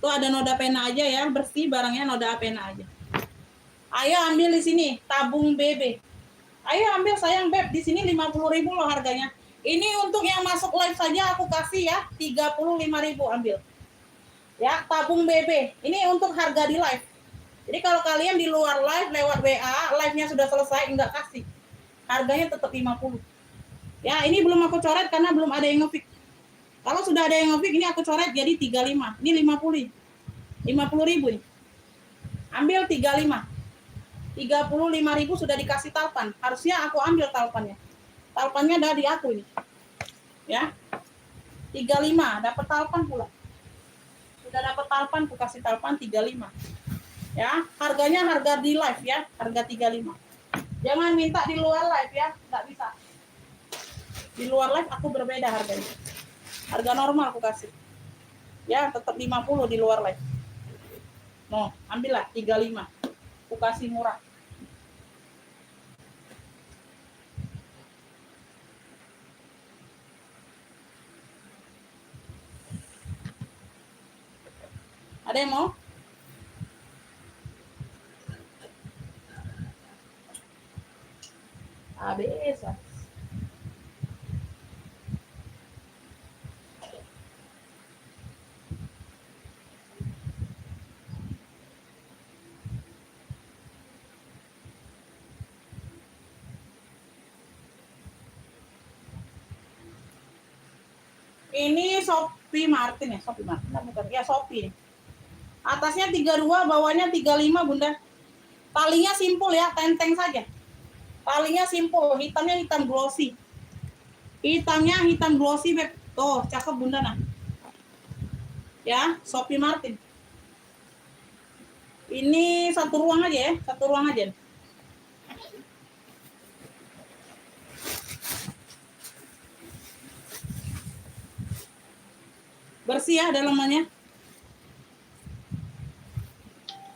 tuh ada noda pena aja ya, bersih barangnya noda pena aja. Ayo ambil di sini tabung BB. Ayo ambil sayang beb, di sini 50.000 loh harganya. Ini untuk yang masuk live saja aku kasih ya 35.000 ambil. Ya, tabung BB. Ini untuk harga di live. Jadi kalau kalian di luar live lewat WA, live-nya sudah selesai, enggak kasih. Harganya tetap 50. Ya, ini belum aku coret karena belum ada yang nge-fix. Kalau sudah ada yang nge-fix, ini aku coret jadi 35. Ini 50. 50.000 nih. Ambil 35. 35.000 sudah dikasih talpan. Harusnya aku ambil talpannya. Talpannya ada di aku ini. Ya. 35, dapat talpan pula. Sudah dapat talpan, aku kasih talpan 35. Ya, harganya harga di live ya, harga 35. Jangan minta di luar live ya, nggak bisa. Di luar live aku berbeda harganya. Harga normal aku kasih. Ya, tetap 50 di luar live. Mau, ambillah 35. Aku kasih murah. Ada yang mau? Habis. Ini Shopee Martin ya, Shopee Martin. Nah, bukan. Ya Shopee. Atasnya 32, bawahnya 35, Bunda. Talinya simpul ya, tenteng saja. Talinya simpul, hitamnya hitam glossy. Hitamnya hitam glossy, Beb. Tuh, cakep Bunda nah. Ya, Shopee Martin. Ini satu ruang aja ya, satu ruang aja. Bersih ya dalamannya.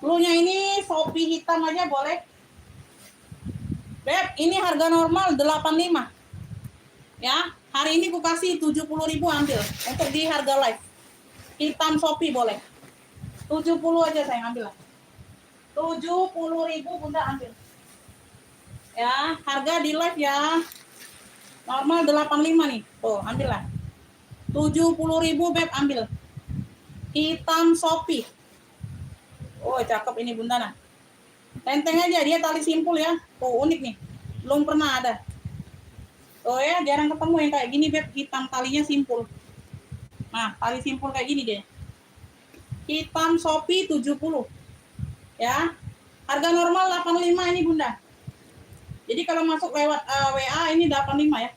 Bluenya ini Shopee hitam aja boleh. Beb, ini harga normal 85. Ya, hari ini aku kasih 70.000 ambil untuk di harga live. Hitam Shopee boleh. 70 aja saya ambil lah. 70.000 Bunda ambil. Ya, harga di live ya. Normal 85 nih. Tuh, ambil lah. 70.000 Beb ambil. Hitam Shopee. Oh, cakep ini Bunda nah. Tenteng aja dia tali simpul ya. Tuh, unik nih. Belum pernah ada. Oh ya, jarang ketemu yang kayak gini Beb, hitam talinya simpul. Nah, tali simpul kayak gini deh. Hitam Shopee 70. Ya. Harga normal 85 ini Bunda. Jadi kalau masuk lewat WA ini 85 ya.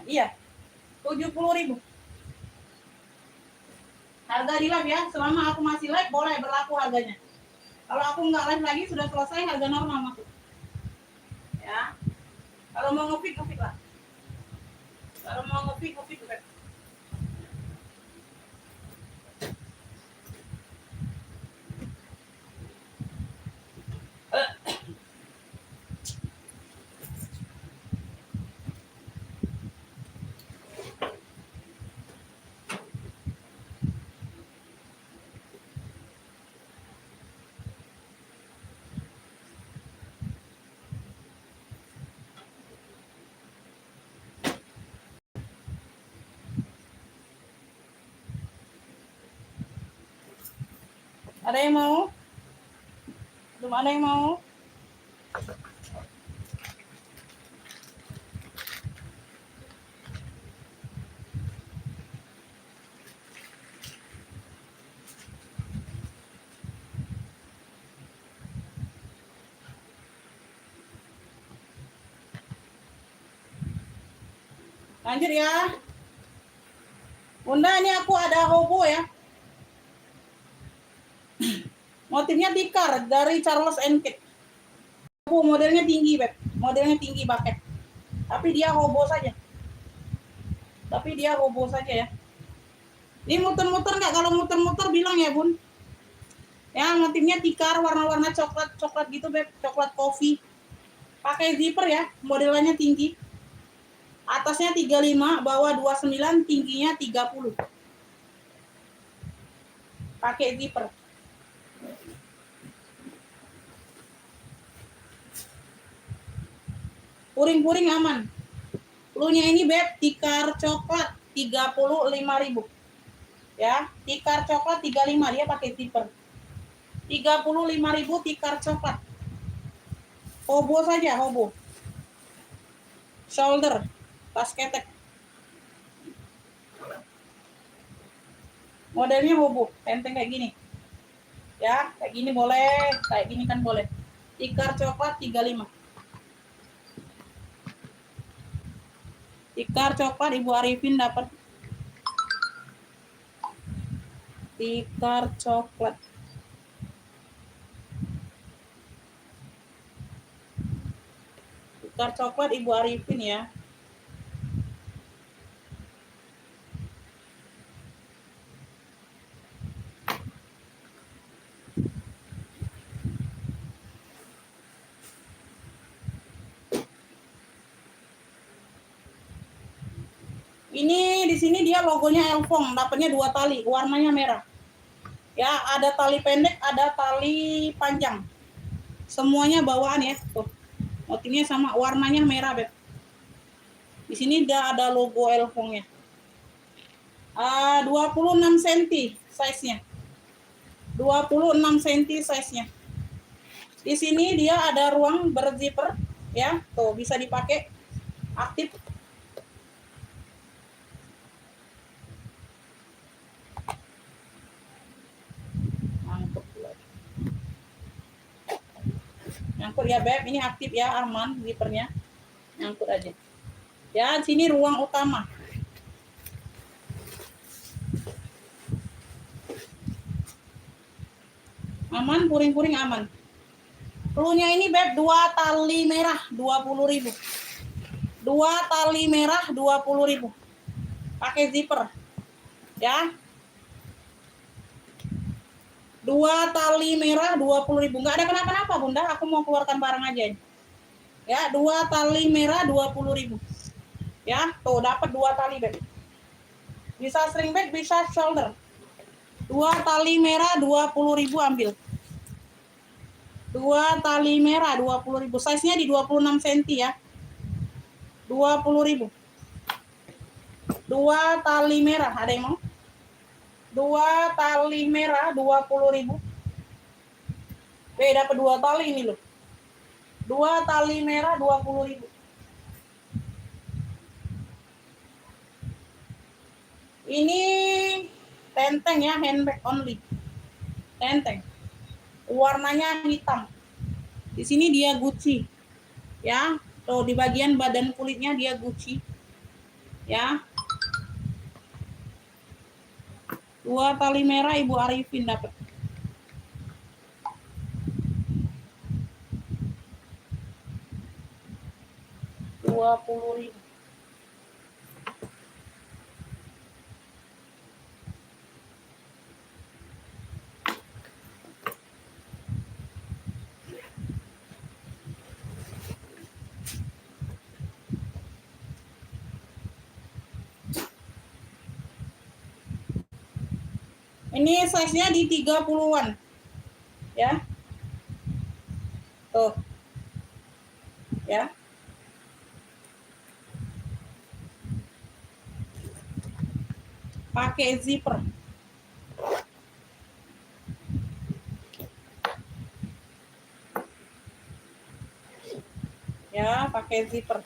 Iya. 70.000. Harga di live ya. Selama aku masih live boleh berlaku harganya. Kalau aku nggak live lagi sudah selesai harga normal masuk. Ya. Kalau mau nge-fix lah. Kalau mau nge-fix Beb. Ada yang mau? Belum ada yang mau? Lanjut ya. Bunda, ini aku ada hobo ya. Motifnya tikar dari Charles and Kate. Hobo modelnya tinggi, Beb. Modelnya tinggi pakai. Tapi dia hobo saja. Ya. Ini muter-muter nggak? Kalau muter-muter bilang ya, Bun. Ya, motifnya tikar warna-warna coklat gitu, Beb. Coklat kopi. Pakai zipper ya. Modelannya tinggi. Atasnya 35, bawah 29, tingginya 30. Pakai zipper. Puring-puring aman. Cluenya ini, Beb, tikar coklat 35.000. Ya, tikar coklat 35, dia pakai zipper. 35.000 tikar coklat. Hobo saja, hobo. Shoulder, tas ketek. Modelnya hobo, enteng kayak gini. Ya, kayak gini boleh, kayak gini kan boleh. Tikar coklat 35. Tikar coklat Ibu Arifin dapat. Tikar coklat. Tikar coklat Ibu Arifin ya. Ini di sini dia logonya Elfong, dapatnya 2 tali, warnanya merah. Ya, ada tali pendek, ada tali panjang. Semuanya bawaan ya. Tuh. Motifnya sama, warnanya merah, Beb. Di sini dia ada logo Elfongnya. 26 cm size-nya. 26 cm size-nya. Di sini dia ada ruang berzipper ya. Tuh, bisa dipakai aktif. Nyangkut ya, Beb. Ini aktif ya, aman zippernya. Nyangkut aja. Ya, di sini ruang utama. Aman, puring-puring aman. Cluenya ini, Beb, 2 tali merah 20.000. 2 tali merah 20.000. Pakai zipper. Ya. 2 tali merah 20.000. Enggak ada kenapa-napa, Bunda. Aku mau keluarkan barang aja. Ya, 2 tali merah 20.000. Ya, tuh dapat 2 tali, Beb. Bisa string bag, bisa shoulder. 2 tali merah 20.000 ambil. 2 tali merah 20.000. Size-nya di 26 cm ya. 20.000. 2 tali merah, ada yang mau? 2 tali merah 20.000. Dapat 2 tali ini loh. 2 tali merah 20.000. Ini tenteng ya, handbag only. Tenteng. Warnanya hitam. Di sini dia Gucci. Ya, tuh di bagian badan kulitnya dia Gucci. Ya. 2 tali merah Ibu Arifin dapat. Rp20.000. Ini size-nya di 30-an. Ya. Tuh. Ya. Pakai zipper. Ya, pakai zipper.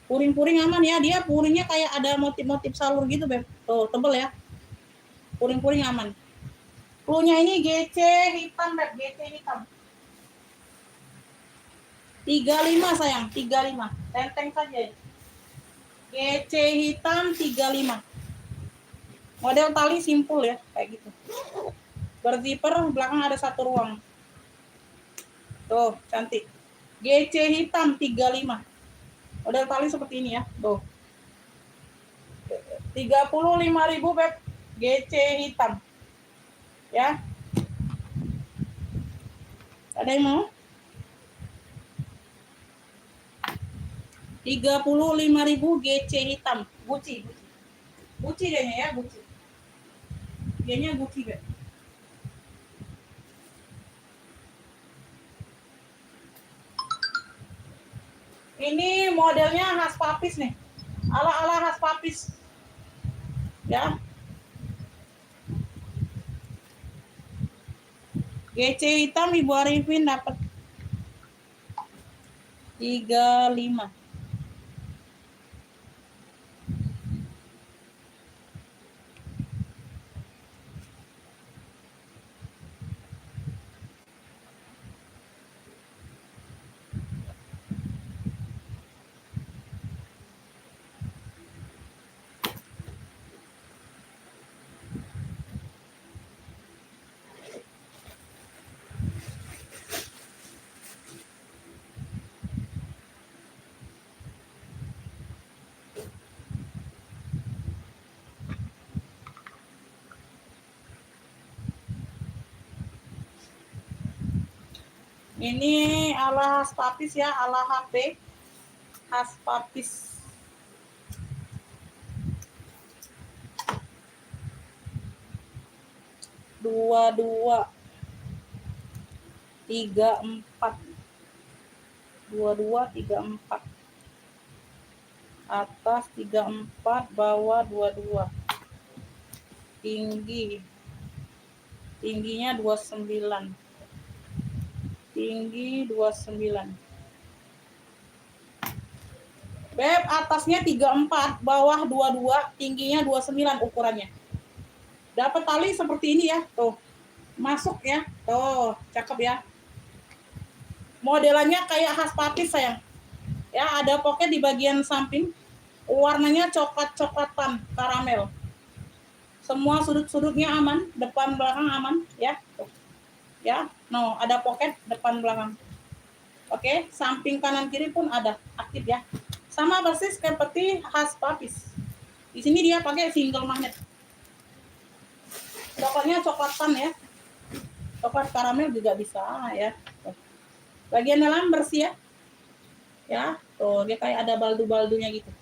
Puring-puring aman ya, dia puringnya kayak ada motif-motif salur gitu, Beb. Tuh, tebel ya. Puring-puring aman. Cluenya ini GC hitam, Beb, GC hitam. 35 sayang, 35. Tenteng saja. GC hitam 35. Model tali simpul ya, kayak gitu. Berzipper, belakang ada satu ruang. Tuh, cantik. GC hitam 35. Model tali seperti ini ya, tuh. 35.000 Beb, GC hitam. Ya. Ada yang mau? 35.000 GC hitam. Gucci. Gucci kayaknya ya, Gucci. Kayaknya Gucci, Beb. Ini modelnya khas papis nih. Ala-ala khas papis. Ya. GC hitam Ibu Arifin dapat 35. Ini ala khas papis ya, ala HP khas papis. Dua 34. 2234. Atas 34, bawah 22. Tingginya 29. Tinggi 29. Beb, atasnya 34, bawah 22, tingginya 29 ukurannya. Dapat tali seperti ini ya, tuh. Masuk ya. Tuh, cakep ya. Modelannya kayak khas papis sayang. Ya, ada pocket di bagian samping. Warnanya coklat-coklatan, karamel. Semua sudut-sudutnya aman, depan belakang aman ya. Tuh. Ya, no, ada pocket depan belakang. Oke, samping kanan kiri pun ada aktif ya. Sama persis seperti khas papis. Di sini dia pakai single magnet. Coklatnya coklatan ya. Coklat karamel juga bisa ya. Tuh. Bagian dalam bersih ya. Ya, tuh dia kayak ada baldu-baldunya gitu.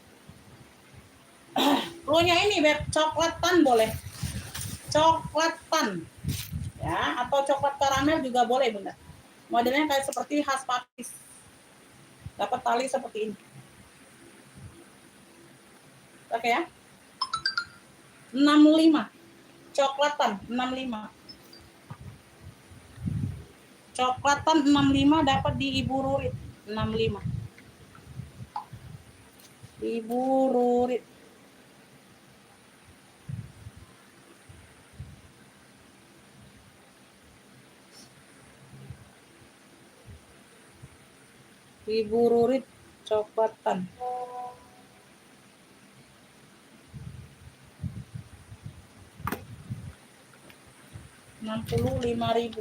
Cluenya ini Beb, coklatan boleh. Coklatan. Ya, atau coklat karamel juga boleh Bunda. Modelnya kayak seperti khas papis. Dapat tali seperti ini. Oke ya. 65. Coklatan 65. Coklatan 65 dapat di Ibu Rurit 65. Ibu Rurit. Ibu Rurit coklatan. Rp65.000.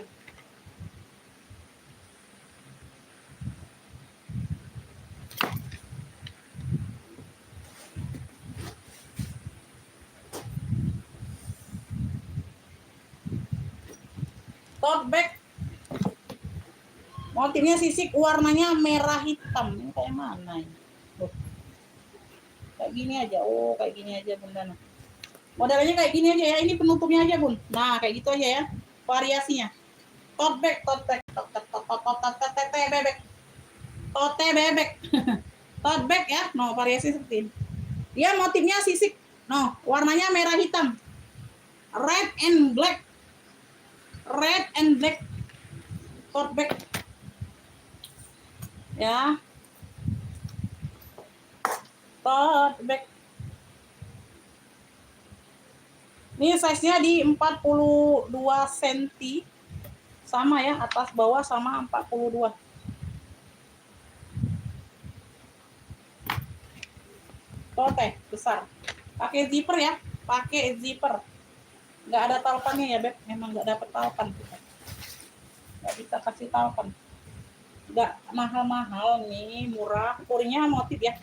Tote bag. Motifnya sisik, warnanya merah hitam. Ini kayak mana ini? Loh. Kayak gini aja. Oh, kayak gini aja Bunda. Modelnya kayak gini aja ya. Ini penutupnya aja Bun. Nah, kayak gitu aja ya. Variasinya. Tote bag. Tote bebek. Tote bag ya. No, variasi seperti ini. Dia motifnya sisik. No, warnanya merah hitam. Red and black. Tote bag. Ya. Tote bag. Ini size-nya di 42 cm. Sama ya, atas bawah sama 42. Tote besar. Pakai zipper ya, pakai zipper. Nggak ada taupannya ya, Beb. Memang nggak dapet taupan kita. Nggak bisa kasih taupan. Nggak mahal-mahal nih, murah. Purinya motif ya.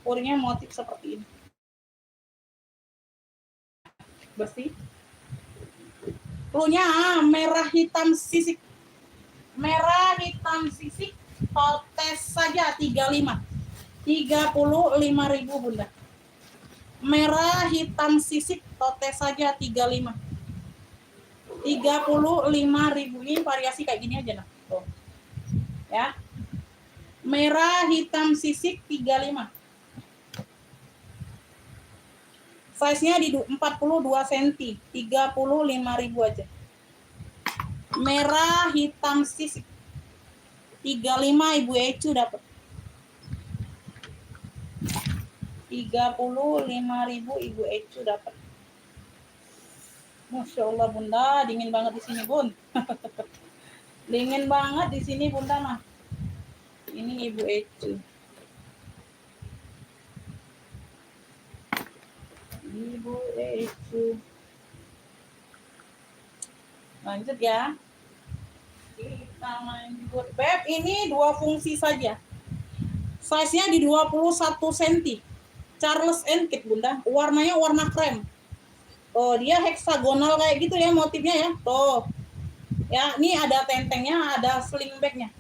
Purinya motif seperti ini. Bersih. Cluenya merah hitam sisik. Merah hitam sisik totes saja 35. 35.000 Bunda. Merah hitam sisik totes saja 35. 35.000. Ini variasi kayak gini aja nah. Tuh. Ya. Merah hitam sisik 35. Size-nya di 42 cm, 35.000 aja. Merah hitam sisik 35 Ibu Ecu dapat. 35.000 Ibu Ecu dapat. Masya Allah Bunda, dingin banget di sini Bun. Dingin banget di sini Bunda mah. Ini Ibu Ecu. Ibu Ecu. Lanjut ya. Kita lanjut. Beb, ini 2 fungsi saja. Size-nya di 21 cm. Charles & Kate Bunda. Warnanya warna krem. Oh, dia heksagonal kayak gitu ya motifnya ya. Tuh. Ya, ini ada tentengnya, ada sling bag-nya.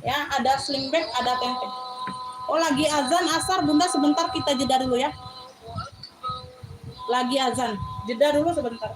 Ya, ada sling bag, ada tenteng. Oh, lagi azan asar Bunda, sebentar kita jeda dulu ya. Lagi azan. Jeda dulu sebentar.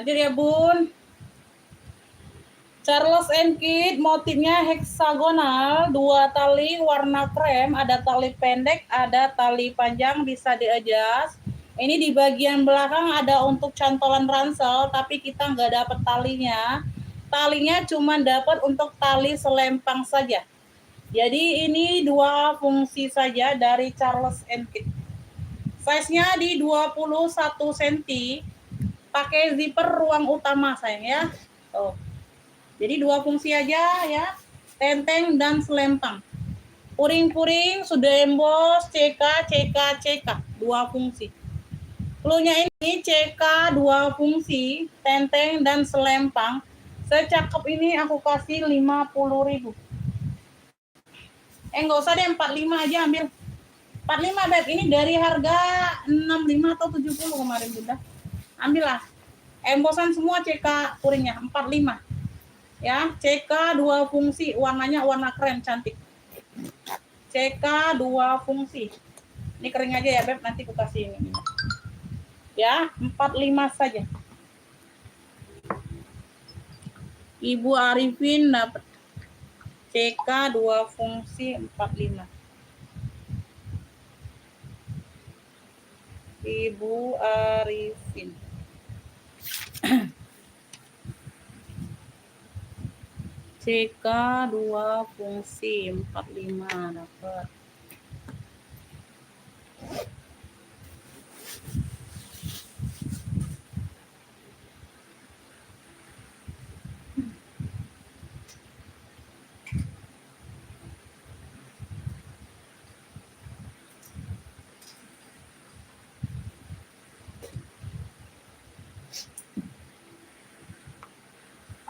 Lanjut ya Bun. Charles and Kit motifnya heksagonal, 2 tali warna krem, ada tali pendek, ada tali panjang, bisa di-adjust. Ini di bagian belakang ada untuk cantolan ransel, tapi kita nggak dapat talinya. Talinya cuma dapat untuk tali selempang saja. Jadi ini 2 fungsi saja dari Charles and Kit. Size-nya di 21 cm, pakai zipper ruang utama sayang ya. Tuh. Jadi 2 fungsi aja ya, tenteng dan selempang. Puring-puring sudah embos, CK, 2 fungsi. Cluenya ini CK 2 fungsi, tenteng dan selempang. Secakep ini aku kasih 50.000. Enggak usah deh, 45 aja ambil. 45 Beb, ini dari harga 65 atau 70 kemarin Bunda. Ambillah. Embosan semua CK puringnya 45. Ya, CK 2 fungsi, warnanya warna krem cantik. CK 2 fungsi. Ini kering aja ya Beb, nanti aku kasih ini. Ya, 45 saja. Ibu Arifin dapat CK 2 fungsi 45. Ibu Arifin. CK 2 fungsi 45 dapat.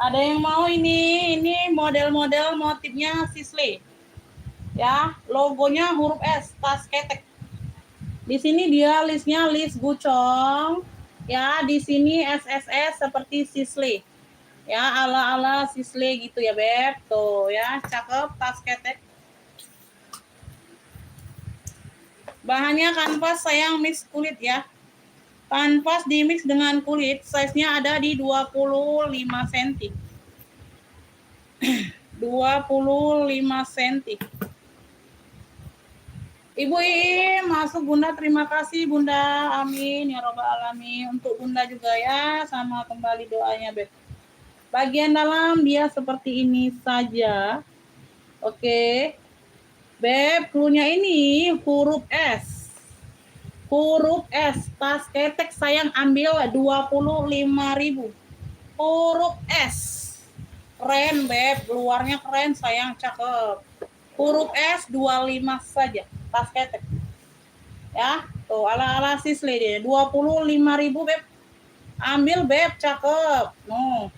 Ada yang mau ini model-model motifnya Sisley. Ya, logonya huruf S, tas ketek. Di sini dia listnya list gucong. Ya, di sini SSS seperti Sisley. Ya, ala-ala Sisley gitu ya, Beb. Tuh ya, cakep tas ketek. Bahannya kanvas sayang mix kulit ya. Kanvas di mix dengan kulit, size-nya ada di 25 cm. 25 cm. Ibu Iim masuk Bunda, terima kasih Bunda, amin ya robbal alamin. Untuk Bunda juga ya, sama kembali doanya Beb. Bagian dalam dia seperti ini saja. Oke. Beb, cluenya ini huruf S. Huruf S, tas ketek sayang ambil 25.000. Huruf S. Keren Beb, luarnya keren sayang, cakep. Huruf S 25 saja, tas ketek. Ya, tuh ala-ala Sisley deh, 25.000 Beb. Ambil Beb, cakep. No.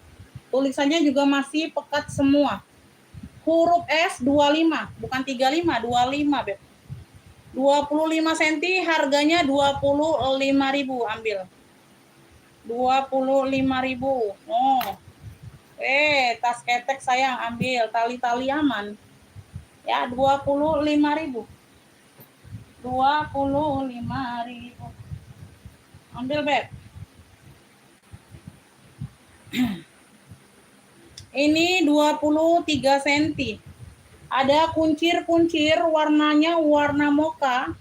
Tulisannya juga masih pekat semua. Huruf S 25, bukan 35, 25 Beb. 25 cm harganya 25.000 ambil. 25.000. Oh. Tas ketek sayang ambil, tali-tali aman. Ya, 25.000. 25.000. Ambil, Beb. Ini 23 cm. Ada kuncir-kuncir warnanya warna mocha.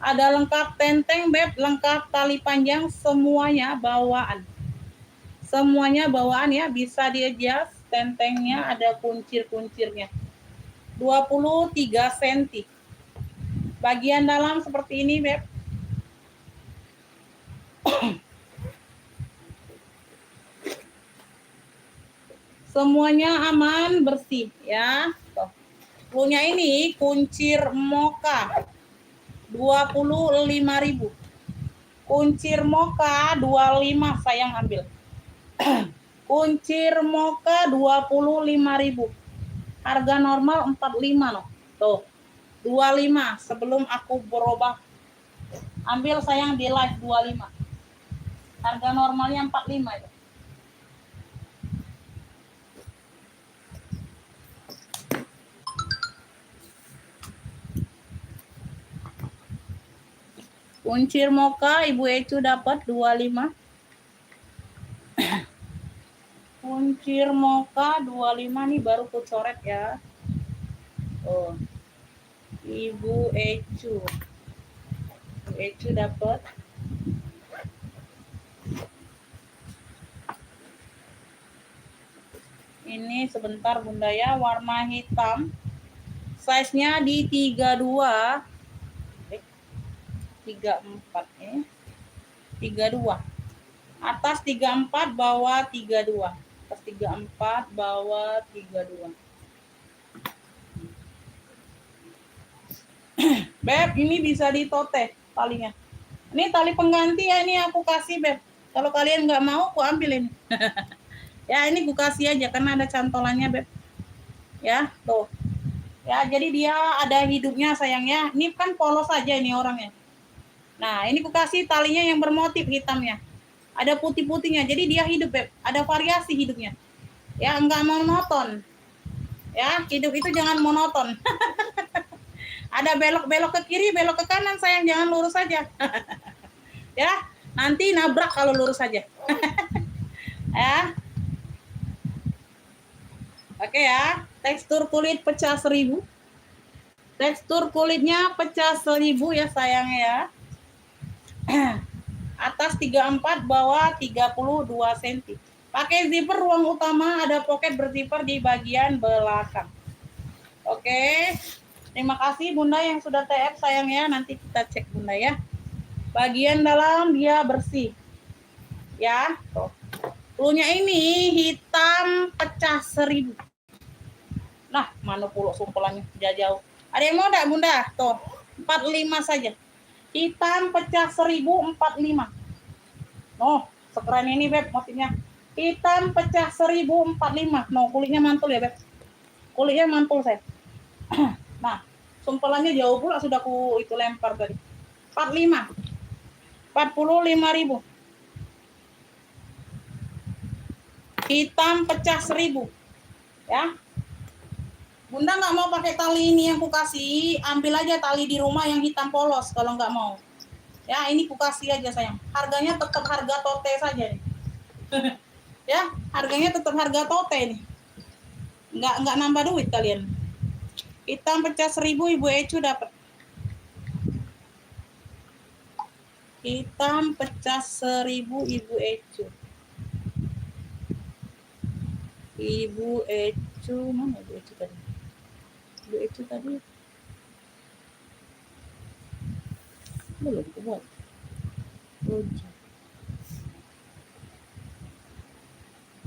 Ada lengkap tenteng Beb, lengkap tali panjang, semuanya bawaan. Semuanya bawaan ya, bisa di-adjust. Tentengnya ada kuncir-kuncirnya. 23 cm. Bagian dalam seperti ini Beb. Semuanya aman, bersih ya. Cluenya ini kuncir mocha 25.000. Kuncir mocha 25 sayang ambil. Kuncir mocha 25.000. Harga normal 45 loh. Tuh. 25 sebelum aku berubah. Ambil sayang di live 25. Harga normalnya 45 itu. Kuncir mocha Ibu Ecu dapat 25. Cirmoka 25 nih baru kucoret ya. Oh, Ibu Ecu. Ibu Ecu dapat. Ini sebentar Bunda ya, warna hitam. Size-nya di 32. 34 ya. 32. Atas 34, bawah 32. Atas 34, bawah 32. Beb, ini bisa ditote talinya. Ini tali pengganti ya, ini aku kasih Beb. Kalau kalian nggak mau, aku ambil ini. Ya, ini aku kasih aja karena ada cantolannya Beb. Ya, tuh. Ya, jadi dia ada hidupnya sayangnya. Ini kan polos aja ini orangnya. Nah, ini aku kasih talinya yang bermotif hitamnya. Ada putih-putihnya, jadi dia hidup Beb. Ada variasi hidupnya. Ya, nggak monoton. Ya, hidup itu jangan monoton. Ada belok-belok ke kiri, belok ke kanan sayang, jangan lurus saja. Ya, nanti nabrak kalau lurus saja. Ya. Oke ya, tekstur kulit pecah 1000. Tekstur kulitnya pecah 1000 ya sayang ya. Atas 34, bawah 32 cm. Pakai zipper ruang utama, ada pocket berzipper di bagian belakang. Oke. Terima kasih Bunda yang sudah TF sayang ya. Nanti kita cek Bunda ya. Bagian dalam dia bersih. Ya, tuh. Cluenya ini hitam pecah 1000. Nah, mana pula sumpelannya jauh. Ada yang mau enggak Bunda? Tuh, 45 saja. Hitam pecah 1045. Oh, sekeren ini Beb motifnya. Hitam pecah 1045. No, kulitnya mantul ya Beb. Kulitnya mantul saya. Nah, sumpelannya jauh pula sudah aku itu lempar tadi. 45. 45.000. Hitam pecah 1000. Ya. Bunda nggak mau pakai tali ini yang ku kasih, ambil aja tali di rumah yang hitam polos kalau nggak mau. Ya, ini ku kasih aja sayang. Harganya tetap harga tote saja nih. Ya, harganya tetap harga tote nih. Nggak nambah duit kalian. Hitam pecah 1000 Ibu Ecu dapat. Hitam pecah 1000 Ibu Ecu. Ibu Ecu, mana Ibu Ecu tadi? Ibu Ecu tadi. Belum buat.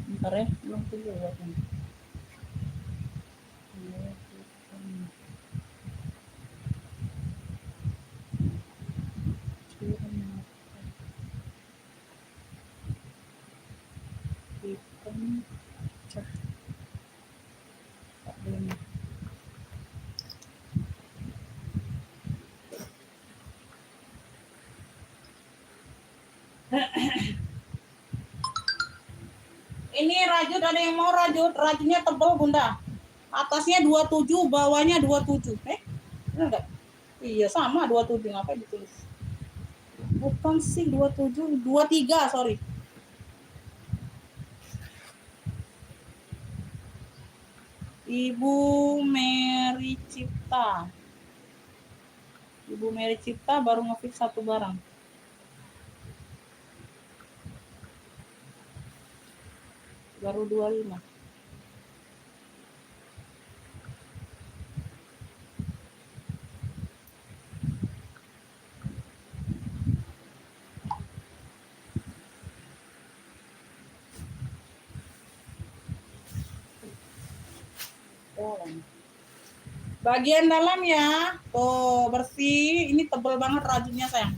Bentar ya, belum buat. Ini rajut, ada yang mau rajut? Rajutnya tebal Bunda. Atasnya 27, bawahnya 27. Benar enggak? Iya sama 27, ngapain ditulis? Bukan sih 27, 23, sorry. Ibu Mary Cipta. Ibu Mary Cipta baru nge-fix satu barang. Baru 25. Bagian dalam ya, tuh bersih. Ini tebal banget rajutnya sayang.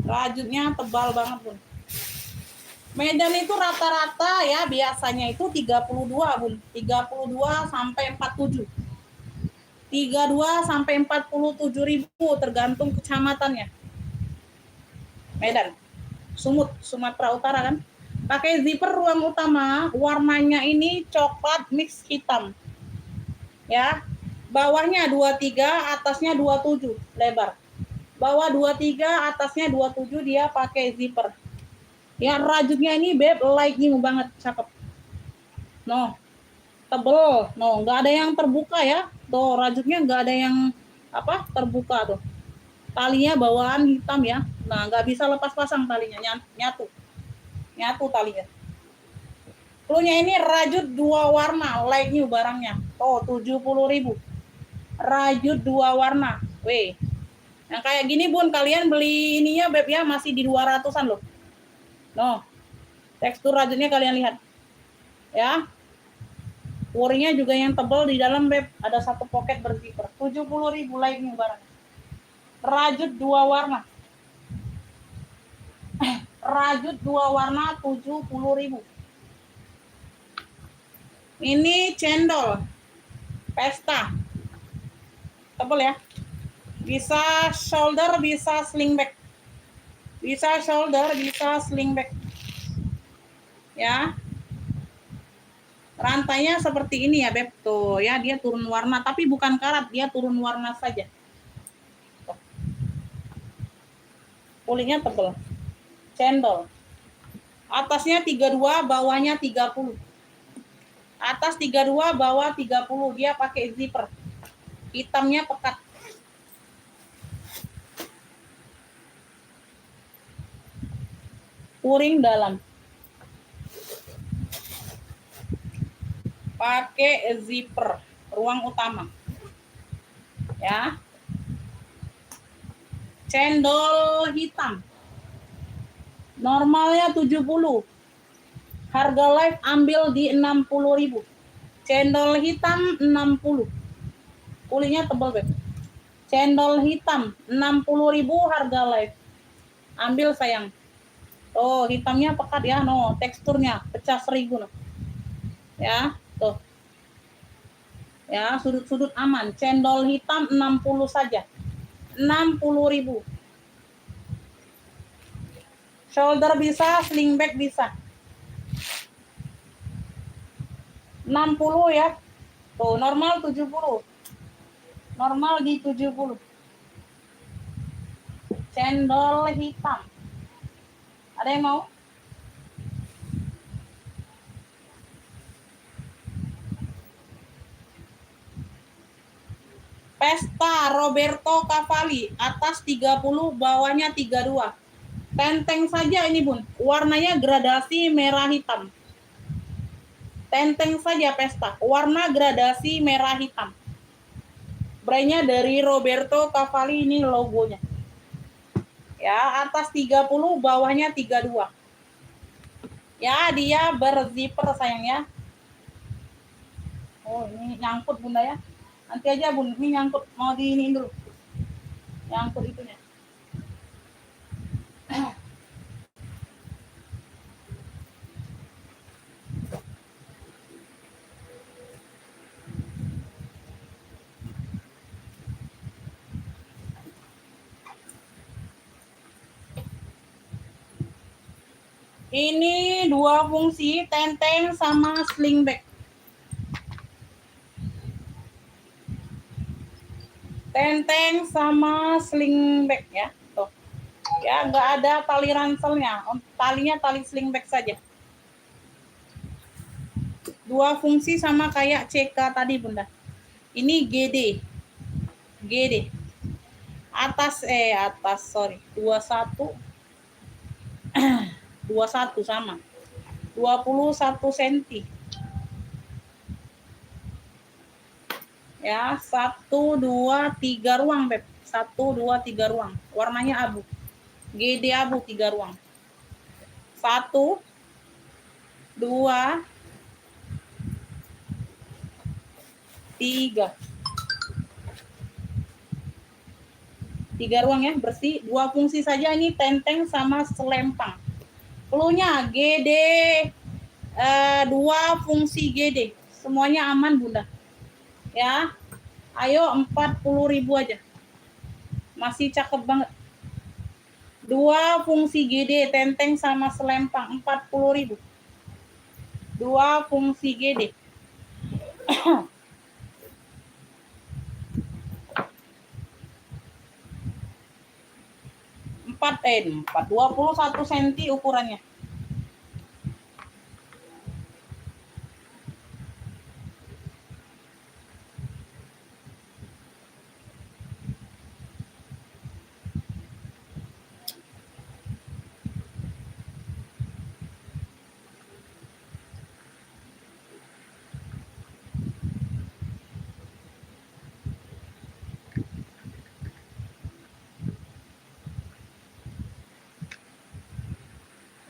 Rajutnya tebal banget Bun. Medan itu rata-rata ya biasanya itu 32 Bun. 32 sampai 47. 32 sampai 47.000 tergantung kecamatannya. Medan. Sumut, Sumatera Utara kan. Pakai zipper ruang utama, warnanya ini coklat mix hitam. Ya. Bawahnya 23, atasnya 27 lebar. Bawah 23, atasnya 27 dia pakai zipper. Ya rajutnya ini Beb lightning banget, cakep. No, tebel. No, nggak ada yang terbuka ya. Tuh, rajutnya nggak ada yang apa terbuka tuh. Talinya bawaan hitam ya. Nah, nggak bisa lepas pasang talinya, nyatu. Nyatu talinya. Cluenya ini rajut 2 warna, light new barangnya. Oh, 70.000. Rajut 2 warna. Weh. Yang kayak gini Bun, kalian beli ininya Beb ya masih di 200-an loh. No. Tekstur rajutnya kalian lihat. Ya. Worinya juga yang tebal di dalam Beb. Ada 1 pocket berzipper. 70.000 light new barang. Rajut 2 warna. Rajut 2 warna 70.000. Ini cendol pesta. Tebal ya. Bisa shoulder, bisa sling bag. Bisa shoulder, bisa sling bag. Ya. Rantainya seperti ini ya, Beb. Tuh ya, dia turun warna tapi bukan karat, dia turun warna saja. Tuh. Kulitnya tebal. Cendol. Atasnya 32, bawahnya 30. Atas 32, bawah 30. Dia pakai zipper. Hitamnya pekat. Puring dalam. Pakai zipper. Ruang utama. Ya. Cendol hitam. Normalnya 70. Harga live ambil di 60.000. Cendol hitam 60. Kulitnya tebal, Beb. Cendol hitam 60.000 harga live. Ambil sayang. Oh, hitamnya pekat ya, no, teksturnya pecah 1.000 no. Ya, tuh. Ya, sudut-sudut aman. Cendol hitam 60 saja. 60.000. Shoulder bisa, sling bag bisa. 60 ya. Tuh, normal 70. Normal di 70. Cendol hitam. Ada yang mau? Pesta Roberto Cavalli. Atas 30, bawahnya 32. Tenteng saja ini Bun. Warnanya gradasi merah hitam. Tenteng saja pesta. Warna gradasi merah hitam. Brandnya dari Roberto Cavalli, ini logonya. Ya, atas 30, bawahnya 32. Ya, dia berzipper sayang ya. Oh, ini nyangkut Bunda ya. Nanti aja Bun, ini nyangkut. Mau diiniin dulu. Nyangkut itunya. Ini 2 fungsi, tenteng sama sling bag. Tenteng sama sling bag ya. Tuh. Ya, nggak ada tali ranselnya. Talinya tali sling bag saja. 2 fungsi sama kayak CK tadi Bunda. Ini GD. GD. Atas 21 21 sama. 21 cm. Ya, 1 2 3 ruang, Beb. 1 2 3 ruang. Warnanya abu. GD abu 3 ruang. 1 2 3. 3 ruang ya, bersih. 2 fungsi saja, ini tenteng sama selempang. Cluenya GD 2 fungsi GD. Semuanya aman Bunda. Ya. Ayo 40.000 aja. Masih cakep banget. 2 fungsi GD, tenteng sama selempang 40.000. 2 fungsi GD. 21 cm ukurannya.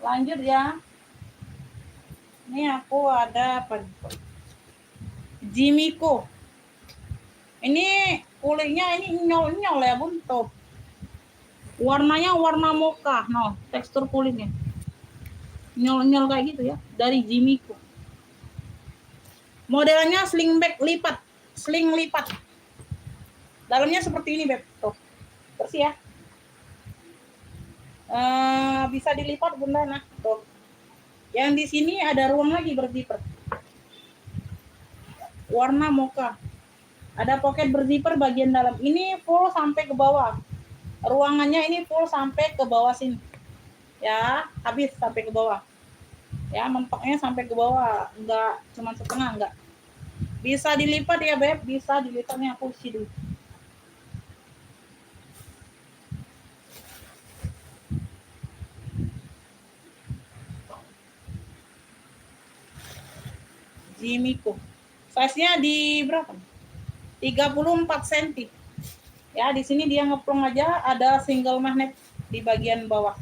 Lanjut ya. Ini aku ada apa? Jimiko. Ini kulitnya ini nyol-nyol ya bun, tuh. Warnanya warna mocha, no, tekstur kulitnya nyol-nyol kayak gitu ya, dari Jimiko. Modelnya sling bag lipat, sling lipat. Dalamnya seperti ini beb, tuh, bersih ya. Bisa dilipat bunda, nah, tuh. Yang di sini ada ruang lagi berzipper. Warna mocha. Ada pocket berzipper bagian dalam. Ini full sampai ke bawah. Ruangannya ini full sampai ke bawah sini. Ya, habis sampai ke bawah. Ya, mentoknya sampai ke bawah. Enggak cuma setengah, enggak. Bisa dilipat ya, Beb. Bisa dilipatnya, aku isi dulu. Jimiko. Size-nya di berapa? 34 cm. Ya, di sini dia ngeplong aja, ada single magnet di bagian bawah.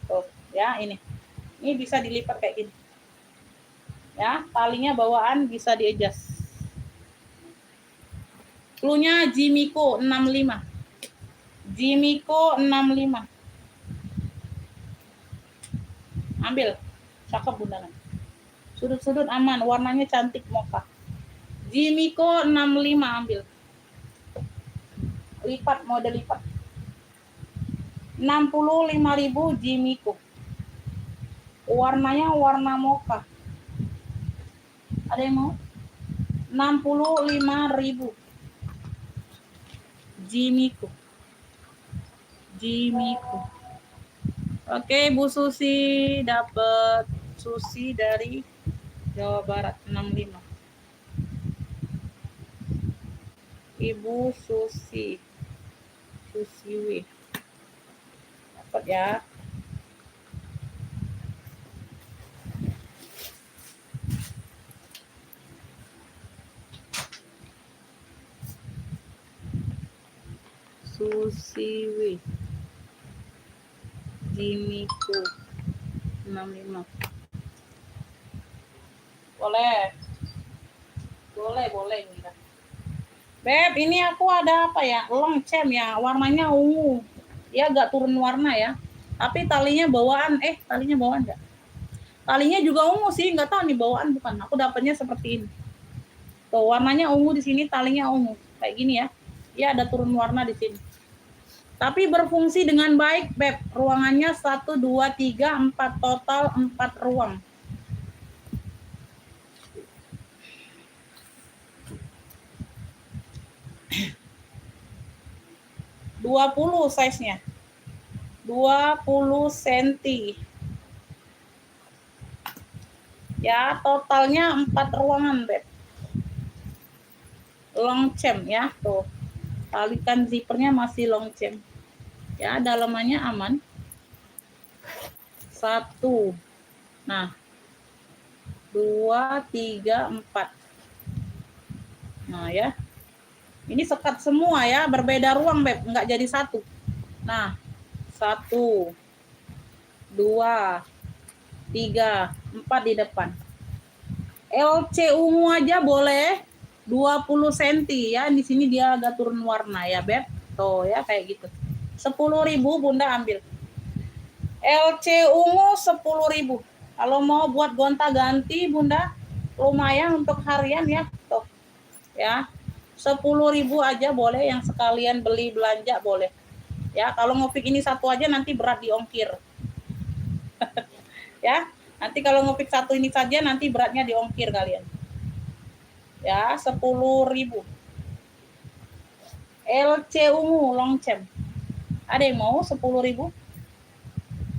Tuh, ya ini. Ini bisa dilipat kayak gini. Ya, talinya bawaan bisa di-adjust. Cluenya Jimiko 65. Jimiko 65. Ambil. Cakep bunda. Sudut-sudut aman, warnanya cantik mocha. Jimiko 65 ambil. Lipat, model lipat. 65.000 Jimiko. Warnanya warna mocha. Ada yang mau? 65.000. Jimiko. Jimiko. Oke, Bu Susi dapat Susi dari Jawa Barat 65. Ibu Susi. Susiwi. Dapat ya. Susiwi. Jimiko 65. Boleh. Boleh Bunda. Beb, ini aku ada apa ya? Longcem ya, warnanya ungu. Dia agak turun warna ya. Tapi talinya bawaan, talinya bawaan enggak? Talinya juga ungu sih, nggak tahu nih bawaan bukan. Aku dapatnya seperti ini. Tuh, warnanya ungu di sini, talinya ungu. Kayak gini ya. Dia ada turun warna di sini. Tapi berfungsi dengan baik, Beb. Ruangannya 1, 2, 3, 4, total 4 ruang. (20) size-nya. 20 cm. Ya, totalnya 4 ruangan, Beb. Longcem ya, tuh. Talikan zippernya masih longcem. Ya, dalamannya aman. 1. Nah. 2, 3, 4. Nah, ya. Ini sekat semua ya, berbeda ruang, Beb, enggak jadi satu. Nah, 1, 2, 3, 4 di depan. LC ungu aja boleh 20 cm ya. Di sini dia agak turun warna ya, Beb. Tuh ya kayak gitu. 10.000 Bunda ambil. LC ungu 10.000. Kalau mau buat gonta-ganti Bunda lumayan untuk harian ya. Tuh. Ya. 10.000 aja boleh, yang sekalian beli belanja boleh. Ya, kalau ngopik ini satu aja nanti berat di ongkir. Ya, nanti kalau ngopik satu ini saja nanti beratnya di ongkir kalian. Ya, 10.000. LC ungu longcem. Ada yang mau 10.000?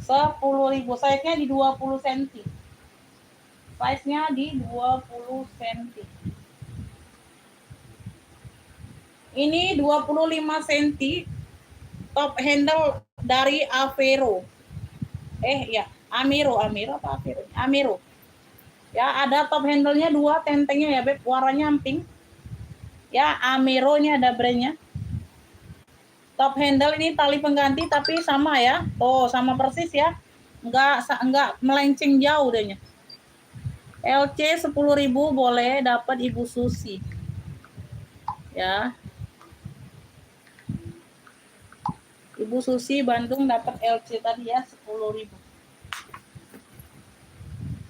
10.000. Size-nya di 20 cm. Size-nya di 20 cm. Ini 25 cm. Top handle dari Avero. Ya, Amiro apa Avero? Amiro. Ya, ada top handle-nya 2, tentengnya ya, Beb. Warnanya pink. Ya, Amiro ini ada brand-nya. Top handle ini tali pengganti tapi sama ya. Oh, sama persis ya. Enggak melenceng jauh dehnya. LC 10.000 boleh dapat Ibu Susi. Ya. Ibu Susi Bandung dapat LC tadi ya 10.000.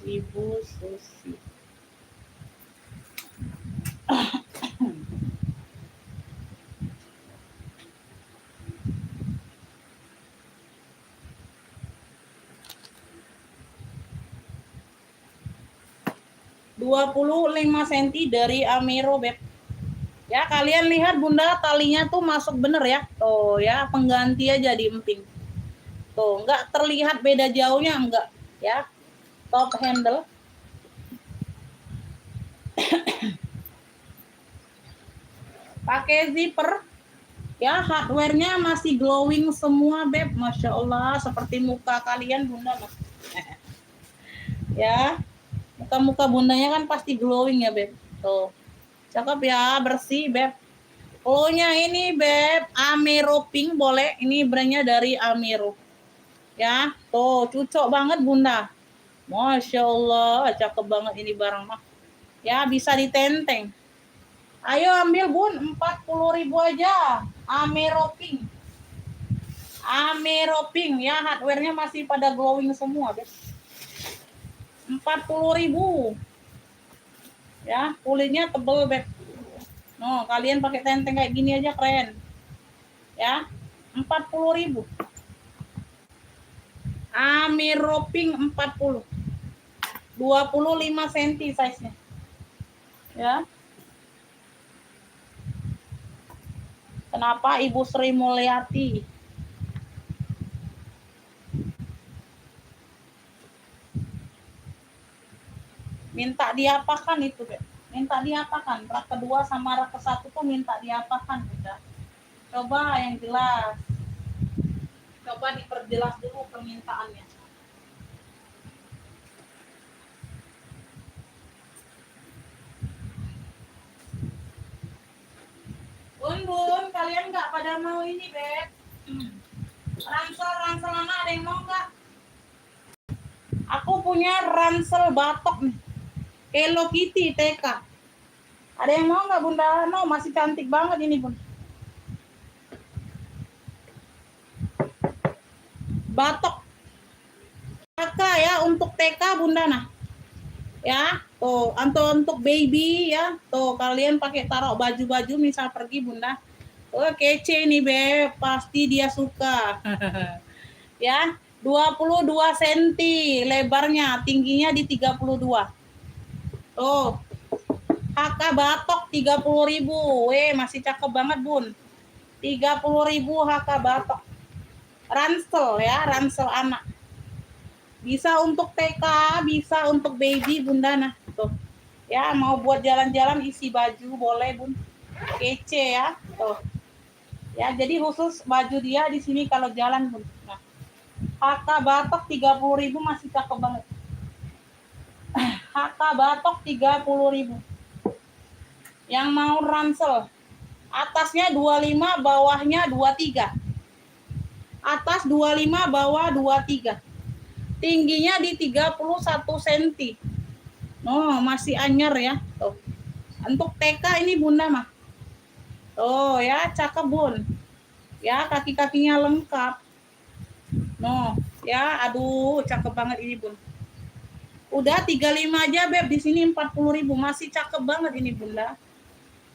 Ibu Susi. 25 cm dari Amiro, Beb. Ya, kalian lihat Bunda talinya tuh masuk bener ya. Tuh ya, pengganti aja di emping. Tuh, enggak terlihat beda jauhnya enggak ya. Top handle. Pakai zipper. Ya, hardware-nya masih glowing semua, Beb. Masya Allah, seperti muka kalian Bunda. Ya, muka-muka bundanya kan pasti glowing ya, Beb. Tuh. Cakep ya, bersih, Beb. Glow-nya ini, Beb, Amiro Pink boleh. Ini brandnya dari Amiro. Ya, tuh, cocok banget, Bunda. Masya Allah, cakep banget ini barang mah. Ya, bisa ditenteng. Ayo ambil, Bun, 40.000 aja. Amiro Pink. Amiro Pink, ya, hardware-nya masih pada glowing semua, Beb. 40.000. Ya, kulitnya tebel, Beb. No, kalian pakai tenteng kayak gini aja keren. Ya, 40.000. Amiro Pink 40. 25 cm size-nya. Ya. Kenapa Ibu Sri Mulyati? Minta diapakan itu, Beb? Minta diapakan? Rak kedua sama rak ke-1 tuh minta diapakan, udah. Coba yang jelas. Coba diperjelas dulu permintaannya. Bun, kalian nggak pada mau ini, Beb? Ransel mana ada yang mau nggak? Aku punya ransel batok nih. Hello Kitty TK. Ada yang mau nggak, Bunda? No, masih cantik banget ini, Bun. Batok. Kakak ya untuk TK, Bunda nah. Ya, tuh, untuk baby ya. Tuh, kalian pakai taruh baju-baju misal pergi, Bunda. Oh, kece nih, Beb. Pasti dia suka. Ya, 22 cm lebarnya, tingginya di 32. Tuh. HK batok 30.000. Masih cakep banget, Bun. 30.000 HK batok. Ransel ya, ransel anak. Bisa untuk TK, bisa untuk baby, Bunda nah. Tuh. Ya, mau buat jalan-jalan isi baju boleh, Bun. Kece ya. Tuh. Ya, jadi khusus baju dia di sini kalau jalan, Bun. Nah. HK batok 30.000 masih cakep banget. HK batok 30.000. Yang mau ransel. Atasnya 25, bawahnya 23. Atas 25, bawah 23. Tingginya di 31 cm. Oh, masih anyar ya. Tuh. Untuk TK ini Bunda mah. Tuh ya, cakep, Bun. Ya, kaki-kakinya lengkap. No, ya, aduh, cakep banget ini, Bun. Udah 35 aja, Beb. Di sini 40.000. Masih cakep banget ini, Bunda.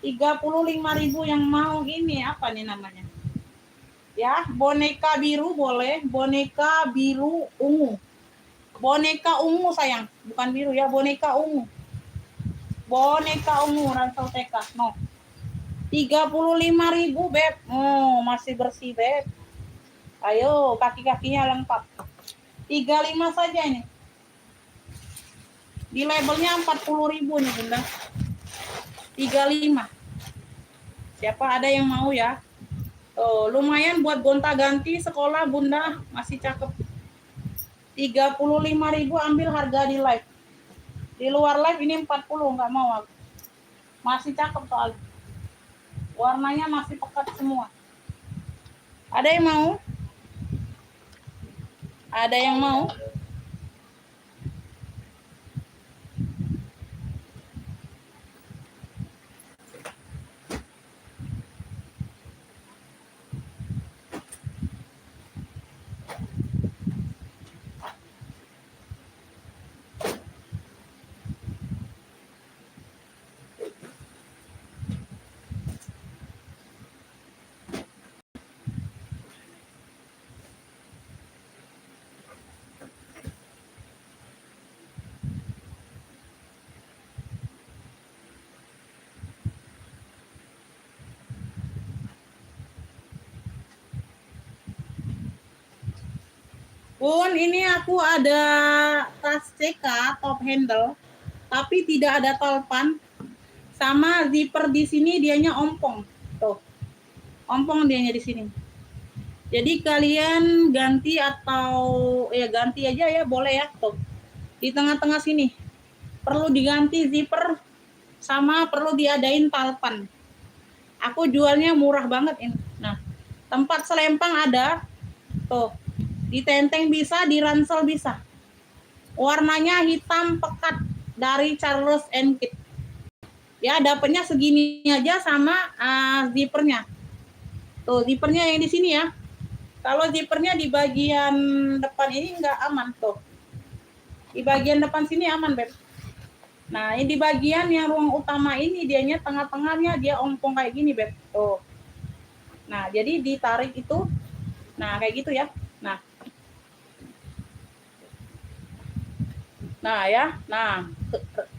35.000 yang mau ini apa nih namanya? Ya, boneka biru boleh, boneka biru ungu. Boneka ungu sayang, bukan biru ya, boneka ungu. Boneka ungu ransel TK. No. 35.000, Beb. Oh, masih bersih, Beb. Ayo, kaki-kakinya lengkap. 35 saja ini. Di labelnya 40.000 nih, Bunda. 35. Siapa ada yang mau ya? Oh, lumayan buat gonta-ganti sekolah, Bunda. Masih cakep. 35.000 ambil harga di live. Di luar live ini 40, nggak mau aku. Masih cakep soalnya. Warnanya masih pekat semua. Ada yang mau? Ada yang mau? Bun, ini aku ada tas CK top handle, tapi tidak ada tolpan, sama zipper di sini dianya ompong. Tuh, ompong dianya di sini. Jadi kalian ganti atau ya ganti aja ya, boleh ya. Tuh, di tengah-tengah sini perlu diganti zipper sama perlu diadain tolpan. Aku jualnya murah banget ini. Nah, tempat selempang ada. Tuh, ditenteng bisa, diransel bisa. Warnanya hitam pekat dari Charles and Kit. Ya, dapatnya segini aja sama zippernya. Tuh, zippernya yang di sini ya. Kalau zippernya di bagian depan ini nggak aman tuh. Di bagian depan sini aman, Beb. Nah, ini di bagian yang ruang utama ini dianya tengah-tengahnya dia ompong kayak gini, Beb. Tuh. Nah, jadi ditarik itu. Nah, kayak gitu ya. Nah ya, nah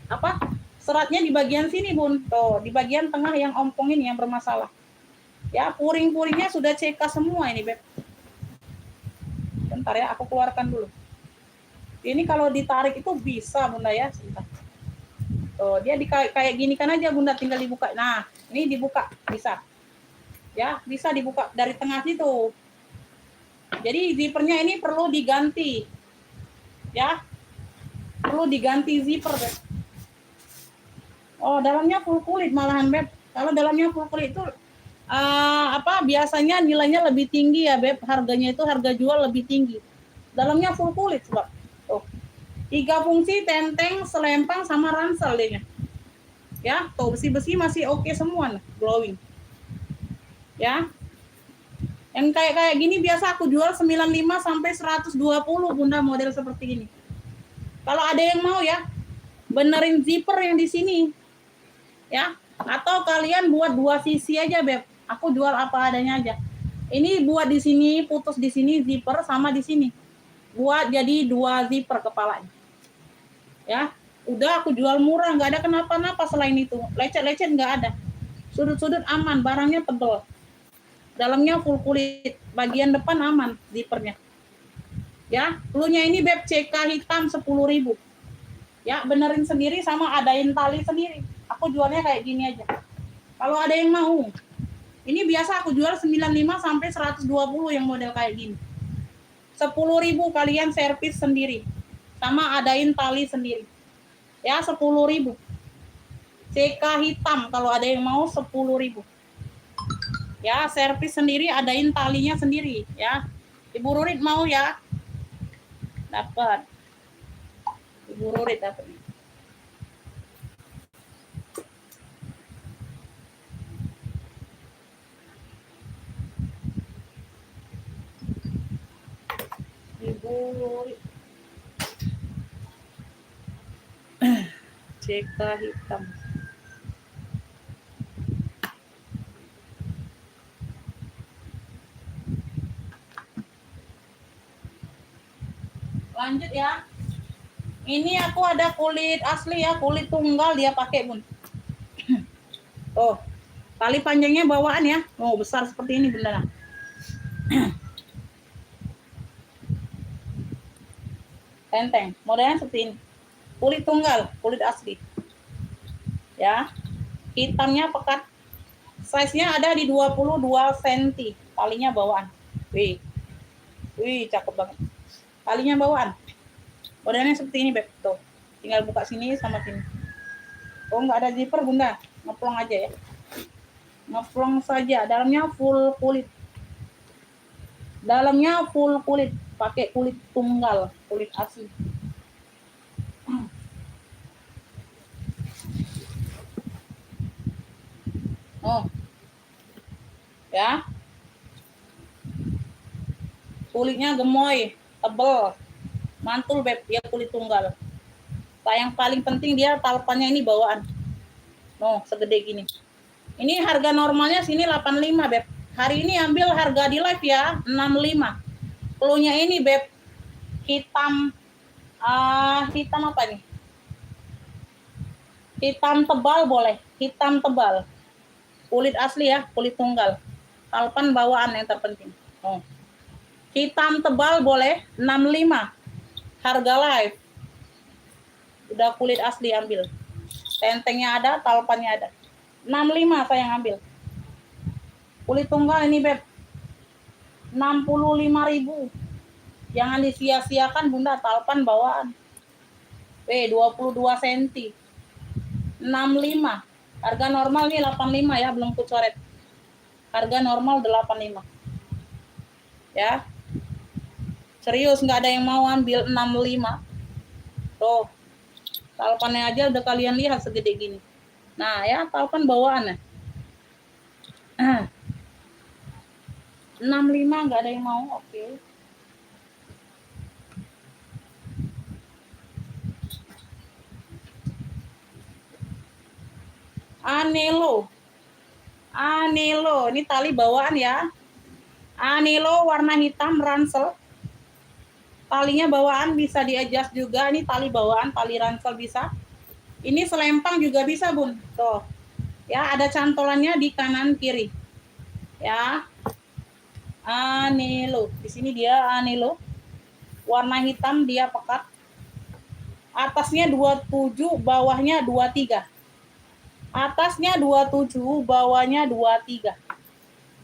apa seratnya di bagian sini Bun, tuh di bagian tengah yang ompong ini yang bermasalah. Ya puring-puringnya sudah CK semua ini Beb. Bentar ya, aku keluarkan dulu. Ini kalau ditarik itu bisa Bunda ya. Sebentar. Tuh dia kayak gini kan aja Bunda, tinggal dibuka. Nah ini dibuka bisa. Ya bisa dibuka dari tengah situ. Jadi zippernya ini perlu diganti. Ya perlu diganti zipper Beb. Oh, dalamnya full kulit malahan, Beb. Kalau dalamnya full kulit itu biasanya nilainya lebih tinggi ya, Beb. Harganya itu harga jual lebih tinggi. Dalamnya full kulit, Beb. Tuh. 3 fungsi, tenteng, selempang sama ransel dehnya. Ya, tuh besi-besi masih oke semua, glowing. Ya. Yang kayak gini biasa aku jual 95 sampai 120 Bunda, model seperti ini. Kalau ada yang mau ya, benerin zipper yang di sini. Ya, atau kalian buat 2 sisi aja Beb, aku jual apa adanya aja. Ini buat di sini, putus di sini zipper sama di sini, buat jadi 2 zipper kepalanya. Ya, udah aku jual murah, nggak ada kenapa-napa selain itu, lecet-lecet nggak ada, sudut-sudut aman, barangnya tebel, dalamnya full kulit, bagian depan aman zippernya. Ya, cluenya ini Beb CK hitam 10.000. Ya, benerin sendiri sama adain tali sendiri. Aku jualnya kayak gini aja. Kalau ada yang mau. Ini biasa aku jual 95 sampai 120 yang model kayak gini. 10.000 kalian servis sendiri. Sama adain tali sendiri. Ya, 10.000. CK hitam kalau ada yang mau 10.000. Ya, servis sendiri, adain talinya sendiri ya. Ibu Rurit mau ya? Dapat. Ibu Rurit dapat. Ibu Rurit. CK hitam. Lanjut ya. Ini aku ada kulit asli ya, kulit tunggal dia pakai Bun. Oh, tali panjangnya bawaan ya. Oh, besar seperti ini beneran. Tenteng, modelnya seperti ini. Kulit tunggal, kulit asli. Ya. Hitamnya pekat. Size-nya ada di 22 cm. Talinya bawaan. Wih. Wih, cakep banget. Talinya bawaan. Modelnya seperti ini, Beb. Tuh. Tinggal buka sini sama sini. Oh, nggak ada zipper, Bunda. Ngeplong aja ya. Ngeplong saja. Dalamnya full kulit. Dalamnya full kulit. pakai kulit tunggal, kulit asli. Oh, ya, kulitnya gemoy, tebel, mantul beb, dia kulit tunggal. Yang paling penting dia talpannya ini bawaan. No, segede gini. Ini harga normalnya sini 85 beb. Hari ini ambil harga di live ya 65. Cluenya ini beb, hitam hitam apa nih? Hitam tebal boleh, hitam tebal. Kulit asli ya, kulit tunggal. Talpan bawaan yang terpenting. Oh. Hitam tebal boleh 65. Harga live. Udah kulit asli ambil. Tentengnya ada, talpannya ada. 65 saya yang ambil. Kulit tunggal ini beb. 65.000. Jangan disia-siakan Bunda, talpan bawaan. 22 cm. 65. Harga normal nih 85 ya, belum kucoret. Harga normal 85. Ya. Serius nggak ada yang mau ambil 65. Tuh. Talpannya aja udah kalian lihat segede gini. Nah, ya talpan bawaan ya. 65 nggak ada yang mau. Oke. Anelo. Anelo, ini tali bawaan ya. Anelo warna hitam ransel. Talinya bawaan bisa di-adjust juga. Ini tali bawaan, tali ransel bisa. Ini selempang juga bisa, Bun. Tuh. Ya, ada cantolannya di kanan kiri. Ya. Anelo. Di sini dia anelo. Warna hitam dia pekat. Atasnya 27, bawahnya 23. Atasnya 27, bawahnya 23.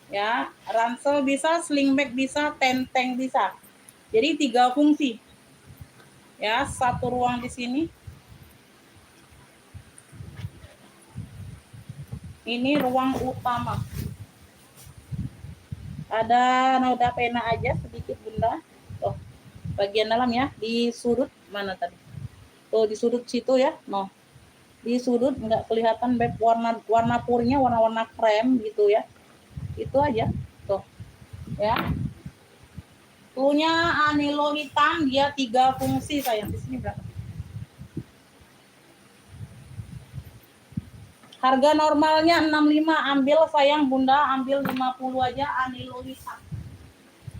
Ya, ransel bisa, slingback bisa, tenteng bisa. Jadi 3 fungsi. Ya, satu ruang di sini. Ini ruang utama. Ada noda pena aja sedikit Bunda. Tuh, bagian dalam ya, di sudut mana tadi? Tuh di sudut situ ya. No. Di sudut nggak kelihatan beb, warna purnya warna krem gitu ya. Itu aja. Tuh. Ya. Punya anelo hitam, dia 3 fungsi sayang. Di sini berapa? Harga normalnya 65, ambil sayang Bunda, ambil 50 aja anelo hitam.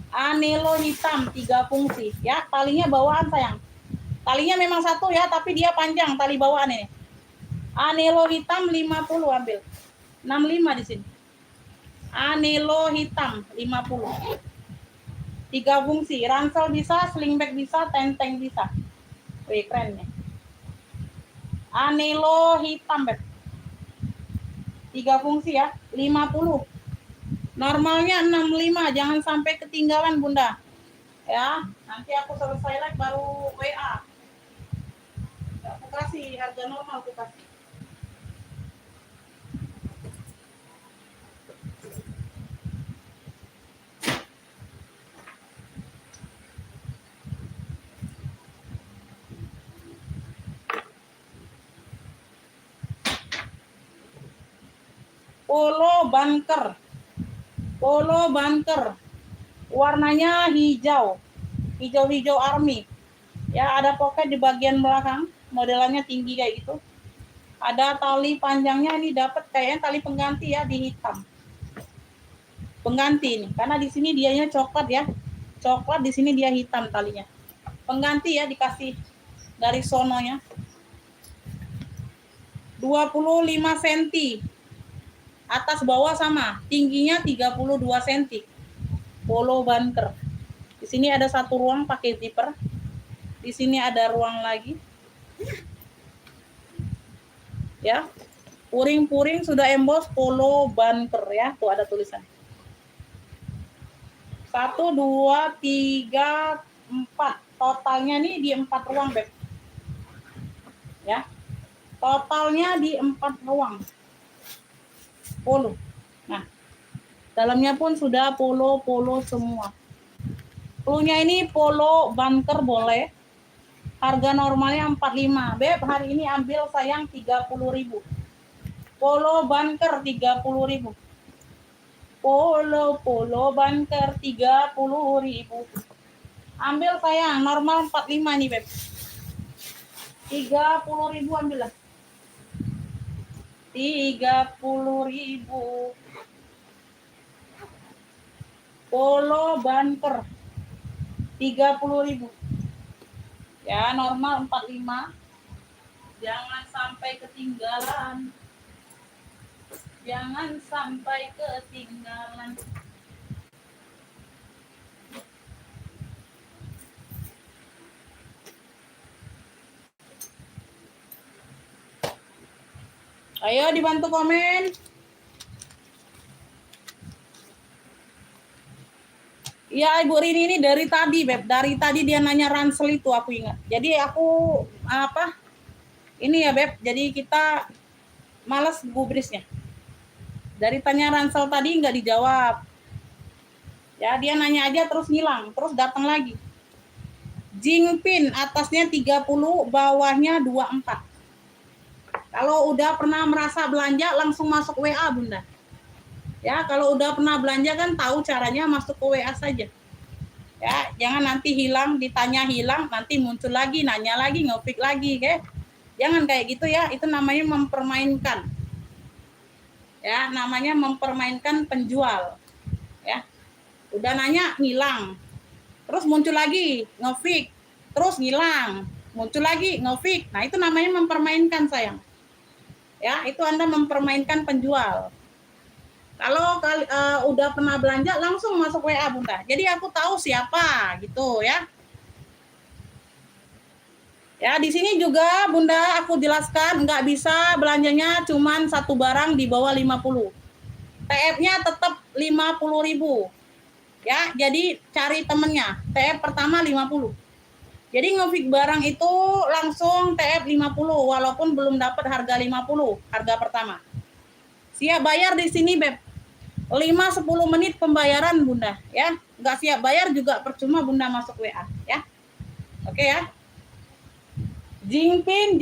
Anelo hitam 3 fungsi ya, talinya bawaan sayang. Talinya memang satu ya, tapi dia panjang tali bawaan ini. Anelo hitam 50 ambil. 65 di sini. Anelo hitam 50. 3 fungsi, ransel bisa, slingback bisa, tenteng bisa. Wih, keren nih. Anelo hitam, beb. 3 fungsi ya, 50. Normalnya 65, jangan sampai ketinggalan Bunda. Ya, nanti aku selesai live baru WA. Aku kasih harga normal, aku kasih. Polo bunker. Polo bunker. Warnanya hijau. Hijau-hijau army. Ya, ada pocket di bagian belakang. Modelannya tinggi kayak gitu. Ada tali panjangnya, ini dapat kayaknya tali pengganti ya, di hitam. Pengganti ini. Karena di sini dianya coklat ya. Coklat, di sini dia hitam talinya. Pengganti ya, dikasih dari sononya. 25 cm. Atas bawah sama, tingginya 32 cm. Polo bunker. Di sini ada satu ruang pakai zipper. Di sini ada ruang lagi. Ya. Puring-puring sudah emboss polo bunker ya. Tuh ada tulisan. 1 2 3 4. Totalnya nih di 4 ruang, Beb. Ya. Totalnya di 4 ruang. Polo. Nah, dalamnya pun sudah polo semua. Punya ini polo bunker boleh. Harga normalnya 45. Beb, hari ini ambil sayang 30.000. Polo bunker 30.000. Polo bunker 30.000. Ambil sayang, normal 45 nih, Beb. 30.000 ambil lah. 30.000. Polo bunker 30.000. Ya, normal 45. Jangan sampai ketinggalan. Jangan sampai ketinggalan. Ayo dibantu komen. Iya, Ibu Rini ini dari tadi, Beb. Dari tadi dia nanya ransel itu, aku ingat. Jadi aku apa? Ini ya, Beb. Jadi kita malas gubrisnya. Dari tanya ransel tadi nggak dijawab. Ya, dia nanya aja terus ngilang, terus datang lagi. Jingpin atasnya 30, bawahnya 24. Kalau udah pernah merasa belanja langsung masuk WA, Bunda. Ya, kalau udah pernah belanja kan tahu caranya, masuk ke WA saja. Ya, jangan nanti hilang, ditanya hilang, nanti muncul lagi, nanya lagi, ngopik lagi, ke? Jangan kayak gitu ya, itu namanya mempermainkan. Ya, namanya mempermainkan penjual. Ya. Udah nanya hilang. Terus muncul lagi, ngefik. Terus hilang. Muncul lagi, ngefik. Nah, itu namanya mempermainkan, sayang. Ya, itu Anda mempermainkan penjual. Kalau udah pernah belanja langsung masuk WA, Bunda. Jadi aku tahu siapa gitu ya. Ya, di sini juga Bunda aku jelaskan nggak bisa belanjanya cuman satu barang di bawah 50. TF-nya tetap 50.000. Ya, jadi cari temennya. TF pertama 50. Jadi ngefik barang itu langsung TF 50 walaupun belum dapat harga 50, harga pertama. Siap bayar di sini, Beb. 5-10 menit pembayaran, Bunda, ya. Nggak siap bayar juga percuma Bunda masuk WA, ya. Oke ya. Jingpin.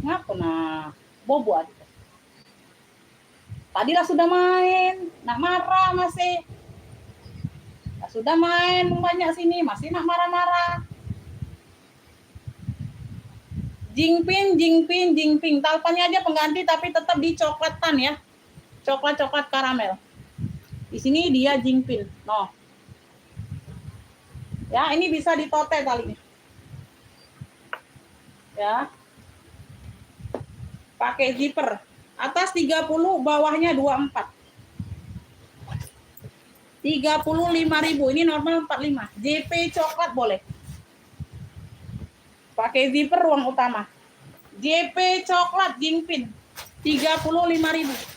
Ngapa nah? Bobo adik. Tadi lah sudah main, nak marah masih. Lah sudah main banyak sini, masih nak marah-marah. Jingpin. Talpannya aja pengganti tapi tetap di coklatan ya. Coklat karamel. Di sini dia jingpin. No. Ya, ini bisa ditote talinya. Ya. Pakai zipper. Atas 30, bawahnya 24. 35.000. Ini normal 45. JP coklat boleh. Pakai zipper ruang utama. JP coklat jingpin. 35.000.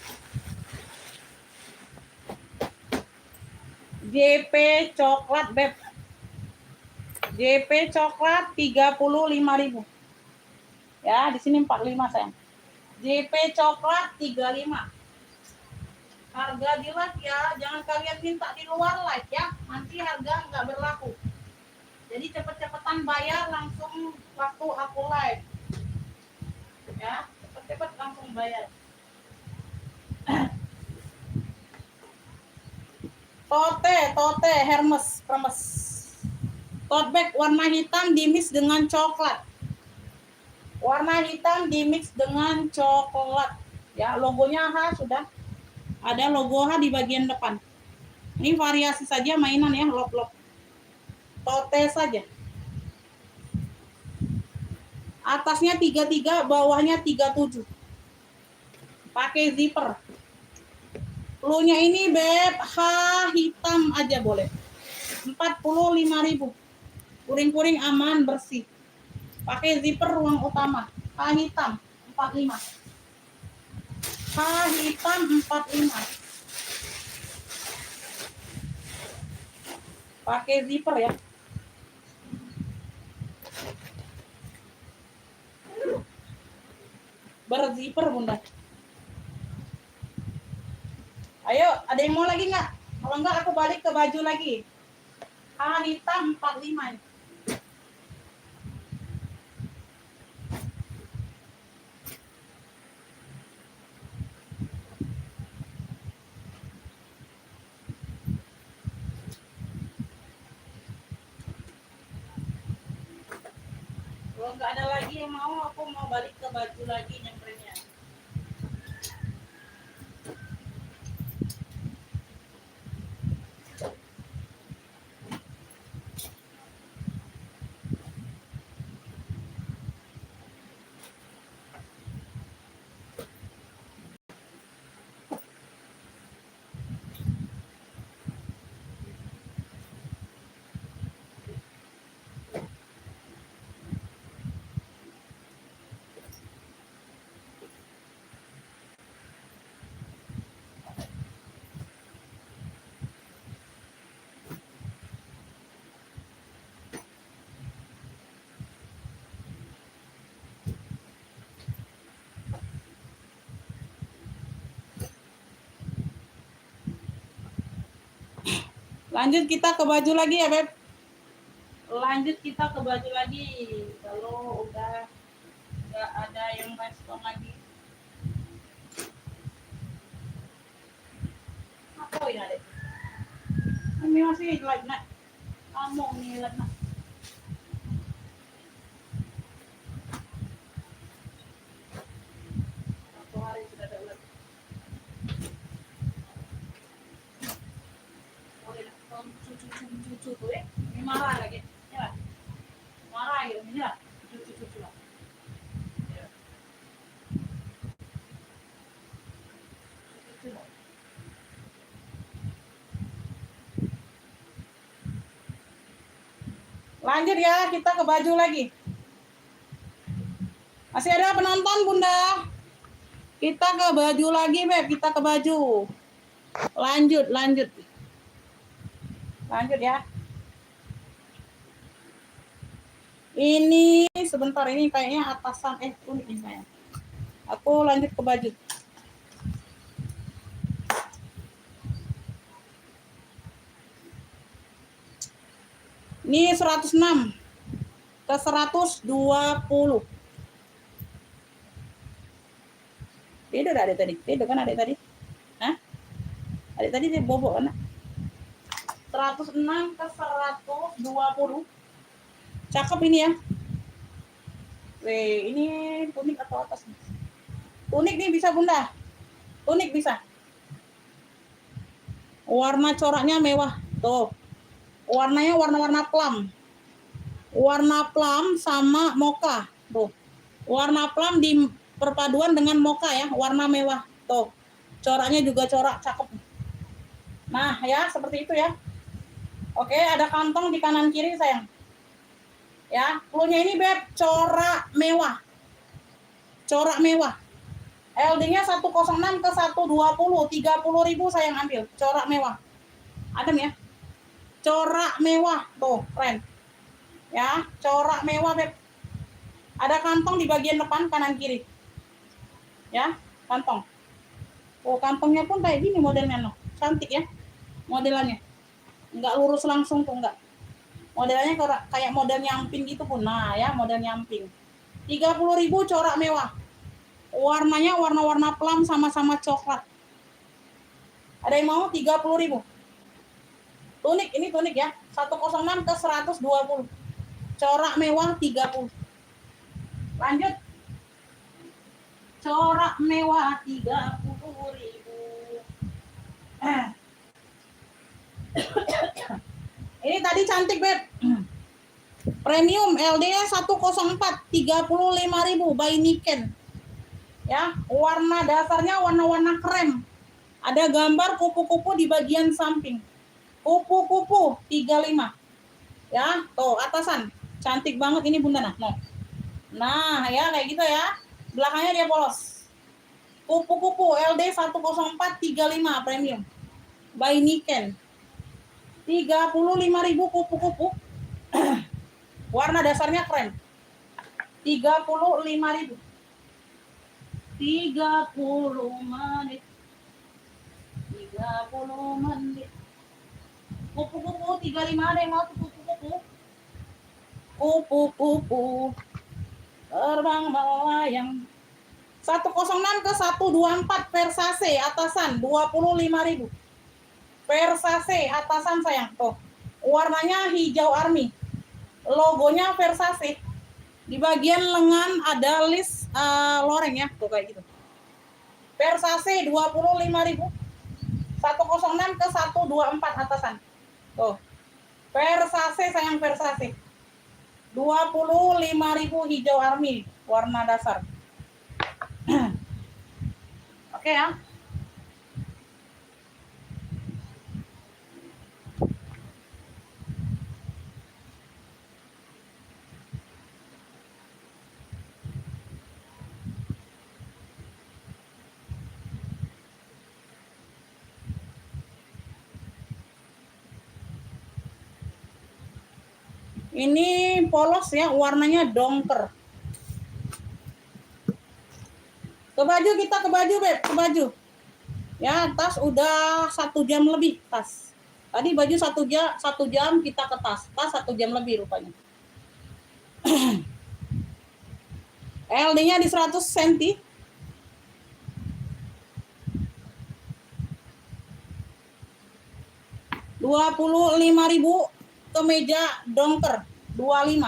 JP coklat, Beb. JP coklat 35.000. Ya, di sini 45 sayang. JP coklat 35. Harga di live ya, jangan kalian minta di luar live ya. Nanti harga nggak berlaku. Jadi cepet-cepetan bayar langsung waktu aku live. Ya, cepet-cepet langsung bayar. Tote Hermes. Tote bag warna hitam dimix dengan coklat. Warna hitam dimix dengan coklat. Ya, logonya H sudah. Ada logo H di bagian depan. Ini variasi saja mainan ya, lop-lop. Tote saja. Atasnya 33, bawahnya 37. Pakai zipper. Cluenya ini, Beb, H hitam aja boleh. 45.000. Puring-puring aman, bersih. Pakai zipper ruang utama. H hitam 45. H hitam 45. Pakai zipper ya. Berzipper, Bunda. Ayo, ada yang mau lagi nggak? Kalau nggak aku balik ke baju lagi. H Anita 45 ini. Kalau nggak ada lagi yang mau, aku mau balik ke baju lagi nyampernya. Lanjut kita ke baju lagi ya, Beb. Lanjut kita ke baju lagi. Kalau udah nggak ada yang respon lagi. Apa ini ada? Ini masih live nak. Kamu nih live nak. Satu hari sudah ada live. Cucu tuh ya. Ini marah lagi. Ya. Marah gitu ini lah. Cucu lah. Ya. Cucu lah. Lanjut ya, kita ke baju lagi. Masih ada penonton, Bunda? Kita ke baju lagi, Beb. Kita ke baju. Lanjut. Lanjut ya. Ini sebentar, ini kayaknya atasan unik nih saya. Aku lanjut ke baju. Ini 106 ke 120. Tidur adik tadi? Tidur kan adik tadi? Hah? Adik tadi dia bobok kan? 106 ke 120. Cakep ini ya. Weh, ini tunik atau atas? Tunik nih bisa, Bunda. Tunik bisa. Warna coraknya mewah. Tuh. Warnanya warna-warna plum. Warna plum sama mocha. Tuh. Warna plum di perpaduan dengan mocha ya, warna mewah. Tuh. Coraknya juga corak cakep. Nah, ya, seperti itu ya. Oke, ada kantong di kanan kiri, sayang. Ya, cluenya ini, Beb, corak mewah. Corak mewah. LD-nya 106 ke 120, 30.000 sayang ambil. Corak mewah. Adem ya. Corak mewah. Tuh, keren. Ya, corak mewah, Beb. Ada kantong di bagian depan kanan kiri. Ya, kantong. Oh, kantongnya pun kayak gini modelnya, no. Cantik ya. Modelannya. Enggak lurus langsung tuh, enggak. Modelnya kayak model nyamping gitu pun. Nah, ya, model nyamping. 30.000 corak mewah. Warnanya warna-warna plum sama-sama coklat. Ada yang mau 30.000? Tunik, ini tunik ya. 106 ke 120. Corak mewah 30. Lanjut. Corak mewah 30.000. Ini tadi cantik, Beb. Premium LD-nya 104, 35.000 by Niken. Ya, warna dasarnya warna-warna krem. Ada gambar kupu-kupu di bagian samping. Kupu-kupu 35. Ya, tuh atasan. Cantik banget ini, Bunda nah. Nah, ya kayak gitu ya. Belakangnya dia polos. Kupu-kupu LD 104 35 premium. By Niken. 35.000 kupu-kupu. Warna dasarnya krem. 35.000. 30 menit. 30 menit. Kupu-kupu 35 ada yang mau tuh kupu-kupu. Kupu-kupu terbang melayang. 106 ke 124 Versace atasan 25.000. Versace atasan sayang tuh. Warnanya hijau army. Logonya Versace. Di bagian lengan ada list loreng ya, tuh kayak gitu. Versace 25.000. 106 ke 124 atasan. Tuh. Versace sayang Versace. 25.000 hijau army warna dasar. Oke ya. Ini polos ya, warnanya dongker. Ke baju kita ke baju, Beb, ke baju. Ya, tas udah 1 jam lebih tas. Tadi baju 1 jam kita ke tas. Tas 1 jam lebih rupanya. LD-nya di 100 cm. 25.000 kemeja dongker 25.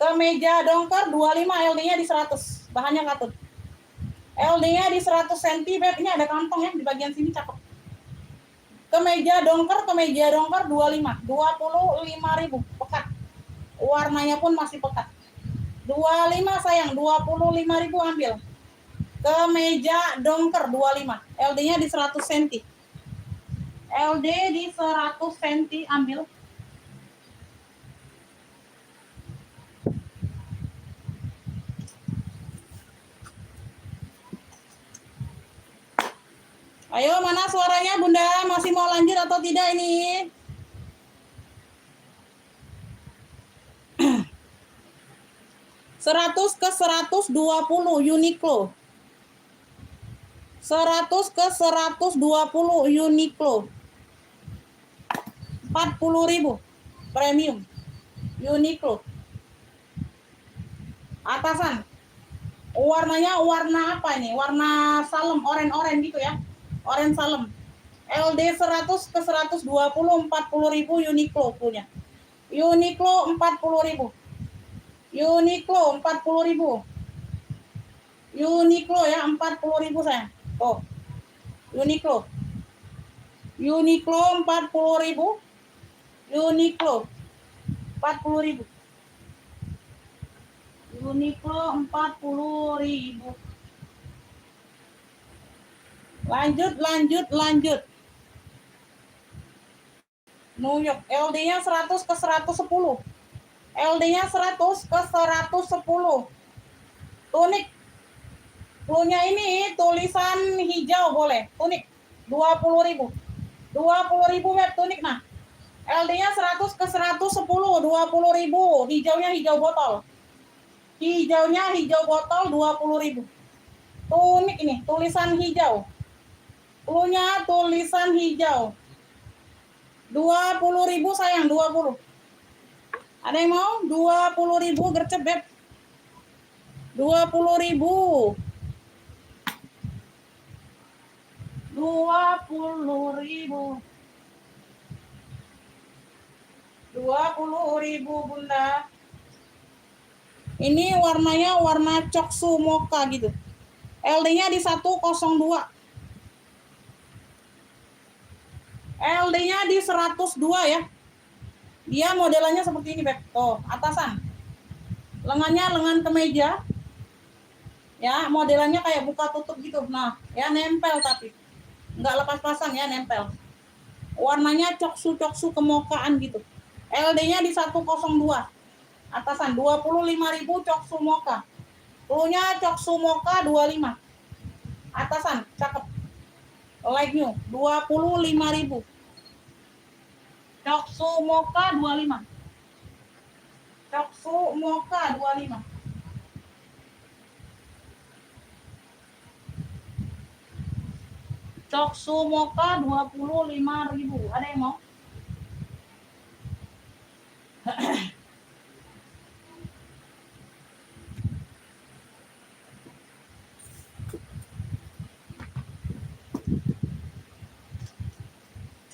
Kemeja dongker 25 LD-nya di 100. Bahannya katun. LD-nya di 100 cm, Beb. Ini ada kantong ya di bagian sini cakep. Kemeja dongker 25. 25.000 pekat. Warnanya pun masih pekat. 25 sayang, 25.000 ambil. Kemeja dongker 25. LD-nya di 100 cm. LD di 100 cm ambil. Ayo, mana suaranya Bunda? Masih mau lanjut atau tidak ini? Seratus ke 120 Uniqlo. 100 ke 120 Uniqlo. 40.000 premium Uniqlo. Atasan. Warnanya warna apa ini? Warna salem, oren-oren gitu ya. Oren salem. LD 100 ke 120 40.000 Uniqlo punya. Uniqlo 40.000. Uniqlo 40.000. Uniqlo ya 40.000 sayang. Oh. Uniqlo. Uniqlo 40.000. Uniqlo 40.000. Uniqlo 40.000. Lanjut. New York. LD-nya 100 ke 110. LD-nya 100 ke 110. Tunik. Cluenya ini tulisan hijau boleh. Tunik. 20.000. 20.000 Web tunik nah. LD-nya 100 ke 110. 20.000. Hijaunya hijau botol. Hijaunya hijau botol 20.000. Tunik ini tulisan hijau. Cluenya tulisan hijau. 20.000 sayang, 20. Ada yang mau? 20.000 gercep, Beb. 20.000. 20.000. 20.000 Bunda. Ini warnanya warna coksu mocha gitu. LD-nya di 102. LD-nya di 102 ya. Dia modelannya seperti ini, Beb. Tuh, atasan. Lengannya lengan kemeja. Ya, modelannya kayak buka tutup gitu. Nah, ya nempel tapi. Enggak lepas pasang ya, nempel. Warnanya coksu kemokaan gitu. LD-nya di 102. Atasan 25.000 coksu mocha. Cluenya coksu mocha 25. Atasan, cakep. Like new 25.000. Coksu mocha 25. Coksu mocha 25. Coksu mocha 25.000. Ada yang mau?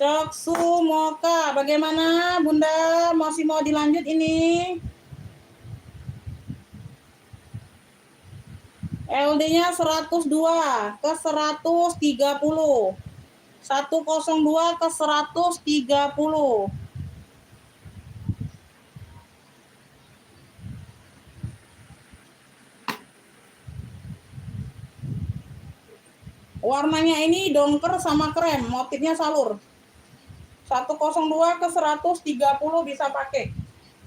Coksu Moka, bagaimana Bunda? Masih mau dilanjut ini? LD-nya 102 ke 130. 102 ke 130. Warnanya ini dongker sama krem, motifnya salur. 102 ke 130 bisa pakai.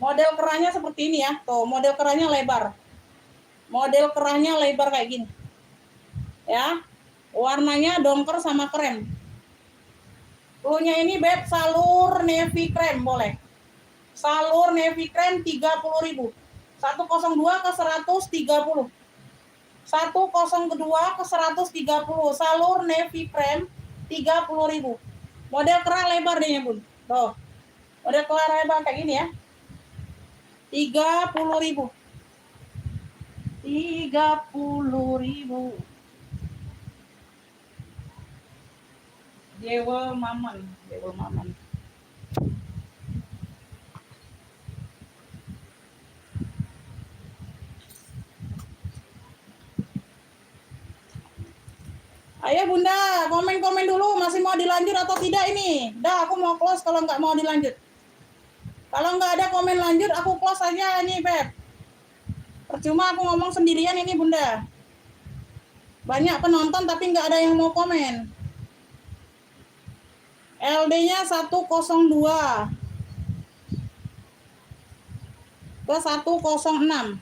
Model kerahnya seperti ini ya. Tuh, model kerahnya lebar. Model kerahnya lebar kayak gini. Ya. Warnanya dongker sama krem. Cluenya ini beb salur navy krem boleh. Salur navy krem 30.000. 102 ke 130. 102 ke 130. Salur navy krem 30.000. Model kerah lebar deh ya Bun. Tuh. Model kerah lebar kayak gini ya. 30.000. 30.000. Jewel Maman. Ayo Bunda, komen-komen dulu masih mau dilanjut atau tidak ini. Dah, aku mau close kalau nggak mau dilanjut. Kalau nggak ada komen lanjut, aku close aja nih, Beb. Percuma aku ngomong sendirian ini Bunda. Banyak penonton tapi nggak ada yang mau komen. LD-nya 102 ke 106.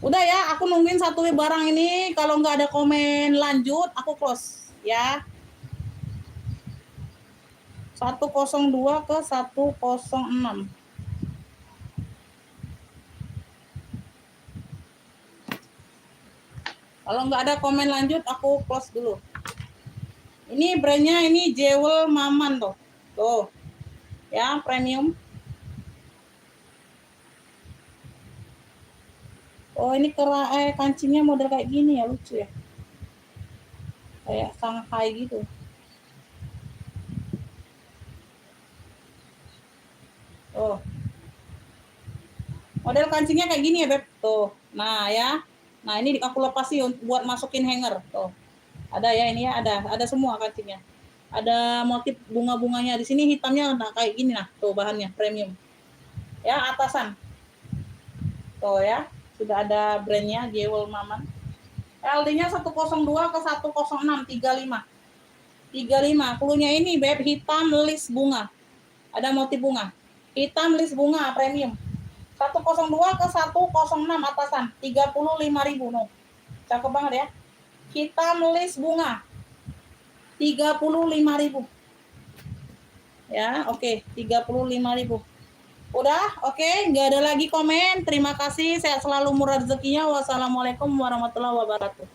Udah ya, aku nungguin satu barang ini. Kalau nggak ada komen lanjut, aku close ya. 102 ke 106. Kalau nggak ada komen lanjut, aku close dulu. Ini brandnya ini Jewel Maman tuh. Tuh. Ya, premium. Oh, ini kancingnya model kayak gini ya, lucu ya. Kayak Shanghai gitu. Oh. Model kancingnya kayak gini ya, Beb. Tuh. Nah, ya. Nah, ini aku lepas sih buat masukin hanger. Tuh. Ada ya ini ya, ada semua kancingnya. Ada motif bunga-bunganya di sini, hitamnya nah kayak gini nah. Tuh bahannya premium. Ya, atasan. Tuh ya. Sudah ada brandnya Jewel Maman. LD-nya 102 ke 106, 35. 35. Cluenya ini Beb, hitam list bunga. Ada motif bunga. Hitam list bunga premium. 102 ke 106 atasan. 35.000 no. Cakep banget ya. Hitam list bunga. 35.000. Ya, oke, 35.000. Udah, oke, nggak ada lagi komen. Terima kasih, sehat selalu, murah rezekinya. Wassalamualaikum warahmatullahi wabarakatuh.